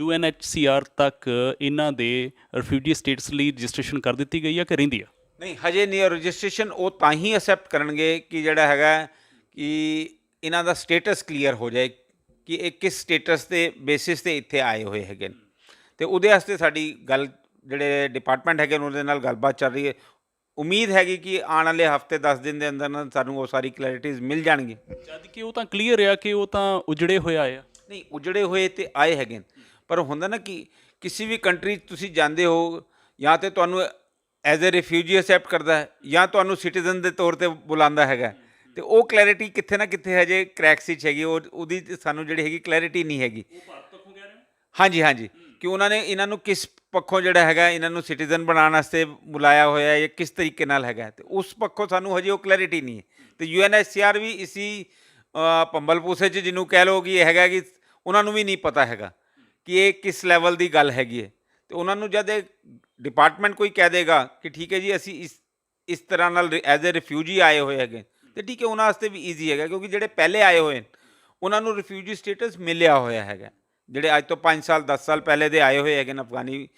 UNHCR ਤੱਕ ਇਹਨਾਂ ਦੇ ਰਿਫਿਊਜੀ ਸਟੇਟਸ ਲਈ ਰਜਿਸਟ੍ਰੇਸ਼ਨ ਕਰ ਦਿੱਤੀ ਗਈ ਆ ਕਿ ਰਹਿੰਦੀ ਆ? ਨਹੀਂ, ਹਜੇ ਨਹੀਂ। ਰਜਿਸਟ੍ਰੇਸ਼ਨ ਉਹ ਤਾਂ ਹੀ ਅਸੈਪਟ ਕਰਨਗੇ ਕਿ ਜਿਹੜਾ ਹੈਗਾ ਕਿ ਇਹਨਾਂ ਦਾ ਸਟੇਟਸ ਕਲੀਅਰ ਹੋ ਜਾਏ ਕਿ ਇਹ ਕਿਸ ਸਟੇਟਸ ਦੇ ਬੇਸਿਸ 'ਤੇ ਇੱਥੇ ਆਏ ਹੋਏ ਹੈਗੇ ਨੇ, ਅਤੇ ਉਹਦੇ ਵਾਸਤੇ ਸਾਡੀ ਗੱਲ ਜਿਹੜੇ ਡਿਪਾਰਟਮੈਂਟ ਹੈਗੇ ਨੇ ਉਹਦੇ ਨਾਲ ਗੱਲਬਾਤ ਚੱਲ ਰਹੀ ਹੈ। ਉਮੀਦ ਹੈਗੀ ਕਿ ਆਉਣ ਵਾਲੇ ਹਫ਼ਤੇ 10 ਦਿਨ ਦੇ ਅੰਦਰ ਸਾਨੂੰ ਉਹ ਸਾਰੀ ਕਲੈਰਿਟੀਜ਼ ਮਿਲ ਜਾਣਗੀਆਂ। ਜਦ ਕਿ ਉਹ ਤਾਂ ਕਲੀਅਰ ਆ ਕਿ ਉਹ ਤਾਂ ਉਜੜੇ ਹੋਏ ਆਏ ਆ। ਨਹੀਂ, ਉਜੜੇ ਹੋਏ ਤੇ ਆਏ ਹੈਗੇ ਨੇ, ਪਰ ਹੁੰਦਾ ਨਾ ਕਿ ਕਿਸੇ ਵੀ ਕੰਟਰੀ 'ਚ ਤੁਸੀਂ ਜਾਂਦੇ ਹੋ, ਜਾਂ ਤਾਂ ਤੁਹਾਨੂੰ ਐਜ਼ ਏ ਰਿਫਿਊਜੀ ਅਸੈਪਟ ਕਰਦਾ ਹੈ ਜਾਂ ਤੁਹਾਨੂੰ ਸਿਟੀਜ਼ਨ ਦੇ ਤੌਰ 'ਤੇ ਬੁਲਾਉਂਦਾ ਹੈਗਾ, ਅਤੇ ਉਹ ਕਲੈਰਿਟੀ ਕਿੱਥੇ ਨਾ ਕਿੱਥੇ ਹਜੇ ਕ੍ਰੈਕਸ 'ਚ ਹੈਗੀ, ਉਹਦੀ ਸਾਨੂੰ ਜਿਹੜੀ ਹੈਗੀ ਕਲੈਰਿਟੀ ਨਹੀਂ ਹੈਗੀ। ਹਾਂਜੀ, ਕਿ ਉਹਨਾਂ ਨੇ ਇਹਨਾਂ ਨੂੰ ਕਿਸ ਪੱਖੋਂ ਜਿਹੜਾ ਹੈਗਾ ਇਹਨਾਂ ਨੂੰ ਸਿਟੀਜ਼ਨ ਬਣਾਉਣ ਵਾਸਤੇ ਬੁਲਾਇਆ ਹੋਇਆ ਹੈ ਜਾਂ ਕਿਸ ਤਰੀਕੇ ਨਾਲ ਹੈਗਾ, ਤੇ ਉਸ ਪੱਖੋਂ ਸਾਨੂੰ ਹਜੇ ਉਹ ਕਲੈਰਿਟੀ ਨਹੀਂ ਹੈ। ਤੇ UNHCR ਵੀ ਇਸੀ ਭੰਬਲ ਭੂਸੇ 'ਚ ਜਿਹਨੂੰ ਕਹਿ ਲਓ ਕਿ ਇਹ ਹੈਗਾ ਕਿ ਉਹਨਾਂ ਨੂੰ ਵੀ ਨਹੀਂ ਪਤਾ ਹੈਗਾ ਕਿ ਇਹ ਕਿਸ ਲੈਵਲ ਦੀ ਗੱਲ ਹੈਗੀ ਹੈ। ਤੇ ਉਹਨਾਂ ਨੂੰ ਜਦ ਇਹ ਡਿਪਾਰਟਮੈਂਟ ਕੋਈ ਕਹਿ ਦੇਗਾ ਕਿ ਠੀਕ ਹੈ ਜੀ ਅਸੀਂ ਇਸ ਤਰ੍ਹਾਂ ਨਾਲ ਐਜ਼ ਏ ਰਿਫਿਊਜੀ ਆਏ ਹੋਏ ਹੈਗੇ, ਤੇ ਠੀਕ ਹੈ ਉਹਨਾਂ ਵਾਸਤੇ ਵੀ ਈਜ਼ੀ ਹੈਗਾ, ਕਿਉਂਕਿ ਜਿਹੜੇ ਪਹਿਲੇ ਆਏ ਹੋਏ ਨੇ ਉਹਨਾਂ ਨੂੰ ਰਿਫਿਊਜੀ ਸਟੇਟਸ ਮਿਲਿਆ ਹੋਇਆ ਹੈਗਾ। ਜਿਹੜੇ ਅੱਜ ਤੋਂ 5 ਸਾਲ 10 ਸਾਲ ਪਹਿਲੇ ਦੇ ਆਏ ਹੋਏ ਹੈਗੇ ਨੇ ਅਫਗਾਨੀ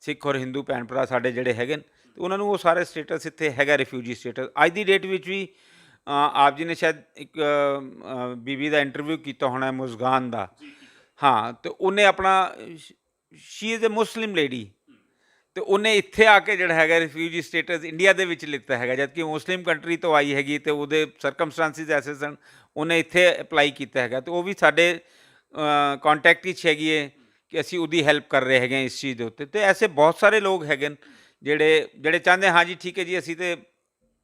ਸਿੱਖ ਔਰ ਹਿੰਦੂ ਭੈਣ ਭਰਾ ਸਾਡੇ ਜਿਹੜੇ ਹੈਗੇ ਨੇ, ਤੇ ਉਹਨਾਂ ਨੂੰ ਉਹ ਸਾਰੇ ਸਟੇਟਸ ਇੱਥੇ ਹੈਗਾ ਰਿਫਿਊਜੀ ਸਟੇਟਸ। ਅੱਜ ਦੀ ਡੇਟ ਵਿੱਚ ਵੀ ਆਪ ਜੀ ਨੇ ਸ਼ਾਇਦ ਇੱਕ ਬੀਬੀ ਦਾ ਇੰਟਰਵਿਊ ਕੀਤਾ ਹੋਣਾ ਮੁਸਕਾਨ ਦਾ, ਹਾਂ, ਤੇ ਉਹਨੇ ਆਪਣਾ she is a Muslim lady, ਤੇ ਉਹਨੇ ਇੱਥੇ ਆ ਕੇ ਜਿਹੜਾ ਹੈਗਾ ਰਿਫਿਊਜੀ ਸਟੇਟਸ ਇੰਡੀਆ ਦੇ ਵਿੱਚ ਲਿੱਤਾ ਹੈਗਾ, ਜਦ ਕਿ ਮੁਸਲਿਮ ਕੰਟਰੀ ਤੋਂ ਆਈ ਹੈਗੀ ਤੇ ਉਹਦੇ ਸਰਕਮਸਟੈਂਸਿਸ ਐਸੇ ਸਨ, ਉਹਨੇ ਇੱਥੇ ਅਪਲਾਈ ਕੀਤਾ ਹੈਗਾ। ਤੇ ਉਹ ਵੀ ਸਾਡੇ ਕੰਟੈਕਟ ਵਿੱਚ ਹੈਗੀ ਹੈ ਕਿ ਅਸੀਂ ਉਹਦੀ ਹੈਲਪ ਕਰ ਰਹੇ ਹੈਗੇ ਇਸ ਚੀਜ਼ ਦੇ ਉੱਤੇ। ਤੇ ਐਸੇ ਬਹੁਤ ਸਾਰੇ ਲੋਕ ਹੈਗੇ ਨੇ ਜਿਹੜੇ ਚਾਹੁੰਦੇ ਹਾਂ ਜੀ ਠੀਕ ਹੈ ਜੀ ਅਸੀਂ ਤੇ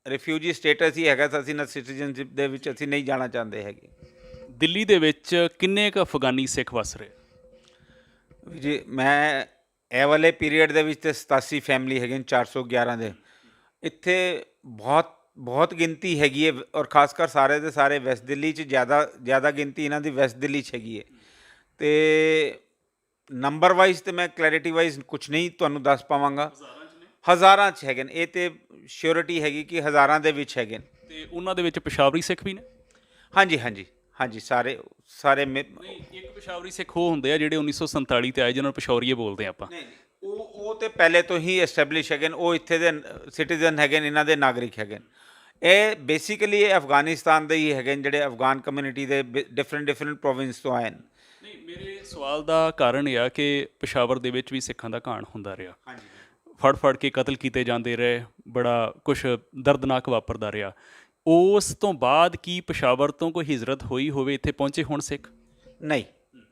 ਰਿਫਿਊਜੀ ਸਟੇਟਸ ਹੀ ਹੈਗਾ, ਅਸੀਂ ਨਾ ਸਿਟੀਜ਼ਨਸ਼ਿਪ ਦੇ ਵਿੱਚ ਅਸੀਂ ਨਹੀਂ ਜਾਣਾ ਚਾਹੁੰਦੇ ਹੈਗੇ। ਦਿੱਲੀ ਦੇ ਵਿੱਚ ਕਿੰਨੇ ਕੁ ਅਫਗਾਨੀ ਸਿੱਖ ਵਸ ਰਹੇ? ਜੀ ਮੈਂ ਇਹ ਵਾਲੇ ਪੀਰੀਅਡ ਦੇ ਵਿੱਚ ਤੇ 87 ਫੈਮਿਲੀ ਹੈਗੇ ਨੇ 411 ਦੇ। ਇੱਥੇ ਬਹੁਤ ਗਿਣਤੀ ਹੈਗੀ ਹੈ, ਔਰ ਖਾਸ ਕਰ ਸਾਰੇ ਦੇ ਸਾਰੇ ਵੈਸਟ ਦਿੱਲੀ 'ਚ ਜ਼ਿਆਦਾ ਗਿਣਤੀ ਇਹਨਾਂ ਦੀ ਵੈਸਟ ਦਿੱਲੀ 'ਚ ਹੈਗੀ ਹੈ। ਤੇ ਨੰਬਰ ਵਾਈਜ਼ ਤੇ ਮੈਂ ਕਲੈਰਿਟੀ ਵਾਈਜ਼ ਕੁਛ ਨਹੀਂ ਤੁਹਾਨੂੰ ਦੱਸ ਪਾਵਾਂਗਾ, ਹਜ਼ਾਰਾਂ 'ਚ ਹੈਗੇ ਨੇ, ਇਹ ਤੇ ਸ਼ੋਰਿਟੀ ਹੈਗੀ ਕਿ ਹਜ਼ਾਰਾਂ ਦੇ ਵਿੱਚ ਹੈਗੇ ਨੇ। ਤੇ ਉਹਨਾਂ ਦੇ ਵਿੱਚ ਪਸ਼ਾਵਰੀ ਸਿੱਖ ਵੀ ਨੇ? ਹਾਂਜੀ ਸਾਰੇ ਇੱਕ ਪਸ਼ਾਵਰੀ ਸਿੱਖ ਉਹ ਹੁੰਦੇ ਆ ਜਿਹੜੇ 1947 ਤੇ ਆਏ ਜਿਹਨਾਂ ਨੂੰ ਪਸ਼ੌਰੀਏ ਬੋਲਦੇ ਆ ਆਪਾਂ। ਨਹੀਂ ਉਹ ਤੇ ਪਹਿਲੇ ਤੋਂ ਹੀ ਐਸਟੈਬਲਿਸ਼ ਹੈਗੇ ਨੇ, ਉਹ ਇੱਥੇ ਦੇ ਸਿਟੀਜ਼ਨ ਹੈਗੇ ਨੇ, ਇਹਨਾਂ ਦੇ ਨਾਗਰਿਕ ਹੈਗੇ ਨੇ। ਇਹ ਬੇਸਿਕਲੀ ਇਹ ਅਫਗਾਨਿਸਤਾਨ ਦੇ ਹੀ ਹੈਗੇ ਨੇ, ਜਿਹੜੇ ਅਫਗਾਨ ਕਮਿਊਨਿਟੀ ਦੇ ਡਿਫਰੈਂਟ ਪ੍ਰੋਵਿੰਸ ਤੋਂ ਆਏ ਨੇ। ਨਹੀਂ, ਮੇਰੇ ਸਵਾਲ ਦਾ ਕਾਰਨ ਇਹ ਆ ਕਿ ਪਸ਼ਾਵਰ ਦੇ ਵਿੱਚ ਵੀ ਸਿੱਖਾਂ ਦਾ ਘਾਣ ਹੁੰਦਾ ਰਿਹਾ, ਫੜ ਕੇ ਕਤਲ ਕੀਤੇ ਜਾਂਦੇ ਰਹੇ, ਬੜਾ ਕੁਛ ਦਰਦਨਾਕ ਵਾਪਰਦਾ ਰਿਹਾ। ਉਸ ਤੋਂ ਬਾਅਦ ਕੀ ਪਸ਼ਾਵਰ ਤੋਂ ਕੋਈ ਹਿਜਰਤ ਹੋਈ ਹੋਵੇ, ਇੱਥੇ ਪਹੁੰਚੇ ਹੁਣ ਸਿੱਖ? ਨਹੀਂ,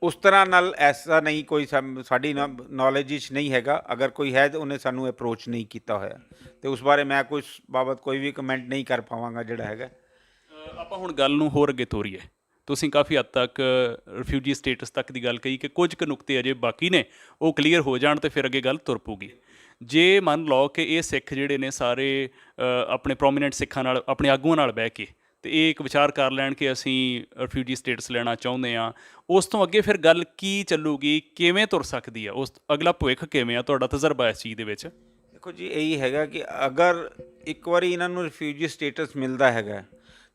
ਉਸ ਤਰ੍ਹਾਂ ਨਾਲ ਐਸਾ ਨਹੀਂ ਕੋਈ ਸਾਡੀ ਨੌਲੇਜ ਵਿੱਚ ਨਹੀਂ ਹੈਗਾ। ਅਗਰ ਕੋਈ ਹੈ ਤਾਂ ਉਹਨੇ ਸਾਨੂੰ ਅਪਰੋਚ ਨਹੀਂ ਕੀਤਾ ਹੋਇਆ, ਤੇ ਉਸ ਬਾਰੇ ਮੈਂ ਕੁਛ ਬਾਬਤ ਕੋਈ ਵੀ ਕਮੈਂਟ ਨਹੀਂ ਕਰ ਪਾਵਾਂਗਾ ਜਿਹੜਾ ਹੈਗਾ। ਆਪਾਂ ਹੁਣ ਗੱਲ ਨੂੰ ਹੋਰ ਅੱਗੇ ਤੋਰੀਏ। ਤੁਸੀਂ ਕਾਫੀ ਹੱਦ ਤੱਕ ਰਿਫਿਊਜੀ ਸਟੇਟਸ ਤੱਕ ਦੀ ਗੱਲ ਕਹੀ ਕਿ ਕੁਝ ਕੁ ਨੁਕਤੇ ਅਜੇ ਬਾਕੀ ਨੇ, ਉਹ ਕਲੀਅਰ ਹੋ ਜਾਣ ਤੇ ਫਿਰ ਅੱਗੇ ਗੱਲ ਤੁਰ ਪਊਗੀ। ਜੇ ਮੰਨ ਲਓ ਕਿ ਇਹ ਸਿੱਖ ਜਿਹੜੇ ਨੇ ਸਾਰੇ ਆਪਣੇ ਪ੍ਰੋਮੀਨੈਂਟ ਸਿੱਖਾਂ ਨਾਲ, ਆਪਣੇ ਆਗੂਆਂ ਨਾਲ ਬਹਿ ਕੇ ਤੇ ਇਹ ਇੱਕ ਵਿਚਾਰ ਕਰ ਲੈਣ ਕਿ ਅਸੀਂ ਰਿਫਿਊਜੀ ਸਟੇਟਸ ਲੈਣਾ ਚਾਹੁੰਦੇ ਹਾਂ, ਉਸ ਤੋਂ ਅੱਗੇ ਫਿਰ ਗੱਲ ਕੀ ਚੱਲੂਗੀ, ਕਿਵੇਂ ਤੁਰ ਸਕਦੀ ਆ, ਉਸ ਅਗਲਾ ਭਵਿੱਖ ਕਿਵੇਂ ਆ? ਤੁਹਾਡਾ ਤਜਰਬਾ ਇਸ ਚੀਜ਼ ਦੇ ਵਿੱਚ। ਦੇਖੋ ਜੀ, ਇਹੀ ਹੈਗਾ ਕਿ ਅਗਰ ਇੱਕ ਵਾਰੀ ਇਹਨਾਂ ਨੂੰ ਰਿਫਿਊਜੀ ਸਟੇਟਸ ਮਿਲਦਾ ਹੈਗਾ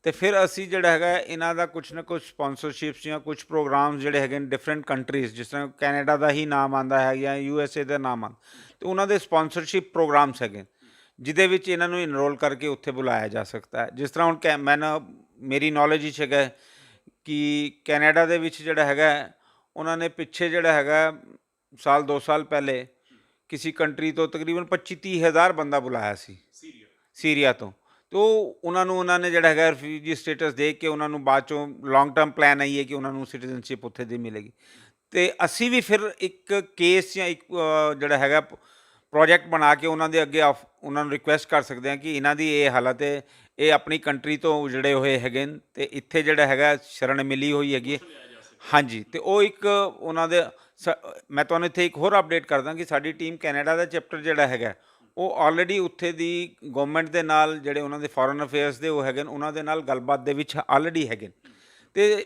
ਤੇ ਫਿਰ ਅਸੀਂ ਜਿਹੜਾ ਹੈਗਾ ਇਹਨਾਂ ਦਾ ਕੁਛ ਨਾ ਕੁਛ ਸਪੋਂਸਰਸ਼ਿਪਸ ਜਾਂ ਕੁਛ ਪ੍ਰੋਗਰਾਮਸ ਜਿਹੜੇ ਹੈਗੇ ਨੇ ਡਿਫਰੈਂਟ ਕੰਟਰੀਜ਼, ਜਿਸ ਤਰ੍ਹਾਂ ਕੈਨੇਡਾ ਦਾ ਹੀ ਨਾਮ ਆਉਂਦਾ ਹੈ ਜਾਂ USA ਦਾ ਨਾਮ ਆਉਂਦਾ, ਤੇ ਉਹਨਾਂ ਦੇ ਸਪੋਂਸਰਸ਼ਿਪ ਪ੍ਰੋਗਰਾਮਸ ਹੈਗੇ ਜਿਹਦੇ ਵਿੱਚ ਇਹਨਾਂ ਨੂੰ ਇਨਰੋਲ ਕਰਕੇ ਉੱਥੇ ਬੁਲਾਇਆ ਜਾ ਸਕਦਾ ਹੈ। ਜਿਸ ਤਰ੍ਹਾਂ ਹੁਣ ਮੇਰੀ ਨੌਲੇਜ ਵਿੱਚ ਹੈਗਾ ਕਿ ਕੈਨੇਡਾ ਦੇ ਵਿੱਚ ਜਿਹੜਾ ਹੈਗਾ ਉਹਨਾਂ ਨੇ ਪਿੱਛੇ ਜਿਹੜਾ ਹੈਗਾ ਸਾਲ 2 ਸਾਲ ਪਹਿਲੇ ਕਿਸੇ ਕੰਟਰੀ ਤੋਂ ਤਕਰੀਬਨ 25-30 ਹਜ਼ਾਰ ਬੰਦਾ ਬੁਲਾਇਆ ਸੀ ਸੀਰੀਆ ਤੋਂ। ਤੇ ਉਹਨਾਂ ਨੇ ਜਿਹੜਾ ਹੈਗਾ ਰਿਫਿਊਜੀ ਸਟੇਟਸ ਦੇ ਕੇ ਉਹਨਾਂ ਨੂੰ ਬਾਅਦ ਚੋਂ ਲੌਂਗ ਟਰਮ ਪਲਾਨ ਆਈ ਹੈ ਕਿ ਉਹਨਾਂ ਨੂੰ ਸਿਟੀਜ਼ਨਸ਼ਿਪ ਉੱਥੇ ਦੀ ਮਿਲੇਗੀ। ਤੇ ਅਸੀਂ ਵੀ ਫਿਰ ਇੱਕ ਕੇਸ ਜਾਂ ਇੱਕ ਜਿਹੜਾ ਹੈਗਾ ਪ੍ਰੋਜੈਕਟ ਬਣਾ ਕੇ ਉਹਨਾਂ ਦੇ ਅੱਗੇ ਉਹਨਾਂ ਨੂੰ ਰਿਕੁਐਸਟ ਕਰ ਸਕਦੇ ਹਾਂ ਕਿ ਇਹਨਾਂ ਦੀ ਇਹ ਹਾਲਤ ਹੈ, ਇਹ ਆਪਣੀ ਕੰਟਰੀ ਤੋਂ ਜਿਹੜੇ ਹੋਏ ਹੈਗੇ ਨੇ ਤੇ ਇੱਥੇ ਜਿਹੜਾ ਹੈਗਾ ਸ਼ਰਨ ਮਿਲੀ ਹੋਈ ਹੈਗੀ। ਹਾਂਜੀ, ਤੇ ਉਹ ਇੱਕ ਉਹਨਾਂ ਦੇ ਮੈਂ ਤੁਹਾਨੂੰ ਇੱਥੇ ਇੱਕ ਹੋਰ ਅਪਡੇਟ ਕਰਦਾ ਕਿ ਸਾਡੀ ਟੀਮ ਕੈਨੇਡਾ ਦਾ ਚੈਪਟਰ ਜਿਹੜਾ ਹੈਗਾ ਉਹ ਆਲਰੇਡੀ ਉੱਥੇ ਦੀ ਗਵਰਨਮੈਂਟ ਦੇ ਨਾਲ, ਜਿਹੜੇ ਉਹਨਾਂ ਦੇ ਫੋਰਨ ਅਫੇਅਰਸ ਦੇ ਉਹ ਹੈਗੇ ਨੇ, ਉਹਨਾਂ ਦੇ ਨਾਲ ਗੱਲਬਾਤ ਦੇ ਵਿੱਚ ਆਲਰੇਡੀ ਹੈਗੇ। ਤੇ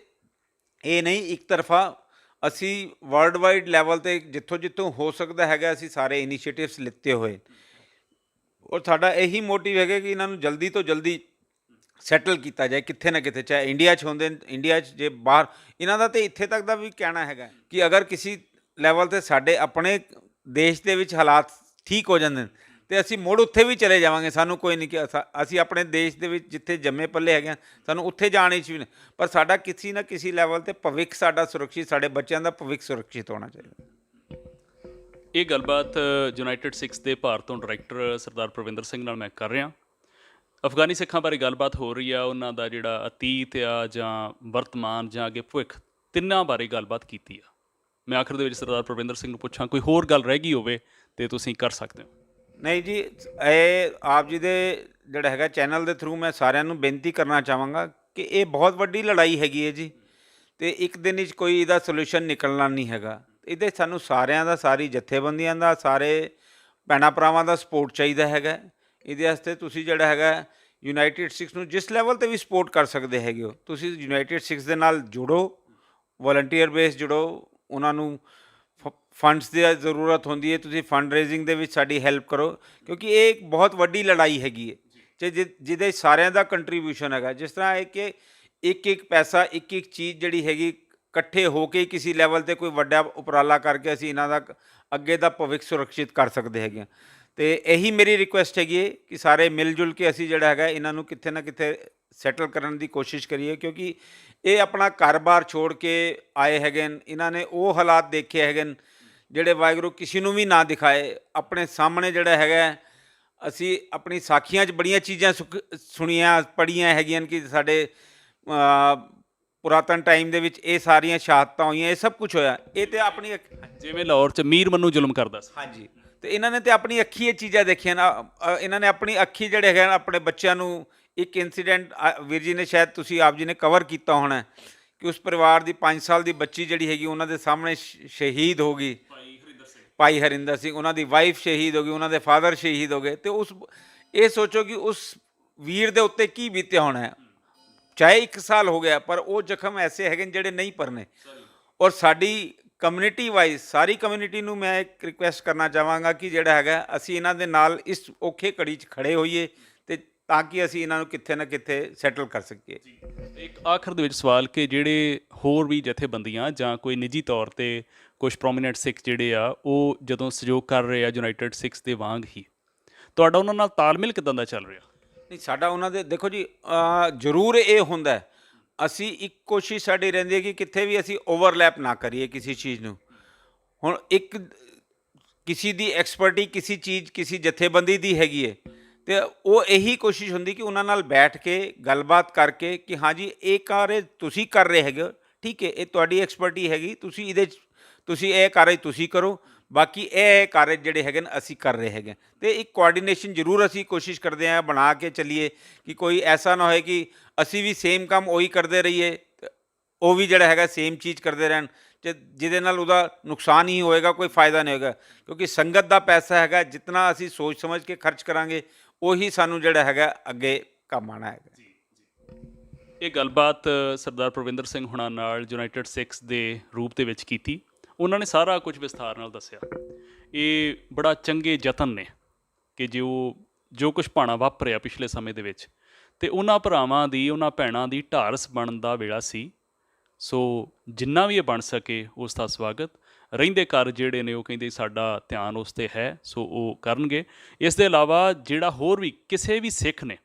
ਇਹ ਨਹੀਂ ਇੱਕ ਤਰਫਾ, ਅਸੀਂ ਵਰਲਡ ਵਾਈਡ ਲੈਵਲ 'ਤੇ ਜਿੱਥੋਂ ਹੋ ਸਕਦਾ ਹੈਗਾ ਅਸੀਂ ਸਾਰੇ ਇਨੀਸ਼ੀਏਟਿਵਸ ਲਿੱਤੇ ਹੋਏ, ਔਰ ਸਾਡਾ ਇਹੀ ਮੋਟਿਵ ਹੈਗਾ ਕਿ ਇਹਨਾਂ ਨੂੰ ਜਲਦੀ ਤੋਂ ਜਲਦੀ ਸੈਟਲ ਕੀਤਾ ਜਾਏ ਕਿੱਥੇ ਨਾ ਕਿਤੇ, ਚਾਹੇ ਇੰਡੀਆ 'ਚ ਹੁੰਦੇ, ਇੰਡੀਆ 'ਚ ਜੇ ਬਾਹਰ। ਇਹਨਾਂ ਦਾ ਤਾਂ ਇੱਥੇ ਤੱਕ ਦਾ ਵੀ ਕਹਿਣਾ ਹੈਗਾ ਕਿ ਅਗਰ ਕਿਸੇ ਲੈਵਲ 'ਤੇ ਸਾਡੇ ਆਪਣੇ ਦੇਸ਼ ਦੇ ਵਿੱਚ ਹਾਲਾਤ ਠੀਕ ਹੋ ਜਾਂਦੇ ਨੇ ਤੇ ਅਸੀਂ ਮੁੜ ਉੱਥੇ ਵੀ ਚਲੇ ਜਾਵਾਂਗੇ, ਸਾਨੂੰ ਕੋਈ ਨਹੀਂ ਕਿ ਅਸੀਂ ਆਪਣੇ ਦੇਸ਼ ਦੇ ਵਿੱਚ ਜਿੱਥੇ ਜੰਮੇ ਪੱਲੇ ਹੈਗੇ ਹਾਂ ਸਾਨੂੰ ਉੱਥੇ ਜਾਣ 'ਚ ਵੀ ਨਹੀਂ, ਪਰ ਸਾਡਾ ਕਿਸੇ ਨਾ ਕਿਸੇ ਲੈਵਲ 'ਤੇ ਭਵਿੱਖ ਸਾਡਾ ਸੁਰੱਖਿਅਤ, ਸਾਡੇ ਬੱਚਿਆਂ ਦਾ ਭਵਿੱਖ ਸੁਰੱਖਿਅਤ ਹੋਣਾ ਚਾਹੀਦਾ। ਇਹ ਗੱਲਬਾਤ ਯੂਨਾਈਟਿਡ ਸਿੱਖਸ ਦੇ ਭਾਰਤ ਤੋਂ ਡਾਇਰੈਕਟਰ ਸਰਦਾਰ ਪ੍ਰਵਿੰਦਰ ਸਿੰਘ ਨਾਲ ਮੈਂ ਕਰ ਰਿਹਾ। ਅਫਗਾਨੀ ਸਿੱਖਾਂ ਬਾਰੇ ਗੱਲਬਾਤ ਹੋ ਰਹੀ ਆ, ਉਹਨਾਂ ਦਾ ਜਿਹੜਾ ਅਤੀਤ ਆ ਜਾਂ ਵਰਤਮਾਨ ਜਾਂ ਅੱਗੇ ਭਵਿੱਖ, ਤਿੰਨਾਂ ਬਾਰੇ ਗੱਲਬਾਤ ਕੀਤੀ ਆ। ਮੈਂ ਆਖਰ ਦੇ ਵਿੱਚ ਸਰਦਾਰ ਪ੍ਰਵਿੰਦਰ ਸਿੰਘ ਨੂੰ ਪੁੱਛਾਂ ਕੋਈ ਹੋਰ ਗੱਲ ਰਹਿ ਗਈ ਹੋਵੇ ਤੇ ਤੁਸੀਂ ਕਰ ਸਕਦੇ ਹੋ। ਨਹੀਂ ਜੀ, ਇਹ ਆਪ ਜੀ ਦੇ ਜਿਹੜਾ ਹੈਗਾ ਚੈਨਲ ਦੇ ਥਰੂ ਮੈਂ ਸਾਰਿਆਂ ਨੂੰ ਬੇਨਤੀ ਕਰਨਾ ਚਾਹਾਂਗਾ ਕਿ ਇਹ ਬਹੁਤ ਵੱਡੀ ਲੜਾਈ ਹੈਗੀ ਹੈ ਜੀ, ਅਤੇ ਇੱਕ ਦਿਨ ਵਿੱਚ ਕੋਈ ਇਹਦਾ ਸੋਲਿਊਸ਼ਨ ਨਿਕਲਣਾ ਨਹੀਂ ਹੈਗਾ। ਇਹਦੇ ਸਾਨੂੰ ਸਾਰਿਆਂ ਦਾ, ਸਾਰੀ ਜਥੇਬੰਦੀਆਂ ਦਾ, ਸਾਰੇ ਭੈਣਾਂ ਭਰਾਵਾਂ ਦਾ ਸਪੋਰਟ ਚਾਹੀਦਾ ਹੈਗਾ। ਇਹਦੇ ਵਾਸਤੇ ਤੁਸੀਂ ਜਿਹੜਾ ਹੈਗਾ ਯੂਨਾਈਟਿਡ ਸਿੱਖਸ ਨੂੰ ਜਿਸ ਲੈਵਲ 'ਤੇ ਵੀ ਸਪੋਰਟ ਕਰ ਸਕਦੇ ਹੈਗੇ ਹੋ, ਤੁਸੀਂ ਯੂਨਾਈਟਿਡ ਸਿੱਖਸ ਦੇ ਨਾਲ ਜੁੜੋ, ਵੋਲੰਟੀਅਰ ਬੇਸ ਜੁੜੋ, ਉਹਨਾਂ ਨੂੰ ਫੰਡਸ ਦੀ ਜ਼ਰੂਰਤ ਹੁੰਦੀ ਹੈ, ਤੁਸੀਂ ਫੰਡ ਰੇਜ਼ਿੰਗ ਦੇ ਵਿੱਚ ਸਾਡੀ ਹੈਲਪ ਕਰੋ, ਕਿਉਂਕਿ ਇਹ ਇੱਕ ਬਹੁਤ ਵੱਡੀ ਲੜਾਈ ਹੈਗੀ ਹੈ ਤੇ ਜਿਹਦੇ ਸਾਰਿਆਂ ਦਾ ਕੰਟਰੀਬਿਊਸ਼ਨ ਹੈਗਾ। ਜਿਸ ਤਰ੍ਹਾਂ ਹੈ ਕਿ ਇੱਕ ਪੈਸਾ, ਇੱਕ ਚੀਜ਼ ਜਿਹੜੀ ਹੈਗੀ ਇਕੱਠੇ ਹੋ ਕੇ ਕਿਸੇ ਲੈਵਲ 'ਤੇ ਕੋਈ ਵੱਡਾ ਉਪਰਾਲਾ ਕਰਕੇ ਅਸੀਂ ਇਹਨਾਂ ਦਾ ਅੱਗੇ ਦਾ ਭਵਿੱਖ ਸੁਰੱਖਿਅਤ ਕਰ ਸਕਦੇ ਹੈਗੇ ਹਾਂ। ਅਤੇ ਇਹੀ ਮੇਰੀ ਰਿਕੁਐਸਟ ਹੈਗੀ ਹੈ ਕਿ ਸਾਰੇ ਮਿਲ ਜੁਲ ਕੇ ਅਸੀਂ ਜਿਹੜਾ ਹੈਗਾ ਇਹਨਾਂ ਨੂੰ ਕਿਤੇ ਨਾ ਕਿਤੇ ਸੈਟਲ ਕਰਨ ਦੀ ਕੋਸ਼ਿਸ਼ ਕਰੀਏ, ਕਿਉਂਕਿ ਇਹ ਆਪਣਾ ਘਰ-ਬਾਰ ਛੋੜ ਕੇ ਆਏ ਹੈਗੇ ਨੇ। ਇਹਨਾਂ ਨੇ ਉਹ ਹਾਲਾਤ ਦੇਖੇ ਹੈਗੇ ਨੇ ਜਿਹੜੇ ਵਾਹਿਗੁਰੂ ਕਿਸੇ ਨੂੰ ਵੀ ਨਾ ਦਿਖਾਏ। ਆਪਣੇ ਸਾਹਮਣੇ ਜਿਹੜਾ ਹੈਗਾ ਅਸੀਂ ਆਪਣੀ ਸਾਖੀਆਂ 'ਚ ਬੜੀਆਂ ਚੀਜ਼ਾਂ ਸੁਣੀਆਂ ਪੜ੍ਹੀਆਂ ਹੈਗੀਆਂ ਕਿ ਸਾਡੇ ਪੁਰਾਤਨ ਟਾਈਮ ਦੇ ਵਿੱਚ ਇਹ ਸਾਰੀਆਂ ਸ਼ਹਾਦਤਾਂ ਹੋਈਆਂ, ਇਹ ਸਭ ਕੁਝ ਹੋਇਆ। ਇਹ ਤੇ ਆਪਣੀ ਜਿਵੇਂ ਲਾਹੌਰ 'ਚ ਮੀਰ ਮੰਨੂ ਜ਼ੁਲਮ ਕਰਦਾ ਸੀ, ਹਾਂਜੀ, ਤੇ ਇਹਨਾਂ ਨੇ ਤੇ ਆਪਣੀ ਅੱਖੀ ਇਹ ਚੀਜ਼ਾਂ ਦੇਖੀਆਂ ਨਾ। ਇਹਨਾਂ ਨੇ ਆਪਣੀ ਅੱਖੀ ਜਿਹੜੇ ਹੈਗੇ ਆਪਣੇ ਬੱਚਿਆਂ ਨੂੰ, ਇੱਕ ਇੰਸੀਡੈਂਟ ਵੀਰ ਜੀ ਨੇ ਸ਼ਾਇਦ ਤੁਸੀਂ ਆਪ ਜੀ ਨੇ ਕਵਰ ਕੀਤਾ ਹੋਣਾ ਕਿ ਉਸ ਪਰਿਵਾਰ ਦੀ 5 ਸਾਲ ਦੀ ਬੱਚੀ ਜਿਹੜੀ ਹੈਗੀ ਉਹਨਾਂ ਦੇ ਸਾਹਮਣੇ ਸ਼ਹੀਦ ਹੋ ਗਈ, ਭਾਈ ਹਰਿੰਦਰ ਸਿੰਘ। ਉਹਨਾਂ ਦੀ ਵਾਈਫ ਸ਼ਹੀਦ ਹੋ ਗਈ, ਉਹਨਾਂ ਦੇ ਫਾਦਰ ਸ਼ਹੀਦ ਹੋ ਗਏ। ਤੇ ਇਹ ਸੋਚੋ ਕਿ ਉਸ ਵੀਰ ਦੇ ਉੱਤੇ ਕੀ ਬੀਤਿਆ ਹੋਣਾ ਹੈ। ਚਾਹੇ 1 ਸਾਲ ਹੋ ਗਿਆ, ਪਰ ਉਹ ਜ਼ਖਮ ਐਸੇ ਹੈਗੇ ਜਿਹੜੇ ਨਹੀਂ ਭਰਨੇ। ਔਰ ਸਾਡੀ ਕਮਿਊਨਿਟੀ ਵਾਈਜ਼ ਸਾਰੀ ਕਮਿਊਨਿਟੀ ਨੂੰ ਮੈਂ ਇੱਕ ਰਿਕੁਐਸਟ ਕਰਨਾ ਚਾਹਾਂਗਾ ਕਿ ਜਿਹੜਾ ਹੈਗਾ ਅਸੀਂ ਇਹਨਾਂ ਦੇ ਨਾਲ ਇਸ ਔਖੇ ਘੜੀ 'ਚ ਖੜੇ ਹੋਈਏ, ਤੇ ਤਾਂ ਕਿ ਅਸੀਂ ਇਹਨਾਂ ਨੂੰ ਕਿੱਥੇ ਨਾ ਕਿੱਥੇ ਸੈਟਲ ਕਰ ਸਕੀਏ। ਇੱਕ ਆਖਰ ਦੇ ਵਿੱਚ ਸਵਾਲ ਕਿ ਜਿਹੜੇ ਹੋਰ ਵੀ ਜਥੇਬੰਦੀਆਂ ਜਾਂ ਕੋਈ ਨਿੱਜੀ ਤੌਰ 'ਤੇ ਕੁਝ ਪ੍ਰੋਮੀਨੈਂਟ ਸਿੱਖ ਜਿਹੜੇ ਆ ਉਹ ਜਦੋਂ ਸਹਿਯੋਗ ਕਰ ਰਹੇ ਆ ਯੂਨਾਈਟਿਡ ਸਿੱਖਸ ਦੇ ਵਾਂਗ ਹੀ, ਤੁਹਾਡਾ ਉਹਨਾਂ ਨਾਲ ਤਾਲਮੇਲ ਕਿੱਦਾਂ ਦਾ ਚੱਲ ਰਿਹਾ? ਨਹੀਂ, ਸਾਡਾ ਉਹਨਾਂ ਦੇ ਦੇਖੋ ਜੀ ਜ਼ਰੂਰ ਇਹ ਹੁੰਦਾ, ਅਸੀਂ ਇੱਕ ਕੋਸ਼ਿਸ਼ ਸਾਡੀ ਰਹਿੰਦੀ ਹੈ ਕਿ ਕਿੱਥੇ ਵੀ ਅਸੀਂ ਓਵਰਲੈਪ ਨਾ ਕਰੀਏ ਕਿਸੇ ਚੀਜ਼ ਨੂੰ। ਹੁਣ ਇੱਕ ਕਿਸੇ ਦੀ ਐਕਸਪਰਟੀ ਕਿਸੇ ਚੀਜ਼ ਕਿਸੇ ਜਥੇਬੰਦੀ ਦੀ ਹੈਗੀ ਹੈ, ਅਤੇ ਉਹ ਇਹੀ ਕੋਸ਼ਿਸ਼ ਹੁੰਦੀ ਕਿ ਉਹਨਾਂ ਨਾਲ ਬੈਠ ਕੇ ਗੱਲਬਾਤ ਕਰਕੇ ਕਿ ਹਾਂਜੀ ਇਹ ਕਾਰਜ ਤੁਸੀਂ ਕਰ ਰਹੇ ਹੈਗੇ ਹੋ, ਠੀਕ ਹੈ, ਇਹ ਤੁਹਾਡੀ ਐਕਸਪਰਟੀ ਹੈਗੀ, ਤੁਸੀਂ ਇਹਦੇ 'ਚ ਤੁਸੀਂ ਇਹ ਕਾਰਜ ਤੁਸੀਂ ਕਰੋ, ਬਾਕੀ ਇਹ ਕਾਰਜ ਜਿਹੜੇ ਹੈਗੇ ਨੇ ਅਸੀਂ ਕਰ ਰਹੇ ਹੈਗੇ। ਅਤੇ ਇੱਕ ਕੋਆਰਡੀਨੇਸ਼ਨ ਜ਼ਰੂਰ ਅਸੀਂ ਕੋਸ਼ਿਸ਼ ਕਰਦੇ ਹਾਂ ਬਣਾ ਕੇ ਚੱਲੀਏ ਕਿ ਕੋਈ ਐਸਾ ਨਾ ਹੋਏ ਕਿ ਅਸੀਂ ਵੀ ਸੇਮ ਕੰਮ ਉਹੀ ਕਰਦੇ ਰਹੀਏ, ਉਹ ਵੀ ਜਿਹੜਾ ਹੈਗਾ ਸੇਮ ਚੀਜ਼ ਕਰਦੇ ਰਹਿਣ, ਤੇ ਜਿਹਦੇ ਨਾਲ ਉਹਦਾ ਨੁਕਸਾਨ ਹੀ ਹੋਏਗਾ, ਕੋਈ ਫਾਇਦਾ ਨਹੀਂ ਹੋਏਗਾ। ਕਿਉਂਕਿ ਸੰਗਤ ਦਾ ਪੈਸਾ ਹੈਗਾ, ਜਿਤਨਾ ਅਸੀਂ ਸੋਚ ਸਮਝ ਕੇ ਖਰਚ ਕਰਾਂਗੇ ਉਹੀ ਸਾਨੂੰ ਜਿਹੜਾ ਹੈਗਾ ਅੱਗੇ ਕੰਮ ਆਉਣਾ ਹੈਗਾ। ਇਹ ਗੱਲਬਾਤ ਸਰਦਾਰ ਪ੍ਰਵਿੰਦਰ ਸਿੰਘ ਹੁਣਾਂ ਨਾਲ ਯੂਨਾਈਟਿਡ ਸਿੱਖਸ ਦੇ ਰੂਪ ਦੇ ਵਿੱਚ ਕੀਤੀ। ਉਹਨਾਂ ਨੇ ਸਾਰਾ ਕੁਝ ਵਿਸਥਾਰ ਨਾਲ ਦੱਸਿਆ। ਇਹ ਬੜਾ ਚੰਗੇ ਯਤਨ ਨੇ ਕਿ ਜੋ ਕੁਝ ਭਾਣਾ ਵਾਪਰਿਆ ਪਿਛਲੇ ਸਮੇਂ ਦੇ ਵਿੱਚ, ਅਤੇ ਉਹਨਾਂ ਭਰਾਵਾਂ ਦੀ, ਉਹਨਾਂ ਭੈਣਾਂ ਦੀ ਢਾਰਸ ਬਣਨ ਦਾ ਵੇਲਾ ਸੀ। ਸੋ ਜਿੰਨਾ ਵੀ ਇਹ ਬਣ ਸਕੇ ਉਸ ਦਾ ਸਵਾਗਤ। ਰਹਿੰਦੇ ਕਾਰਜ ਜਿਹੜੇ ਨੇ ਉਹ ਕਹਿੰਦੇ ਸਾਡਾ ਧਿਆਨ ਉਸ 'ਤੇ ਹੈ, ਸੋ ਉਹ ਕਰਨਗੇ। ਇਸ ਦੇ ਇਲਾਵਾ ਜਿਹੜਾ ਹੋਰ ਵੀ ਕਿਸੇ ਵੀ ਸਿੱਖ ਨੇ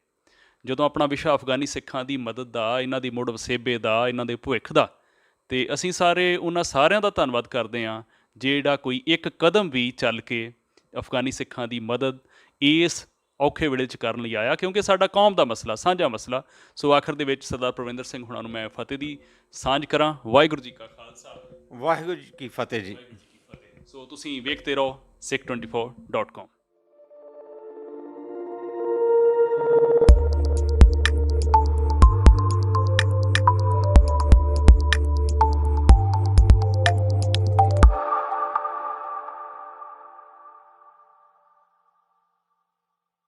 ਜਦੋਂ ਆਪਣਾ ਵਿਸ਼ਾ ਅਫਗਾਨੀ ਸਿੱਖਾਂ ਦੀ ਮਦਦ ਦਾ, ਇਹਨਾਂ ਦੀ ਮੁੜ ਵਸੇਬੇ ਦਾ, ਇਹਨਾਂ ਦੇ ਭਵਿੱਖ ਦਾ, ਅਤੇ ਅਸੀਂ ਸਾਰੇ ਉਹਨਾਂ ਸਾਰਿਆਂ ਦਾ ਧੰਨਵਾਦ ਕਰਦੇ ਹਾਂ ਜਿਹੜਾ ਕੋਈ ਇੱਕ ਕਦਮ ਵੀ ਚੱਲ ਕੇ ਅਫਗਾਨੀ ਸਿੱਖਾਂ ਦੀ ਮਦਦ ਇਸ ਔਖੇ ਵੇਲੇ 'ਚ ਕਰਨ ਲਈ ਆਇਆ, ਕਿਉਂਕਿ ਸਾਡਾ ਕੌਮ ਦਾ ਮਸਲਾ, ਸਾਂਝਾ ਮਸਲਾ। ਸੋ ਆਖਰ ਦੇ ਵਿੱਚ ਸਰਦਾਰ ਪ੍ਰਵਿੰਦਰ ਸਿੰਘ ਹੁਣਾਂ ਨੂੰ ਮੈਂ ਫਤਿਹ ਦੀ ਸਾਂਝ ਕਰਾਂ। ਵਾਹਿਗੁਰੂ ਜੀ ਕਾ ਖਾਲਸਾ, ਵਾਹਿਗੁਰੂ ਜੀ ਕੀ ਫਤਿਹ ਜੀ। ਸੋ ਤੁਸੀਂ ਵੇਖਦੇ ਰਹੋ Sikh24.com।